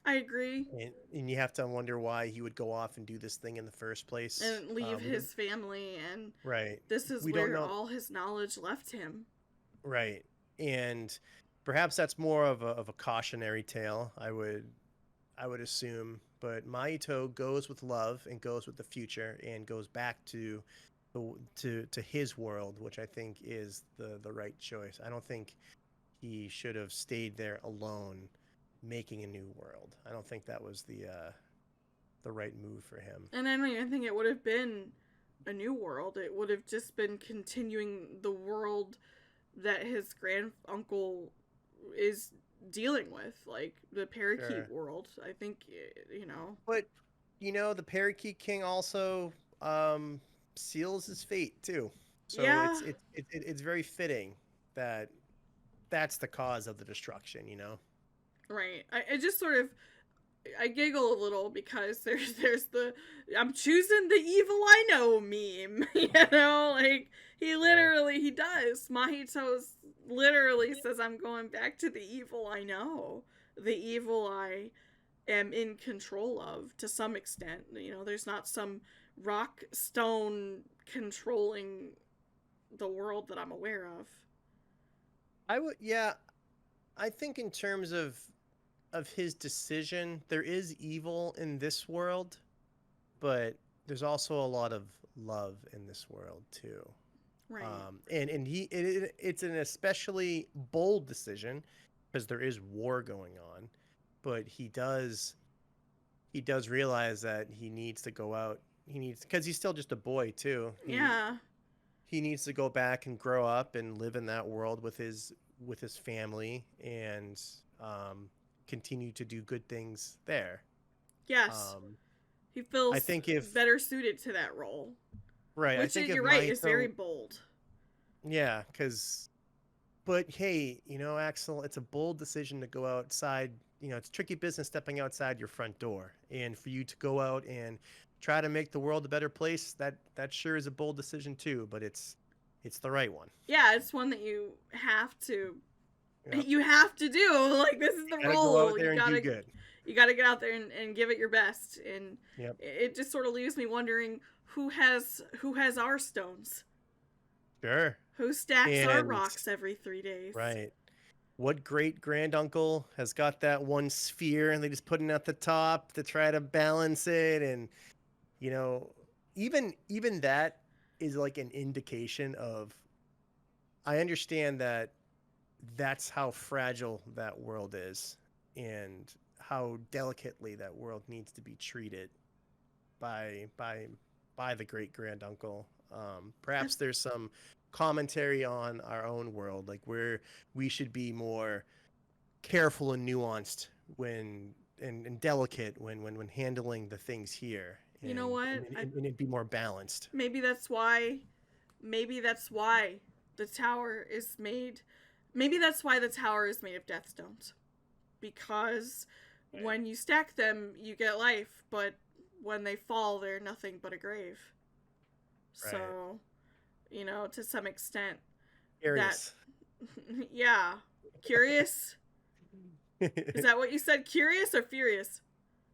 I agree. and you have to wonder why he would go off and do this thing in the first place. And leave We don't his family, and right this is we don't where know all his knowledge left him. right, and perhaps that's more of a cautionary tale. I would assume, but Maito goes with love and goes with the future and goes back to his world, which I think is the right choice. I don't think he should have stayed there alone, making a new world. I don't think that was the right move for him. And I don't even think it would have been a new world. It would have just been continuing the world that his grand uncle is dealing with, like the parakeet Sure, world. I think, you know. but the Parakeet King also seals his fate too. So Yeah, it's very fitting that that's the cause of the destruction. right. I just sort of I giggle a little because there's the I'm choosing the evil I know meme. You know, like Sure. he does. Mahito's literally says I'm going back to the evil I know. The evil I am in control of to some extent. You know, there's not some rock stone controlling the world that I'm aware of. Yeah, I think in terms of his decision, there is evil in this world, but there's also a lot of love in this world too. Right. It's an especially bold decision because there is war going on, but he does he does realize that he needs to go out. He needs, because he's still just a boy too. Yeah. He needs to go back and grow up and live in that world with his family and continue to do good things there. Yes. He I feels think if better suited to that role. right, I Which, think if you're right, is Maito, very bold. yeah, because but hey, Axel, it's a bold decision to go outside. It's tricky business stepping outside your front door, and for you to go out and try to make the world a better place. That sure is a bold decision too, but it's the right one. Yeah, it's one that you have to Yep. you have to do. Like, this is the You gotta go out role. there and do good. You gotta get out there and give it your best. And Yep. it just sort of leaves me wondering who has our stones. Sure. Who stacks our rocks every 3 days? Right. What great granduncle has got that one sphere and they just put it at the top to try to balance it? And even that is like an indication of, I understand that that's how fragile that world is and how delicately that world needs to be treated by the great granduncle. Perhaps there's some commentary on our own world, like where we should be more careful and nuanced when and delicate when handling the things here. You know what? And it'd be more balanced. Maybe that's why the tower is made. Maybe that's why the tower is made of death stones, because when you stack them, you get life, but when they fall, they're nothing but a grave. Right. So, to some extent, Curious. yeah, curious. Is that what you said? Curious or furious?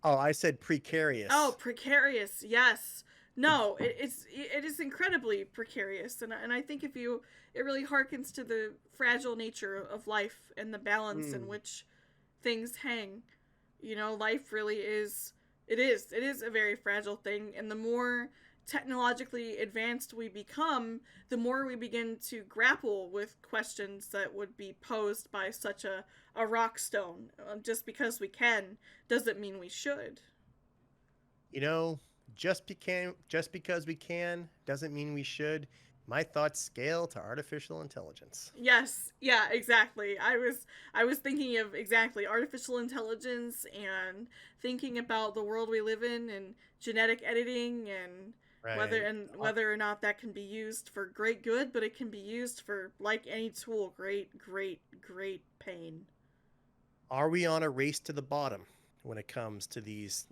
Oh, I said precarious. Oh, precarious. Yes. No, it is incredibly precarious, and I think it really harkens to the fragile nature of life and the balance in which things hang. Life really is. It is a very fragile thing, and the more technologically advanced we become, the more we begin to grapple with questions that would be posed by such a rock stone. Just because we can doesn't mean we should. Just because we can doesn't mean we should. My thoughts scale to artificial intelligence. Yes, yeah, exactly. I was thinking of exactly artificial intelligence and thinking about the world we live in and genetic editing and whether or not that can be used for great good, but it can be used for, like any tool, great pain. Are we on a race to the bottom when it comes to these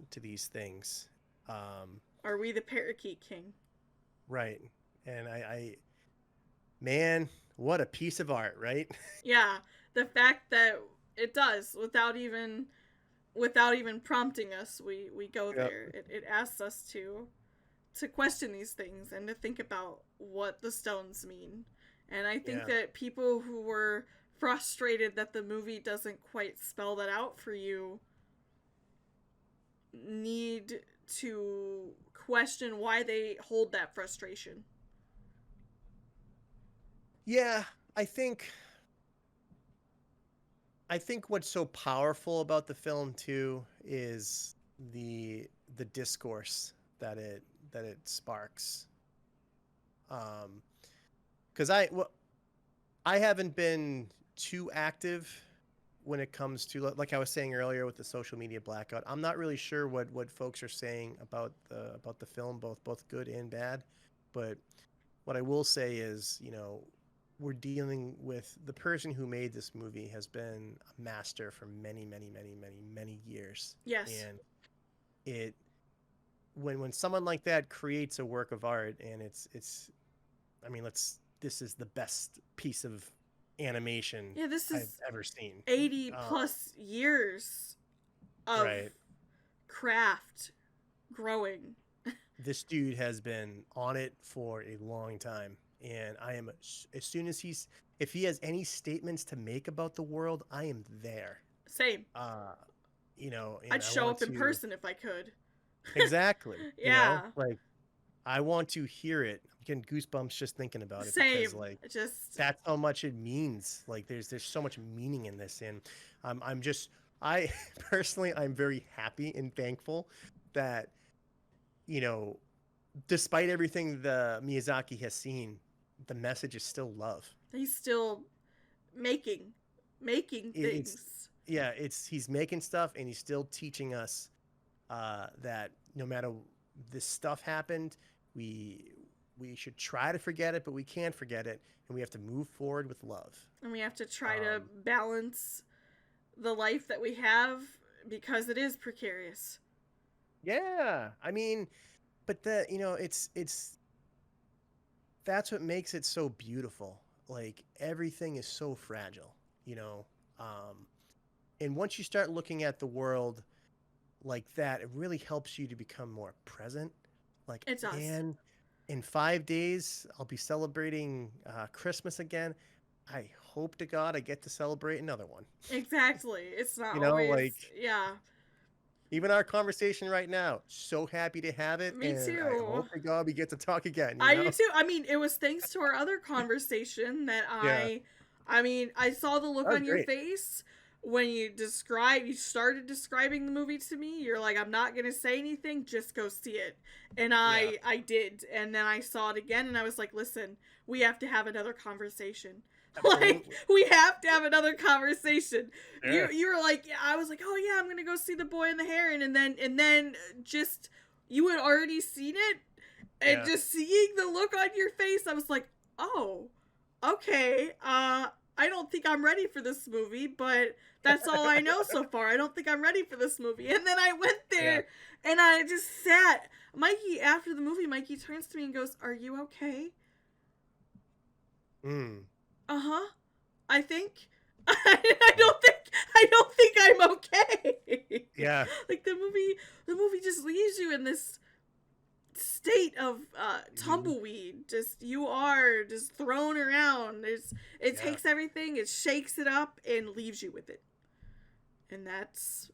things? Are we the parakeet king? Right. And man, what a piece of art, right? Yeah, the fact that it does without even prompting us, we go there. It asks us to question these things and to think about what the stones mean. And I think that people who were frustrated that the movie doesn't quite spell that out for you need to question why they hold that frustration. Yeah, I think what's so powerful about the film too is the discourse that it sparks. Because I haven't been too active when it comes to, like I was saying earlier with the social media blackout. I'm not really sure what folks are saying about the film, both good and bad. But what I will say is, we're dealing with the person who made this movie has been a master for many years. Yes. And when someone like that creates a work of art, and this is the best piece of animation I've ever seen. 80 plus years of craft growing. This dude has been on it for a long time, and I am, as soon as if he has any statements to make about the world, I am there. Same. I'd show up in person if I could. Exactly. Yeah. I want to hear it. I'm getting goosebumps just thinking about it. Same. Because, that's how much it means. There's so much meaning in this, and I'm just I personally, I'm very happy and thankful that, you know, despite everything the Miyazaki has seen, the message is still love. He's still making It's things. yeah, it's he's making stuff and he's still teaching us that no matter this stuff happened, we we should try to forget it, but we can't forget it, and we have to move forward with love. And we have to try to Um, balance the life that we have because it is precarious. yeah, I mean, but the it's that's what makes it so beautiful. Like everything is so fragile, you know. Um, and once you start looking at the world like that, it really helps you to become more present. Like, It does. man, in 5 days, I'll be celebrating Christmas again. I hope to God I get to celebrate another one. Exactly. It's not You know, always, like yeah. even our conversation right now, so happy to have it, Me and I too. hope to God we get to talk again. You I do know? too. I mean, it was thanks to our other conversation that Yeah, I mean, I saw the look that was on your great. face when you started describing the movie to me. You're like, I'm not going to say anything, just go see it. And Yeah, I did. And then I saw it again and I was like, listen, we have to have another conversation. Like, absolutely. we have to have another conversation. Sure. You were like, yeah, I was like, oh yeah, I'm going to go see The Boy and the Heron, and then just you had already seen it, and Yeah. just seeing the look on your face, I was like, oh, okay. I don't think I'm ready for this movie, but that's all I know so far. I don't think I'm ready for this movie. And then I went Yeah. there and I just sat. Mikey, after the movie, Mikey turns to me and goes, "Are you okay?" Mm. Uh-huh. I think I don't think I'm okay. Yeah. Like the movie just leaves you in this state of Mhm. tumbleweed. Just you are just thrown around. It Yeah. takes everything, it shakes it up and leaves you with it. And that's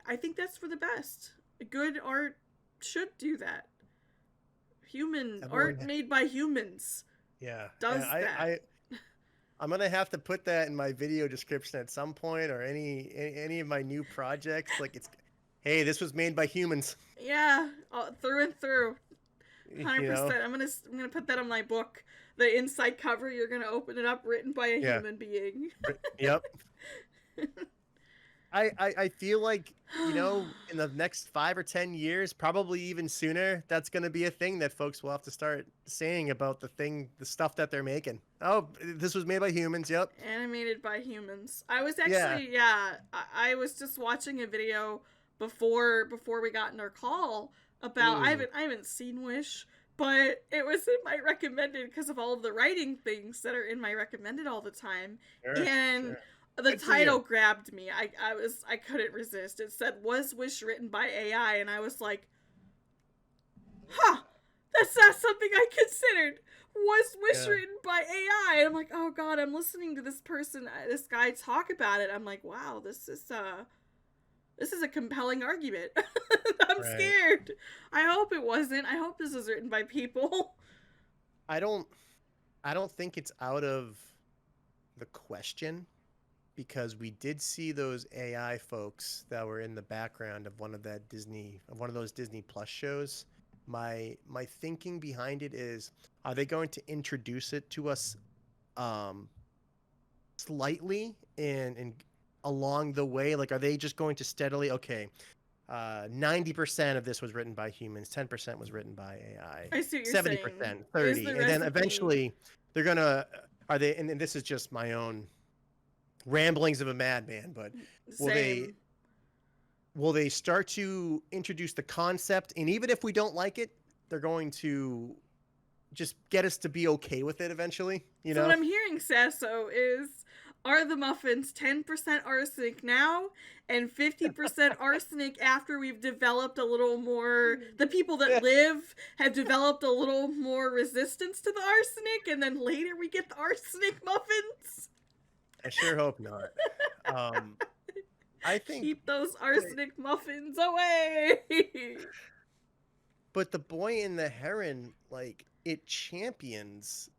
I think that's for the best. Good art should do that. Human art Everyone. made by humans Yeah. And does that. I'm gonna have to put that in my video description at some point, or any of my new projects. Like it's, hey, this was made by humans. Yeah, through and through. You know? 100%. I'm gonna put that on my book. The inside cover, you're gonna open it up, written by a Yeah. human being. Yep. I feel like, in the next 5 or 10 years, probably even sooner, that's going to be a thing that folks will have to start saying about the stuff that they're making. Oh, this was made by humans. Yep. Animated by humans. I was Yeah. actually, yeah, I was just watching a video before we got in our call about Mm, I haven't seen Wish, but it was in my recommended because of all of the writing things that are in my recommended all the time. sure. And Sure. the Good for you. title grabbed me. I couldn't resist. It said, "Was Wish written by AI?" And I was like, huh, that's not something I considered. Was Wish Yeah. written by AI? And I'm like, oh god, I'm listening to this guy talk about it. I'm like, wow, this is a compelling argument. I'm Right. scared. I hope it wasn't. I hope this is written by people. I don't. I don't think it's out of the question, because we did see those AI folks that were in the background of one of those Disney Plus shows. My thinking behind it is, are they going to introduce it to us um slightly and along the way? Like, are they just going to steadily, okay, 90% of this was written by humans, 10% was written by AI, I see what you're saying. 70%, Is 30, the and then recipe eventually they're gonna, are they, and this is just my own ramblings of a madman, but will they same? will they start to introduce the concept, and even if we don't like it, they're going to just get us to be okay with it eventually, you So what know? I'm hearing, Sasso, is are the muffins 10% arsenic now and 50% arsenic after we've developed a little more, the people that Yeah, live have developed a little more resistance to the arsenic, and then later we get the arsenic muffins? I sure hope not. Um, I think, Keep those but, arsenic muffins away. but the Boy and the Heron, like, it champions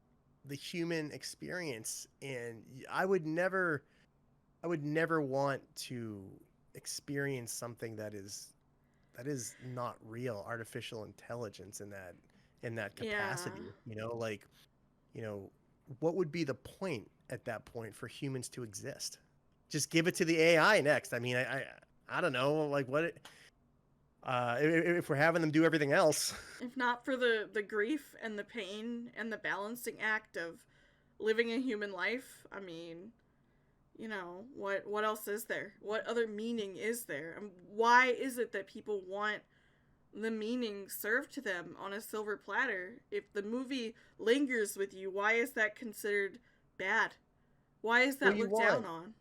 the human experience, and I would never I would never want to experience something that is not real, artificial intelligence in that Yeah. capacity. Like, you know, what would be the point at that point for humans to exist? Just give it to the AI next. I mean, I don't know, like if we're having them do everything else. If not for the grief and the pain and the balancing act of living a human life, I mean, what else is there? What other meaning is there? And why is it that people want the meaning served to them on a silver platter? If the movie lingers with you, why is that considered bad? Why is Well, that looked down on?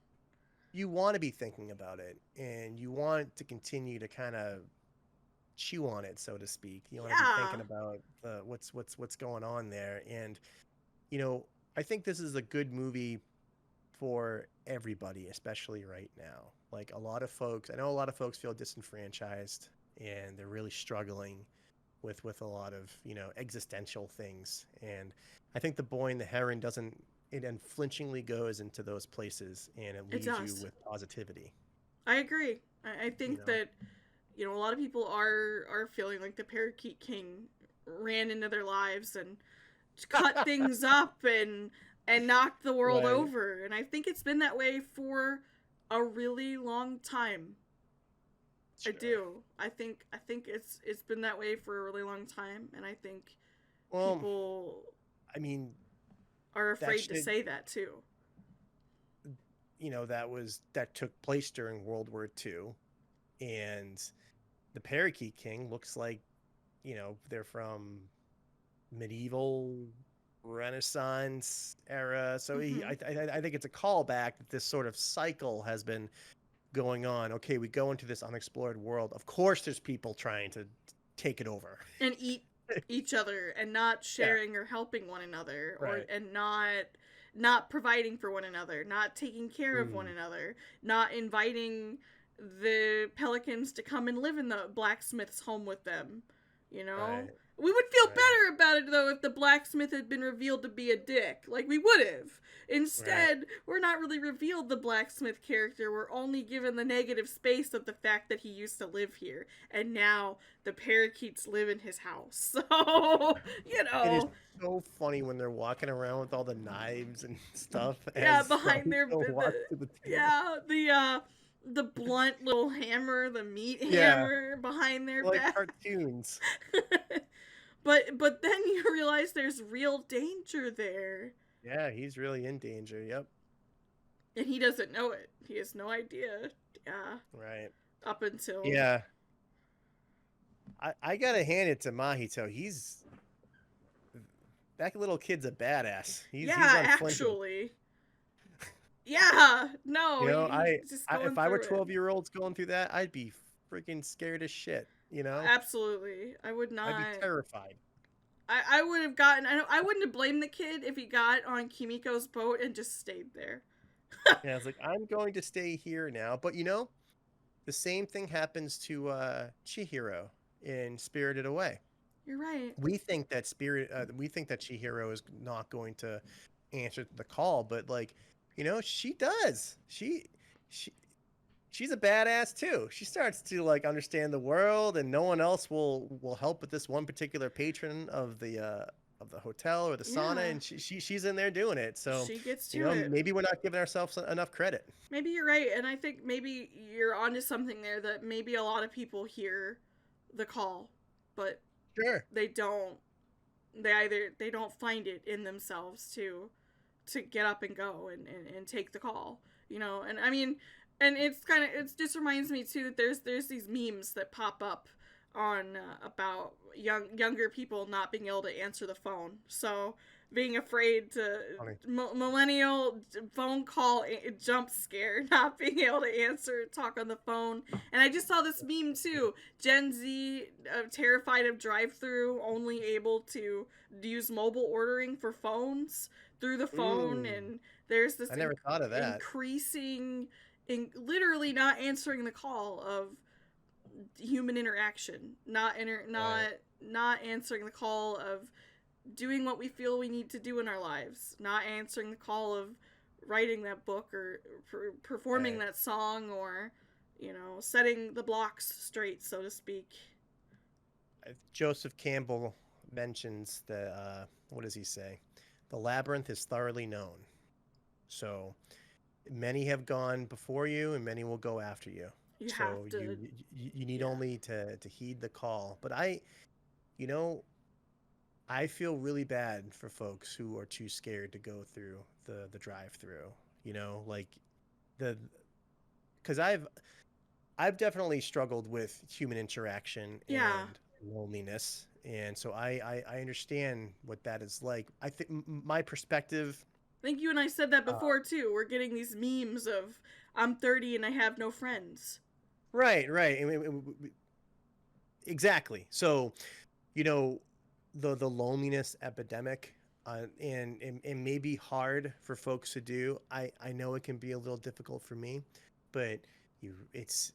you want to be thinking about it, and you want to continue to kind of chew on it, so to speak. You want to be Yeah, thinking about what's going on there, and you know, I think this is a good movie for everybody, especially right now. Like I know a lot of folks feel disenfranchised, and they're really struggling with a lot of existential things. And I think The Boy and the Heron doesn't it unflinchingly goes into those places, and it it leaves you does. with positivity. I agree. I You think know, that a lot of people are feeling like the Parakeet King ran into their lives and cut things up and knocked the world right? over. And I think it's been that way for a really long time. I Sure. do. I think it's been that way for a really long time, and I think Well, people I mean, are that afraid to shit, say that too. that took place during World War II, and the Parakeet King looks like they're from medieval Renaissance era. So Hmm. I think it's a callback that this sort of cycle has been going on. Okay, we go into this unexplored world. Of course, there's people trying to take it over. And eat each other and not Yeah, sharing or helping one another, or right. and not providing for one another, not taking care of one Mm, another, not inviting the pelicans to come and live in the blacksmith's home with them. you know right, we would feel right, better about it though if the blacksmith had been revealed to be a dick, like we would have. right. Instead, we're not really revealed the blacksmith character. We're only given the negative space of the fact that he used to live here, and now the parakeets live in his house. So, It is so funny when they're walking around with all the knives and stuff yeah, as behind their Maito walks to the table. yeah, the blunt little hammer, the meat Yeah, hammer behind their like back. cartoons. But then you realize there's real danger there, Yeah, he's really in danger. Yep. and he doesn't know it. He has no idea. Yeah, Right. up until Yeah. I gotta hand it to Mahito. He's that little kid's a badass. He's yeah, unflinching. actually, yeah, no, You know, he's just going if I were through it. 12-year-olds going through that, I'd be freaking scared as shit. Absolutely, I would I'd be not. terrified. I would have gotten. I wouldn't have blamed the kid if he got on Kimiko's boat and just stayed there. Yeah, I was like, I'm going to stay here now. But the same thing happens to Chihiro in Spirited Away. You're right. We think that Chihiro is not going to answer the call, but like, she does. She she's a badass too. She starts to like understand the world, and no one else will help with this one particular patron of the hotel or the sauna, Yeah, and she's in there doing it. So, she gets to it. maybe we're not giving ourselves enough credit. Maybe you're right, and I think maybe you're onto something there. That maybe a lot of people hear the call, but Sure. they don't. They don't find it in themselves to get up and go and take the call. And I mean, and it just reminds me too that there's these memes that pop up on about younger people not being able to answer the phone. So being afraid to Funny. millennial phone call jump scare, not being able to answer talk on the phone. And I just saw this meme too, Gen Z terrified of drive through, only able to use mobile ordering for phones through the phone. Mm, And there's this I never thought of that. increasing literally not answering the call of human interaction, Right. not answering the call of doing what we feel we need to do in our lives, not answering the call of writing that book or performing that song or, you know, setting the blocks straight, so to speak. Joseph Campbell mentions the what does he say? The labyrinth is thoroughly known. So many have gone before you, and many will go after you. You So have to, you need only to heed the call. But you know, I feel really bad for folks who are too scared to go through the drive-through. You know, like the because I've definitely struggled with human interaction yeah. and loneliness, and so I understand what that is like. I think my perspective. I think you and I said that Uh, before too. We're getting these memes of I'm 30 and I have no friends. right, right, exactly. So, you know, the loneliness epidemic, and it may be hard for folks to do. I know it can be a little difficult for me, but it's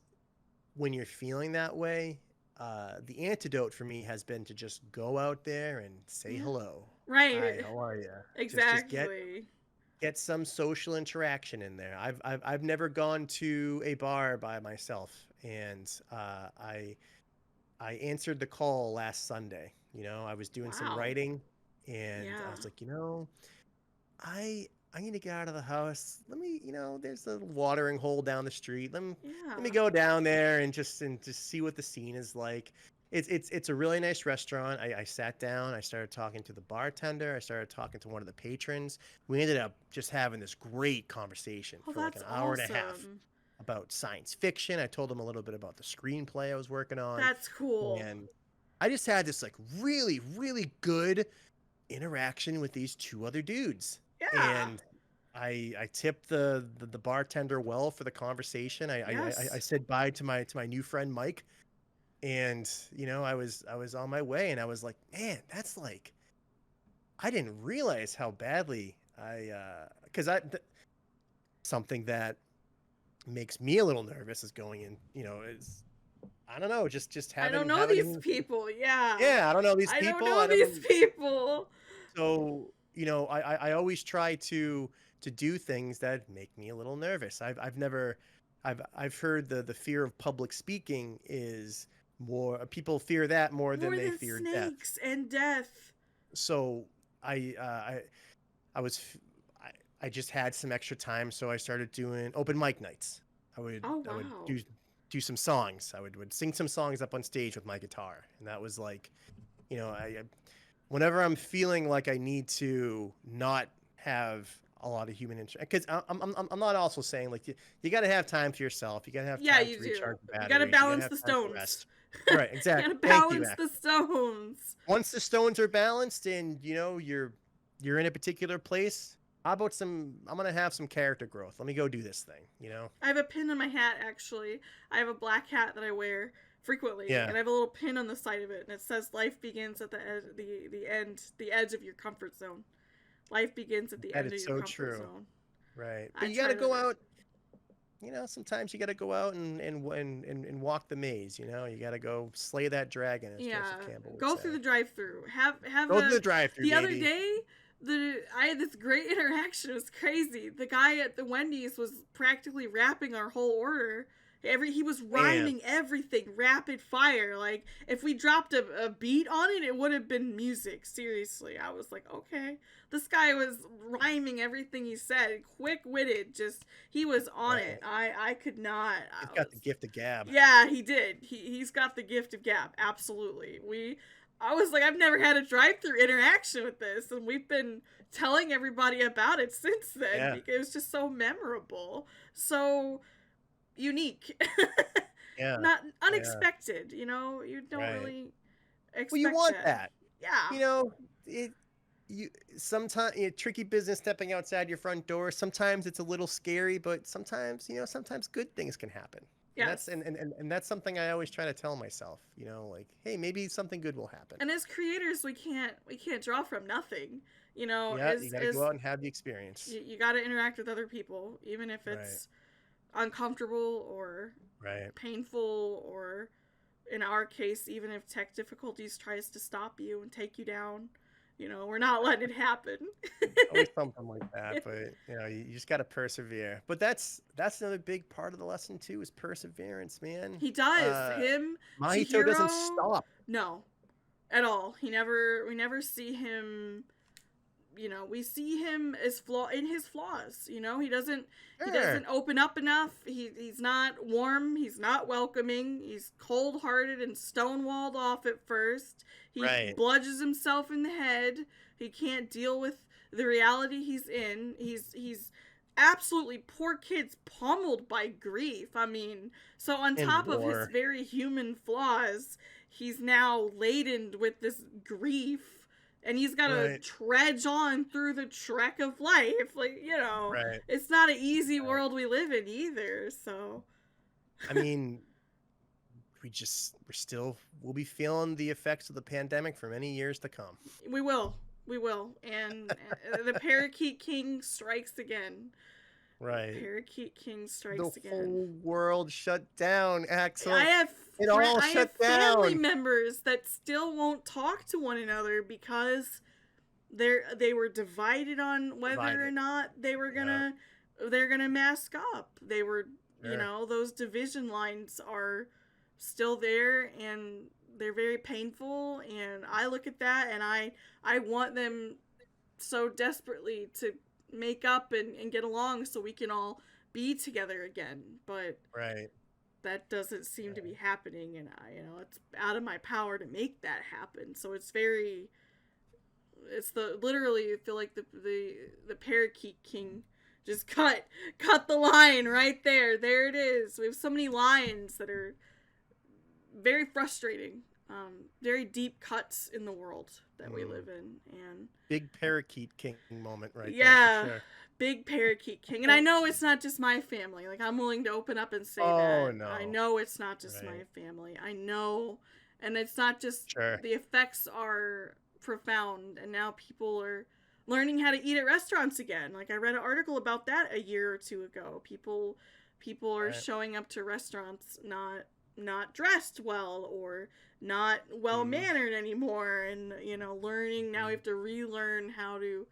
when you're feeling that way. The antidote for me has been to just go out there and say Yeah. hello. Hi, Right. how are you? Just Exactly. get some social interaction in there. I've never gone to a bar by myself, and I answered the call last Sunday. You know, I was doing some Wow. writing, and I Yeah. was like, I need to get out of the house. Let me, there's a watering hole down the street. Let me Yeah. go down there and just see what the scene is like. It's a really nice restaurant. I sat down. I started talking to the bartender. I started talking to one of the patrons. We ended up just having this great conversation Oh, for like an that's hour and a half awesome. about science fiction. I told him a little bit about the screenplay I was working on, That's cool. and I just had this like really, really good interaction with these two other dudes. Yeah. And I tipped the bartender well for the conversation. I Yes. said bye to my new friend Mike, and I was on my way, and I was like, man, that's like I didn't realize how badly because something that makes me a little nervous is going in, is I don't know, just I don't having know these having people. Yeah. yeah, I don't know these I don't people. know I don't these know. people. So, I always try to do things that make me a little nervous. I've never I've heard the fear of public speaking is more people fear that more than More they than fear death. snakes and death. So I I was I, I just had some extra time, so I started doing open mic nights. I would Oh, I would wow. do some songs. I would sing some songs up on stage with my guitar, and that was like, I whenever I'm feeling like I need to not have a lot of human interaction, because I'm not also saying like you got to have time for yourself. You got to have Yeah, time you to do. recharge the You gotta batteries. You got to balance have the time to stones. rest. Right, You gotta exactly. Thank you, balance the Ashley. stones. Once the stones are balanced and you're in a particular place, how about I'm gonna have some character growth. Let me go do this thing. I have a pin on my hat, actually. I have a black hat that I wear frequently, Yeah, and I have a little pin on the side of it, and it says "Life begins at the edge of your comfort zone." Life begins at the that end is of your so comfort true. zone. Right, but I you got to try go to, out. Sometimes you got to go out and walk the maze. You got to go slay that dragon, as yeah, Joseph Campbell would go say. through the drive-through. Have Go to a. the drive-through, The other baby. day, I had this great interaction. It was crazy. The guy at the Wendy's was practically rapping our whole order. He was Damn. rhyming everything rapid fire. Like if we dropped a beat on it, it would have been music. Seriously, I was like, okay. This guy was rhyming everything he said, quick witted. Just he was on it. Right. I could not. He's I got the was. gift of gab. Yeah, he did. He's got the gift of gab. Absolutely. I was like, I've never had a drive-through interaction with this, and we've been telling everybody about it since then Yeah. because it was just so memorable, so unique, Yeah. not Yeah. unexpected. You don't Right. really Well, you expect want that. that. Yeah. You know, it you sometimes tricky business stepping outside your front door. Sometimes it's a little scary, but sometimes good things can happen. And that's Yes. and that's something I always try to tell myself, like, hey, maybe something good will happen. And as creators, we can't draw from nothing. Yeah, you got to go As out and have the experience. you got to interact with other people, even if Right. it's uncomfortable or Right. painful, or in our case, even if tech difficulties tries to stop you and take you down. we're not letting it happen. Always something like that, but you just got to persevere. But that's another big part of the lesson too, is perseverance, man. He does. Him, Maito doesn't Chihiro, stop. no, at all. We never see him. We see him as in his flaws. He doesn't open up enough. He's not warm. He's not welcoming. He's cold-hearted and stonewalled off at first. He bludges himself in the head. He can't deal with the reality he's in. He's absolutely, poor kid's pummeled by grief. I mean, so on top of his very human flaws, he's now laden with this grief. And he's got to trudge on through the trek of life. Like, it's not an easy world we live in either. So, I mean, we'll be feeling the effects of the pandemic for many years to come. We will. And the Parakeet King strikes again. Right. Parakeet King strikes again. The whole world shut down, Axel. I have family members that still won't talk to one another because they were divided on whether or not they're gonna mask up. They were, those division lines are still there, and they're very painful. And I look at that, and I want them so desperately to make up and get along so we can all be together again. But that doesn't seem to be happening, and it's out of my power to make that happen. So literally, I feel like the Parakeet King just cut the line right there. There it is. We have so many lines that are very frustrating. Very deep cuts in the world that we live in, and big Parakeet King moment there. Yeah, sure. Big Parakeet King. And I know it's not just my family. Like, I'm willing to open up and say that. No. I know it's not just my family. I know. And it's not just, the effects are profound, and now people are learning how to eat at restaurants again. Like, I read an article about that a year or two ago. People are showing up to restaurants not dressed well, or not well mannered anymore, and learning now. We have to relearn how to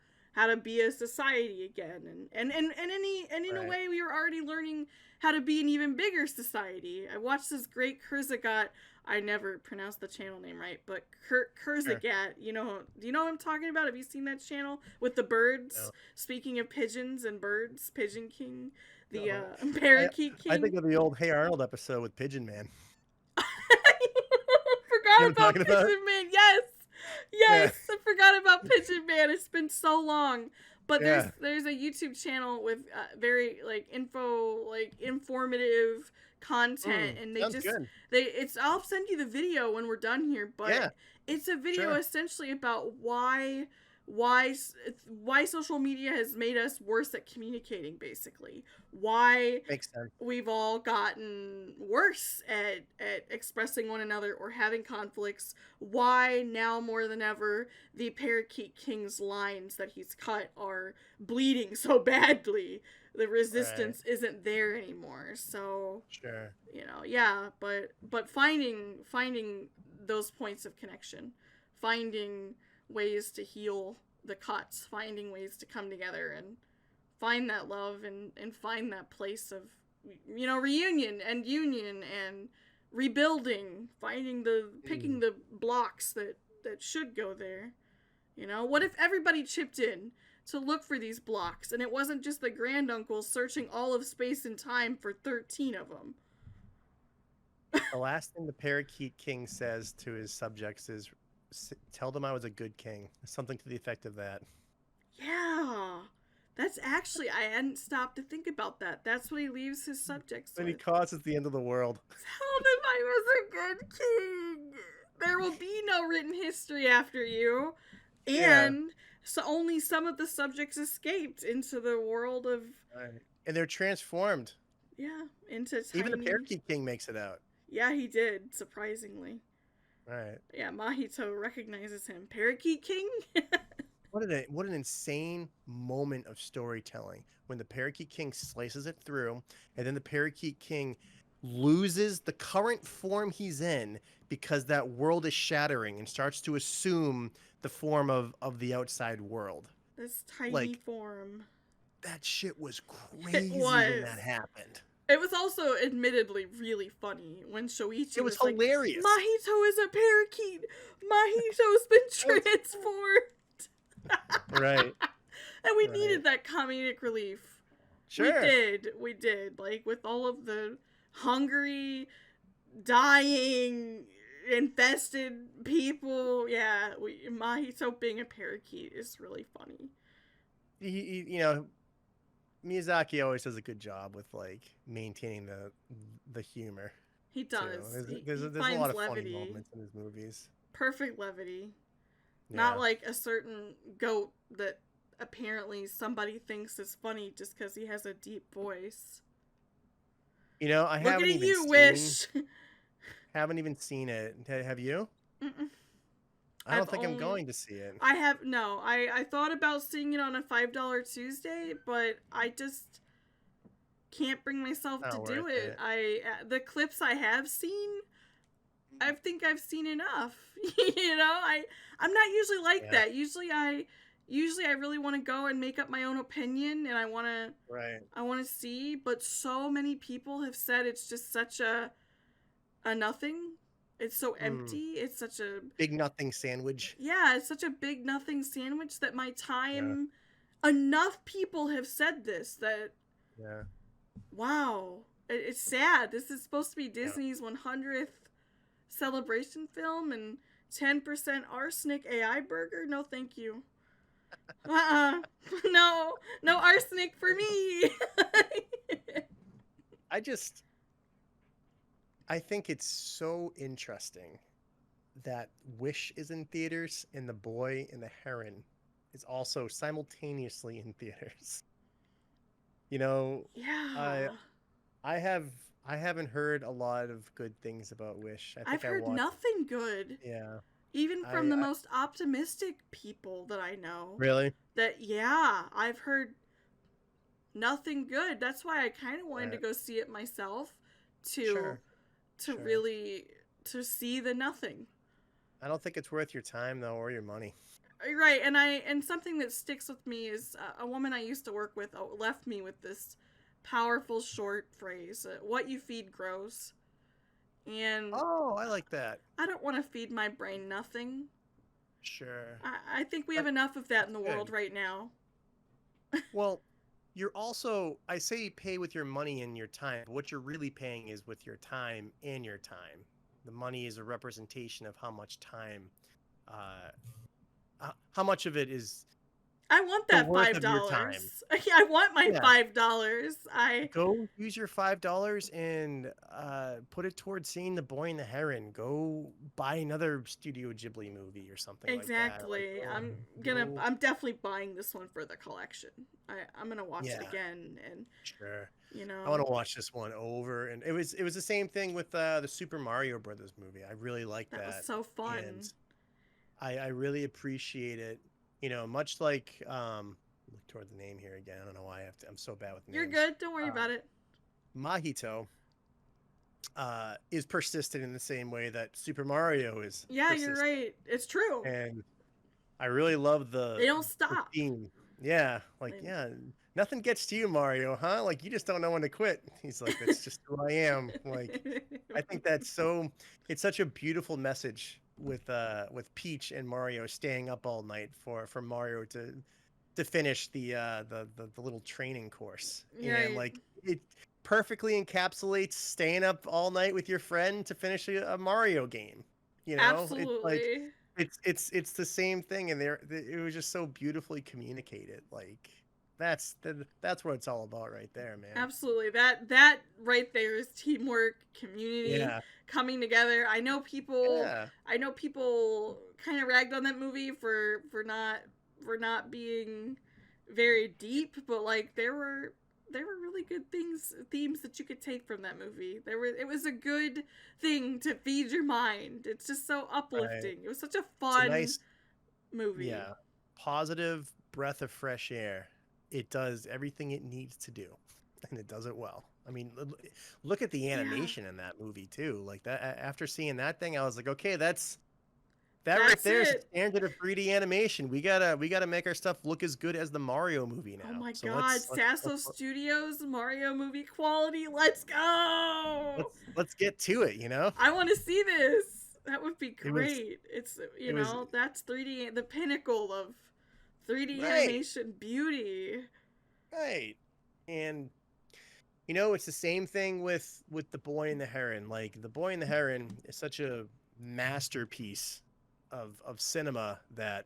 be a society again, and in a way we were already learning how to be an even bigger society. I watched this great Kurzagat. I never pronounced the channel name right, but Kurzagat. Do you know what I'm talking about? Have you seen that channel with the birds? No. Speaking of pigeons and birds, Pigeon King, the Parakeet King. I think of the old Hey Arnold episode with Pigeon Man. Forgot about Pigeon Man. Yes, I forgot about Pigeon Man. It's been so long. But there's a YouTube channel with very informative content, and I'll send you the video when we're done here. But it's a video essentially about why social media has made us worse at communicating, basically. Why we've all gotten worse at expressing one another or having conflicts. Why now more than ever the Parakeet King's lines that he's cut are bleeding so badly. The resistance isn't there anymore. So but finding those points of connection, finding ways to heal the cuts, finding ways to come together and find that love and find that place of reunion and union and rebuilding, picking the blocks that should go there. What if everybody chipped in to look for these blocks, and it wasn't just the granduncles searching all of space and time for 13 of them? The last thing the Parakeet King says to his subjects is, tell them I was a good king. Something to the effect of that. Yeah. That's actually, I hadn't stopped to think about that. That's what he leaves his subjects with. And he causes the end of the world. Tell them I was a good king. There will be no written history after you. And so only some of the subjects escaped into the world of... And they're transformed. Yeah, into tiny... Even the Parakeet King makes it out. Yeah, he did, surprisingly. Right. Yeah, Mahito recognizes him. Parakeet King? What an insane moment of storytelling when the Parakeet King slices it through, and then the Parakeet King loses the current form he's in because that world is shattering and starts to assume the form of the outside world. This tiny Like form. that shit was It crazy when was. that happened. It was also admittedly really funny when Shoichi It was was like, hilarious. Mahito is a parakeet. Mahito's been transformed. Right. And we Right. needed that comedic relief. Sure. We did. Like, with all of the hungry, dying, infested people. Yeah, Mahito being a parakeet is really funny. You know, Miyazaki always does a good job with like maintaining the humor. He does. There's a lot of funny moments in his movies. Perfect levity. Yeah. Not like a certain goat that apparently somebody thinks is funny just because he has a deep voice. You know, I haven't Looking at even you, seen, Wish. Haven't even seen it. Have you? Mm-mm. I don't think I'm going to see it. I thought about seeing it on a $5 Tuesday, but I just can't bring myself to do it. The clips I have seen, I think I've seen enough. You know, I'm not usually like that. Usually I really want to go and make up my own opinion, and I want to see, but so many people have said it's just such a nothing. It's so empty. It's such a big nothing sandwich. Yeah, it's such a big nothing sandwich that my time enough people have said this that wow, it's sad. This is supposed to be Disney's 100th celebration film, and 10% arsenic AI burger? No, thank you. No arsenic for me. I think it's so interesting that Wish is in theaters and The Boy and the Heron is also simultaneously in theaters. You know, I haven't heard a lot of good things about Wish. I've heard nothing good. Yeah. Even from the most optimistic people that I know. Really? I've heard nothing good. That's why I kind of wanted to go see it myself to really see the nothing. I don't think it's worth your time though, or your money. Right, and something that sticks with me is a woman I used to work with left me with this powerful short phrase: "What you feed grows." And I like that. I don't want to feed my brain nothing. Sure. I think we have enough of that in the world right now. Well, you're also, I say pay with your money and your time, but what you're really paying is with your time and your time. The money is a representation of how much time, how much of it is. I want that $5. I want my $5. Go use your $5 and put it towards seeing The Boy and the Heron. Go buy another Studio Ghibli movie or something exactly. like that. I'm definitely buying this one for the collection. I'm gonna watch it again, and you know, I want to watch this one over. And it was the same thing with the Super Mario Brothers movie. I really liked that. That was so fun. And I really appreciate it. You know, much like look toward the name here again. I don't know why I'm so bad with names. You're good. Don't worry about it. Mahito is persistent in the same way that Super Mario is. Yeah, persistent. You're right. It's true. And I really love they don't stop. The theme. Yeah, nothing gets to you, Mario, huh? Like, you just don't know when to quit. He's like, that's just who I am. Like, I think it's such a beautiful message with Peach and Mario staying up all night for Mario to finish the little training course. And like, it perfectly encapsulates staying up all night with your friend to finish a Mario game. You know, absolutely. It's the same thing, and it was just so beautifully communicated. Like, that's what it's all about right there, man. Absolutely. That right there is teamwork, community, coming together. I know people kind of ragged on that movie for not being very deep, but like there were really good themes that you could take from that movie. It was a good thing to feed your mind. It's just so uplifting. It was such a fun movie. Yeah. Positive breath of fresh air. It does everything it needs to do, and it does it well. I mean, look at the animation in that movie too. Like that, after seeing that thing, I was like, okay, that's That right That's there is the it. standard of 3D animation. We gotta make our stuff look as good as the Mario movie Oh now. my So god, SassoStudios Mario movie quality. Let's go. let's get to it. You know, I want to see this. That would be it was great. It's, it was that's 3D, the pinnacle of 3D right, animation beauty. right, and you know it's the same thing with the Boy and the Heron. Like the Boy and the Heron is such a masterpiece of cinema that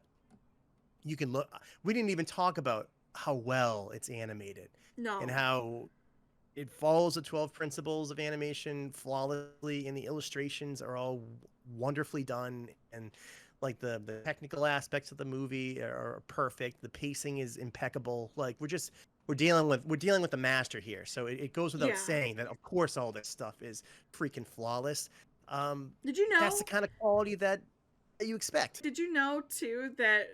you can look. We didn't even talk about how well it's animated and No. how it follows the 12 principles of animation flawlessly, and the illustrations are all wonderfully done, and like the technical aspects of the movie are perfect. The pacing is impeccable. Like we're dealing with the master here, so it goes without Yeah. saying that of course all this stuff is freaking flawless. Did you That's know? the kind of quality that you expect. Did you know too that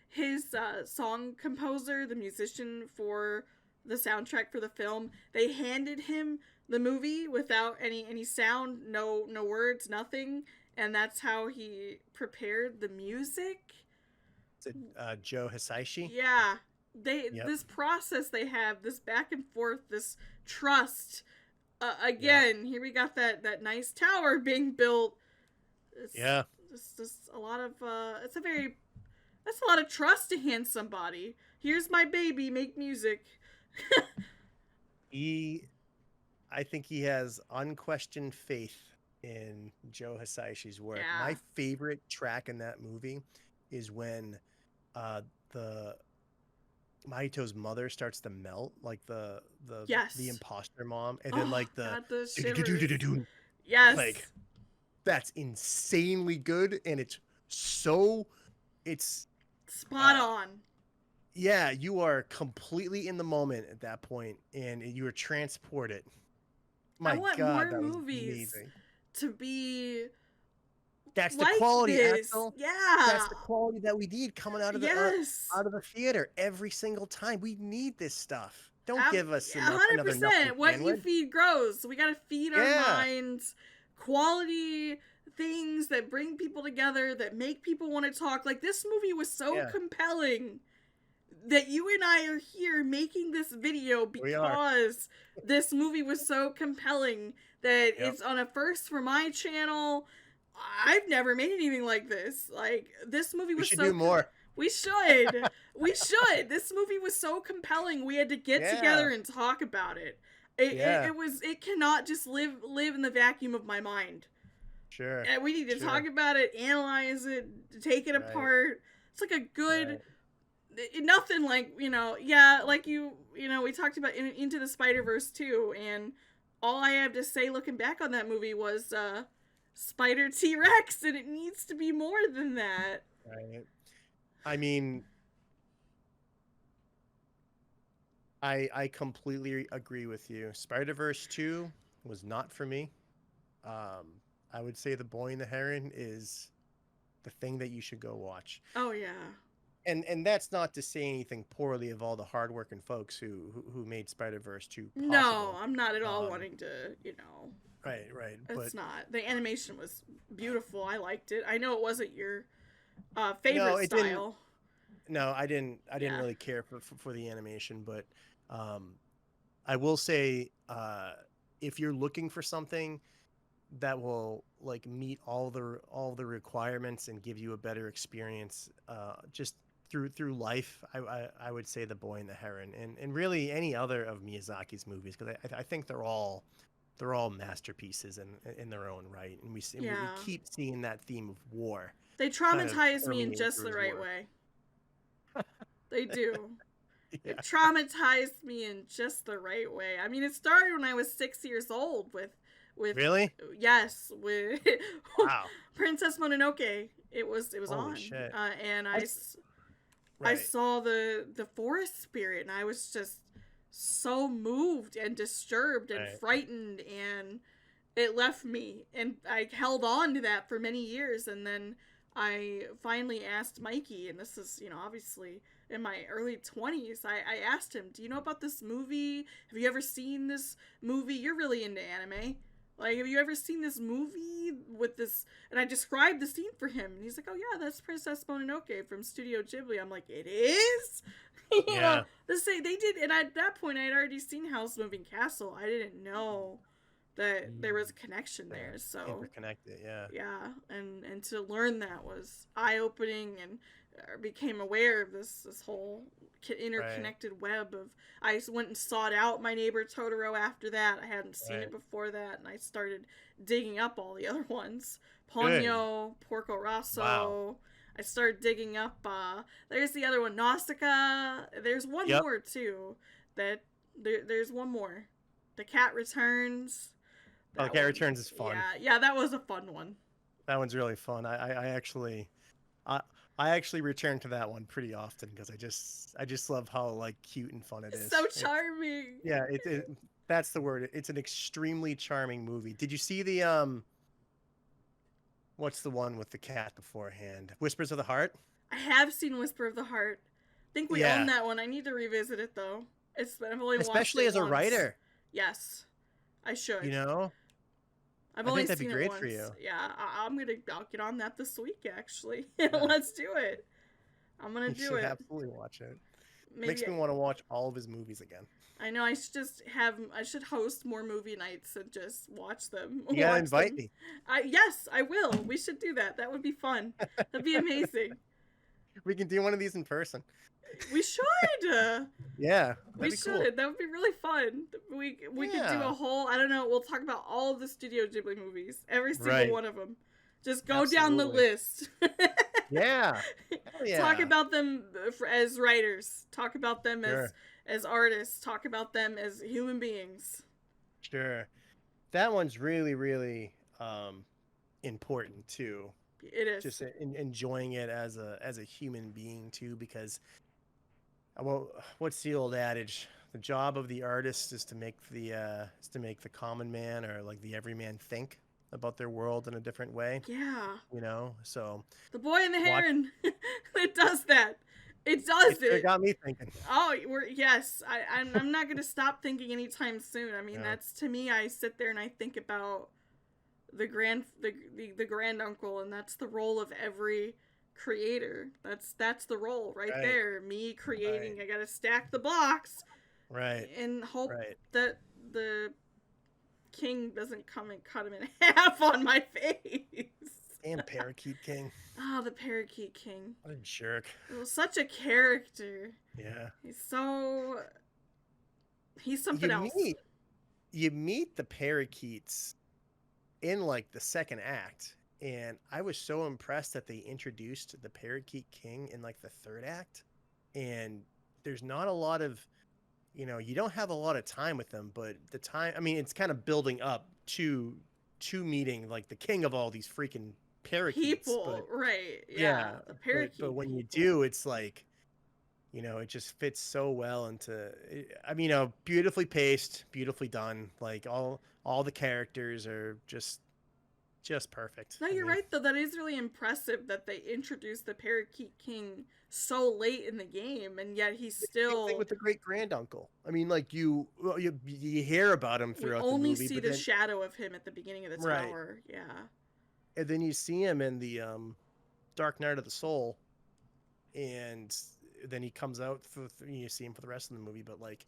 his song composer, the musician for the soundtrack for the film, they handed him the movie without any sound, no words, nothing, and that's how he prepared the music. Is it Joe Hisaishi? Yeah, Yep. this process they have, this back and forth, this trust. Yeah. Again, here we got that nice tower being built. It's Yeah. just a lot of that's a lot of trust to hand somebody. Here's my baby, make music. I think he has unquestioned faith in Joe Hisaishi's work. Yeah. My favorite track in that movie is when the Maito's mother starts to melt, like Yes. the imposter mom, and then like God, the do-do-do-do-do-do. Yes. Like that's insanely good, and it's spot on. yeah, you are completely in the moment at that point, and you are transported. My I want God, more that was movies amazing. to be That's the like quality, this. Axel. Yeah. That's the quality that we need coming out of the Yes. out of the theater every single time. We need this stuff. Don't give us 100%. another nothing What you sandwich. feed grows. We gotta feed our Yeah. minds quality things that bring people together, that make people want to talk. Like, this movie was so Yeah. compelling that you and I are here making this video We are. because this movie was so compelling that Yep. it's on a first for my channel. I've never made anything like this. Like, this movie We was should so do more. we should. We should. This movie was so compelling. We had to get Yeah. together and talk about it. Yeah. It cannot just live in the vacuum of my mind. Sure. And we need to Sure. talk about it, analyze it, take it Right. apart. It's like a good Right. nothing like, like we talked about Into the Spider-Verse too, and all I have to say looking back on that movie was Spider T-Rex, and it needs to be more than that. Right. I mean, I completely agree with you. Spider-Verse 2 was not for me. I would say The Boy and the Heron is the thing that you should go watch. Oh yeah. And that's not to say anything poorly of all the hardworking folks who made Spider-Verse 2 possible. No, I'm not at all wanting to, Right. It's not. The animation was beautiful. I liked it. I know it wasn't your favorite style. No, I didn't Yeah. really care for the animation, but I will say if you're looking for something that will like meet all the requirements and give you a better experience just through life, I would say The Boy and the Heron, and really any other of Miyazaki's movies, because I think they're all masterpieces in their own right, and we keep seeing that theme of war. They traumatize me in just the right work. way. They do. Yeah. It traumatized me in just the right way. I mean, it started when I was 6 years old with Really? Yes, with Wow. Princess Mononoke. It was Holy on, shit. and I Right. saw the forest spirit, and I was just so moved and disturbed and Right. frightened, and it left me, and I held on to that for many years, and then I finally asked Mikey, and this is, obviously in my early 20s, I asked him, do you know about this movie? Have you ever seen this movie? You're really into anime. Like, have you ever seen this movie with this? And I described the scene for him, and he's like, oh yeah, that's Princess Mononoke from Studio Ghibli. I'm like, it is? You know, Yeah. they did, and at that point I had already seen House Moving Castle. I didn't know that there was a connection there. So Interconnected, yeah. yeah, and to learn that was eye opening, and became aware of this whole Right. interconnected web of. I went and sought out My Neighbor Totoro after that. I hadn't seen Right. it before that, and I started digging up all the other ones. Good. Ponyo, Porco Wow. Rosso. I started digging up. There's the other one, Nausicaa. There's one Yep. more too. That there's one more. The Cat Returns. Oh, That Cat one. Returns is fun. Yeah, that was a fun one. That one's really fun. I actually I I actually return to that one pretty often because I just love how like cute and fun it It's is. so It's charming. yeah, that's the word. It's an extremely charming movie. Did you see the what's the one with the cat beforehand? Whispers of the Heart? I have seen Whisper of the Heart. I think we own Yeah. that one. I need to revisit it though. I've only watched Especially it as a once. writer, Yes, I you should. know? I've I think only that'd be seen it great for once. you. Yeah, I'll get on that this week actually. Yeah. Let's do it. I'm gonna You do should it. absolutely watch it. Maybe Makes me want to watch all of his movies again. I know I should just have. I should host more movie nights and just watch them. You gotta Watch invite them. me. Yes, I will. We should do that. That would be fun. That'd be amazing. We can do one of these in person. We should. Yeah, We that'd be should. cool. That would be really fun. We could do Yeah. a whole. I don't know. We'll talk about all of the Studio Ghibli movies, every single Right. one of them. Just go down the Absolutely. list. Yeah. Hell yeah. Talk about them as writers. Talk about them Sure. as artists. Talk about them as human beings. Sure. That one's really, really important too. It is. Just enjoying it as a human being too, because well, what's the old adage? The job of the artist is to make the common man or like the everyman think about their world in a different way. Yeah. You know, so The Boy and the watch. Heron. It does that. It does It it. got me thinking. Oh, yes. I'm not gonna stop thinking anytime soon. I mean, Yeah. that's to me. I sit there and I think about the grand uncle, and that's the role of every creator. That's the role right Right. there. Me creating. Right. I gotta stack the blocks Right. and hope Right. that the king doesn't come and cut him in half on my face. And Parakeet King. Oh, the Parakeet King. What a jerk. It was such a character. Yeah. He's something else. You meet the parakeets in like the second act, and I was so impressed that they introduced the Parakeet King in like the third act. And there's not a lot of, you don't have a lot of time with them, but the time, I mean, it's kind of building up to meeting like the king of all these freaking parakeets. People, But right? Yeah, yeah, the parakeet. but when you people. do, it's like, it just fits so well into. I mean, beautifully paced, beautifully done. Like all the characters are just perfect. No, I you're mean, right though. That is really impressive that they introduced the Parakeet King so late in the game, and yet he's same still. thing with the great granduncle. I mean, like you hear about him We throughout the only movie, see but the then shadow of him at the beginning of the Right. tower. Yeah. and then you see him in the Dark Knight of the Soul, and then he comes out. You see him for the rest of the movie, but like,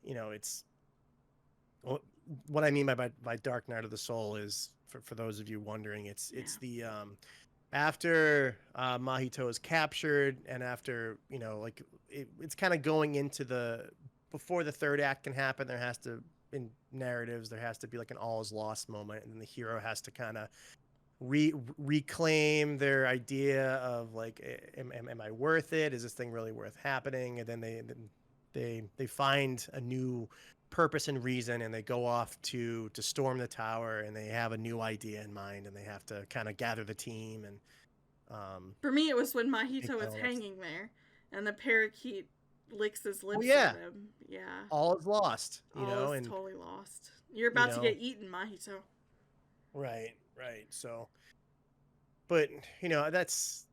it's what I mean by Dark Knight of the Soul is for those of you wondering, it's the after Mahito is captured, and after like it's kind of going into before the third act can happen. There has to in narratives there has to be like an all is lost moment, and then the hero has to kind of reclaim their idea of like, am I worth it? Is this thing really worth happening? And then they find a new purpose and reason, and they go off to storm the tower, and they have a new idea in mind, and they have to kind of gather the team. And For me, it was when Mahito was Tikal. hanging there, and the parakeet licks his lips yeah. at him. Yeah. all is lost, All is and totally lost. You're about to know. get eaten, Mahito. right. So, but that's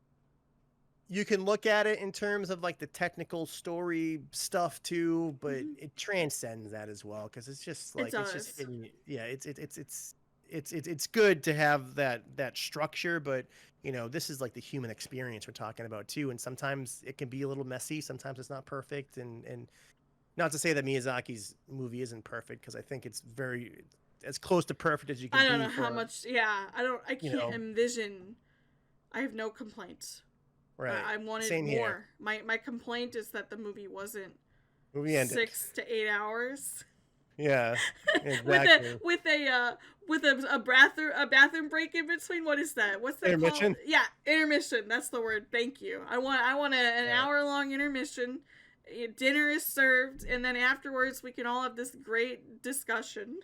you can look at it in terms of like the technical story stuff too, but Hmm. it transcends that as well because it's just It like it's just does. hitting. Yeah, it's good to have that structure, but this is like the human experience we're talking about too, and sometimes it can be a little messy. Sometimes it's not perfect, and not to say that Miyazaki's movie isn't perfect because I think it's very as close to perfect as you can I don't be know how for much. Yeah, I don't. I you can't know envision. I have no complaints. right. I wanted Same here. more. My complaint is that the movie wasn't Movie ended. 6 to 8 hours. Yeah, with a exactly. with a a bathroom break in between. What is that? What's that called? Intermission. Yeah, intermission. That's the word. Thank you. I want an Yeah. hour long intermission. Dinner is served, and then afterwards we can all have this great discussion.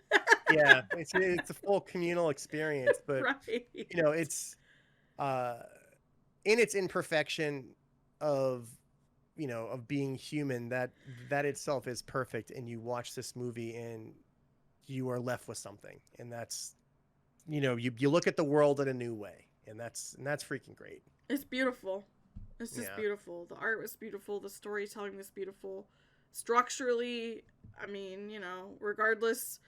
Yeah, it's a full communal experience, but Right. it's uh in its imperfection of of being human, that itself is perfect, and you watch this movie and you are left with something, and that's you look at the world in a new way, and that's freaking great. It's beautiful. It's just Yeah. beautiful. The art was beautiful. The storytelling was beautiful. Structurally, I mean, regardless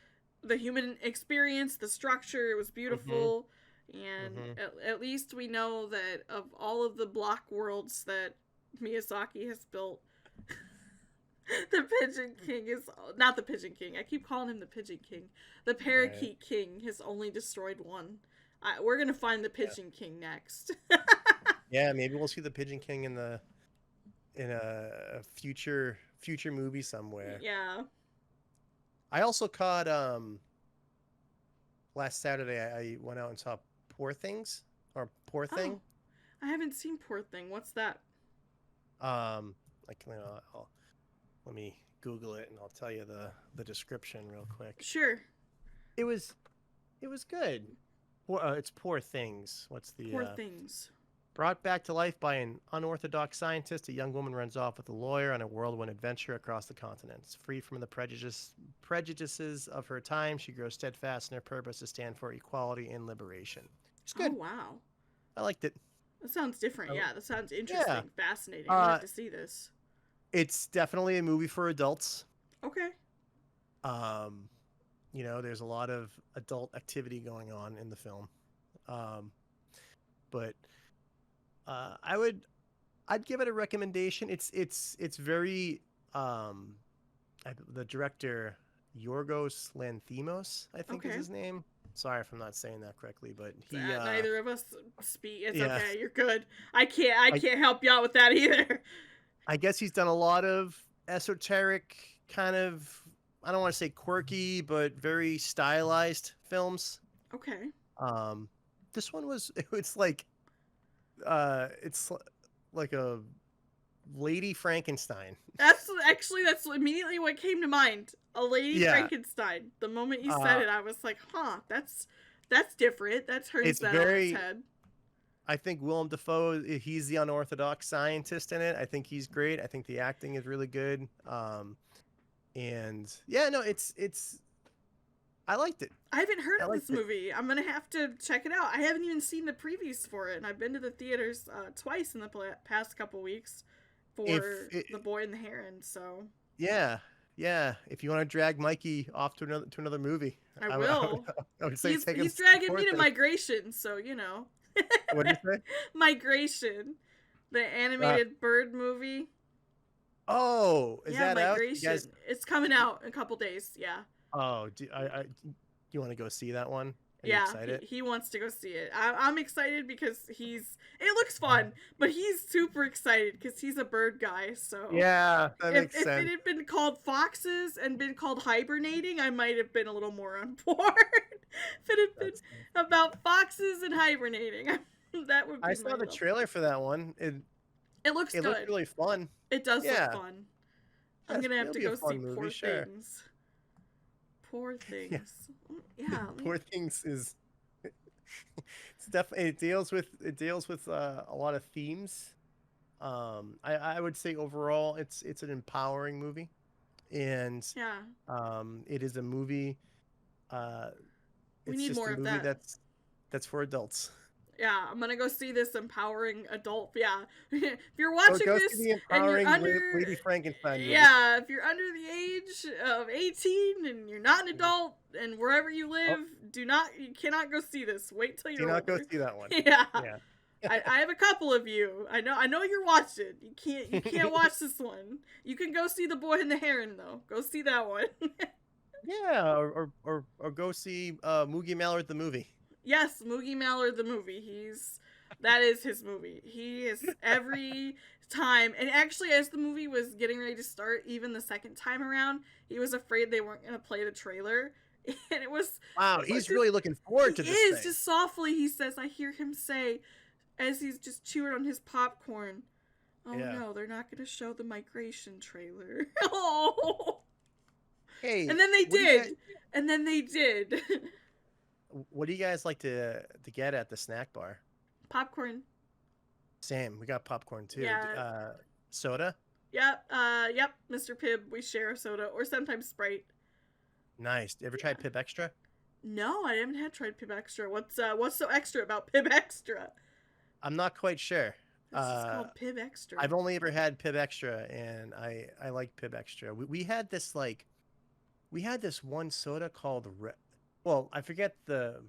the human experience, the structure, it was Mhm. beautiful. And Mhm. at least we know that of all of the block worlds that Miyazaki has built, the Pigeon King is not the Pigeon King. I keep calling him the Pigeon King. The Right. Parakeet King has only destroyed one. We're gonna find the Yeah. Pigeon King next. Yeah, maybe we'll see the Pigeon King in a future movie somewhere. Yeah. I also caught last Saturday I went out and saw Poor Things or Poor Oh, Thing. I haven't seen Poor Thing. What's that? Like let me Google it and I'll tell you the description real quick. Sure. It was it was good. It's Poor Things. What's the Poor Things. brought back to life by an unorthodox scientist, a young woman runs off with a lawyer on a whirlwind adventure across the continents. Free from the prejudices of her time, she grows steadfast in her purpose to stand for equality and liberation. It's Oh, good. wow. I liked it. That sounds different. I, Yeah, that sounds yeah. interesting. Fascinating. I'm gonna Uh, have to see this. it's definitely a movie for adults. Okay. Um, there's a lot of adult activity going on in the film. Um, but I'd give it a recommendation. It's very the director Yorgos Lanthimos, I think is Okay. his name. Sorry if I'm not saying that correctly, but he Neither of us speak. It's yeah, okay. You're good. I I can't help you out with that either. I guess he's done a lot of esoteric kind of, I don't want to say quirky, but very stylized films. Okay. Um this one was it's like a Lady Frankenstein. That's immediately what came to mind. A Lady Yeah. Frankenstein. The moment you said Uh it, I was like, huh, that's different. That turns it's that on its very head. I think Willem Dafoe, he's the unorthodox scientist in it. I think he's great. I think the acting is really good. And yeah, no, it's I liked it. I haven't heard I of this liked it. movie. I'm gonna have to check it out. I haven't even seen the previews for it, and I've been to the theaters twice in the past couple weeks If for it, The Boy and the Heron. So yeah, yeah, if you want to drag Mikey off to another movie, I I would, I would, will. I would say take him He's to dragging support me to thing. Migration, so What do you say? Migration, the Uh, animated bird movie. oh, is Yeah, that out? You guys? Migration. It's coming out in a couple days. Yeah. Oh, do you want to go see that one? Are you Yeah, excited? he wants to go see it. I'm excited because it looks fun, but he's super excited because he's a bird guy. So Yeah, that makes if it sense. had been called Foxes and been called Hibernating, I might have been a little more on board. If it had That's. been about foxes and hibernating, that would I be my saw the level. trailer for that one. It looks It looked good. really fun. It does look Yeah, fun. I'm gonna have it'll to be a go see fun movie, Poor sure. Things. Poor Yeah, Things. Yeah. Poor Things is it's definitely it deals with a lot of themes. I would say overall it's an empowering movie, and Yeah. it is a movie. Uh, We it's need just more a of movie that. that's for adults. Yeah, I'm gonna go see this empowering adult. Yeah, if you're Or watching go this see the and you're empowering under, Lady Frankenstein movie. yeah, if you're under the age of 18 and you're not an adult and wherever you Oh, live, you cannot go see this. Wait till do you're not go older. see that one. Yeah, Yeah. I have a couple of you. I know you're watching. You can't watch this one. You can go see The Boy and the Heron though. Go see that one. Yeah, or go see Moogie Mallard the movie. Yes, Moogie Mallard the movie. That is his movie. He is every time. And actually, as the movie was getting ready to start, even the second time around, he was afraid they weren't gonna play the trailer. And it was Wow, he's really looking forward to this thing. just softly he says, I hear him say, as he's just chewing on his popcorn, oh no, they're not gonna show the migration trailer. Oh. Hey, and then they did. And then they did. What do you guys like to get at the snack bar? Popcorn. Same. We got popcorn too. Yeah. Soda? Yep. Yep. Mr. Pibb, we share soda or sometimes Sprite. Nice. You ever tried Pib Extra? No, I haven't tried Pib Extra. What's so extra about Pib Extra? I'm not quite sure. This is called Pib Extra. I've only ever had Pib Extra, and I like Pib Extra. We had this one soda called I forget the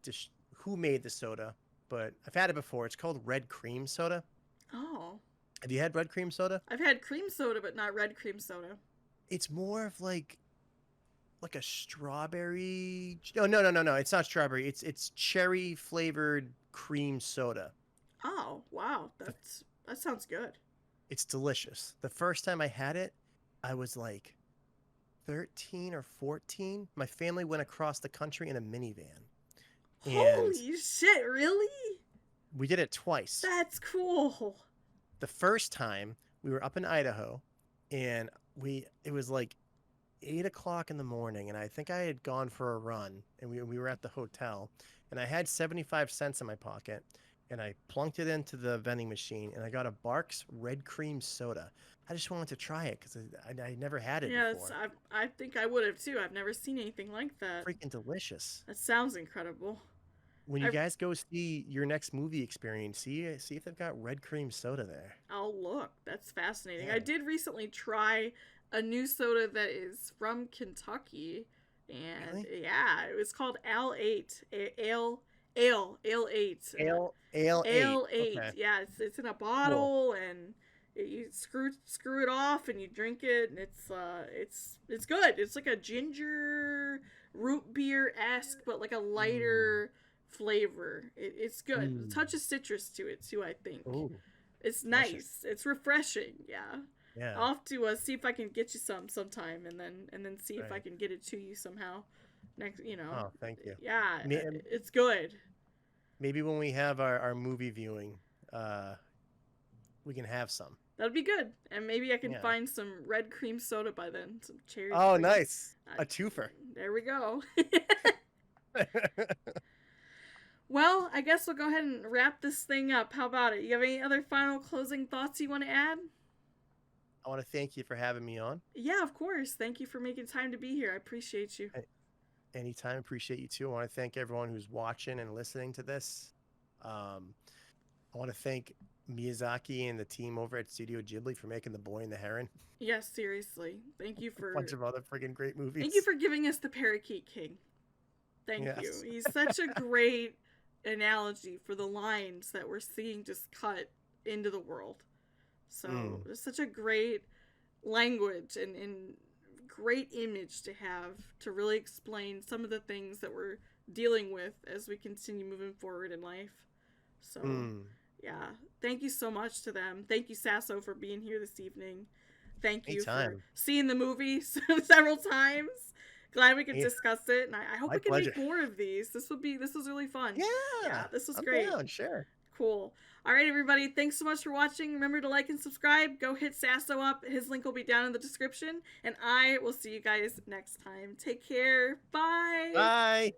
dish, who made the soda, but I've had it before. It's called Red Cream Soda. Oh. Have you had Red Cream Soda? I've had cream soda, but not red cream soda. It's more of like a strawberry. No. It's not strawberry. It's cherry flavored cream soda. Oh wow, that sounds good. It's delicious. The first time I had it, I was like 13 or 14. My family went across the country in a minivan. Holy shit, really? We did it twice. That's cool. The first time we were up in Idaho, and it was like 8 o'clock in the morning, and I think I had gone for a run, and we were at the hotel, and I had 75 cents in my pocket, and I plunked it into the vending machine, and I got a Barks Red Cream Soda. I just wanted to try it because I never had it before. Yes, I think I would have too. I've never seen anything like that. Freaking delicious. That sounds incredible. When you guys go see your next movie experience, see if they've got Red Cream Soda there. I'll look. That's fascinating. Yeah. I did recently try a new soda that is from Kentucky, and really? Yeah, it was called Ale 8. Ale 8. Ale 8. Okay. Yeah, it's in a bottle, and you screw it off, and you drink it, and it's good. It's like a ginger root beer-esque, but like a lighter flavor. It's good. A touch of citrus to it too, I think. Ooh, it's nice. It's refreshing. Yeah. Yeah. I'll have to see if I can get you sometime, and then see if I can get it to you somehow. Next, Oh, thank you. Yeah, it's good. Maybe when we have our movie viewing, we can have some. That'd be good, and maybe I can find some red cream soda by then. Some cherry. Oh, nice. A twofer. There we go. Well, I guess we'll go ahead and wrap this thing up. How about it? You have any other final closing thoughts you want to add? I want to thank you for having me on. Yeah, of course. Thank you for making time to be here. I appreciate you. Anytime. Appreciate you too. I want to thank everyone who's watching and listening to this. I want to thank Miyazaki and the team over at Studio Ghibli for making The Boy and the Heron. Yes, seriously. Thank you for a bunch of other friggin' great movies. Thank you for giving us the Parakeet King. Thank you. He's such a great analogy for the lines that we're seeing just cut into the world. So it's such a great language and great image to have to really explain some of the things that we're dealing with as we continue moving forward in life. So yeah, thank you so much to them. Thank you, Sasso, for being here this evening. Thank you for seeing the movie several times. Glad we could discuss it, and I hope we can make more of these. This was really fun. Yeah, this was great. Down, sure. Cool. All right, everybody. Thanks so much for watching. Remember to like and subscribe. Go hit Sasso up. His link will be down in the description, and I will see you guys next time. Take care. Bye. Bye.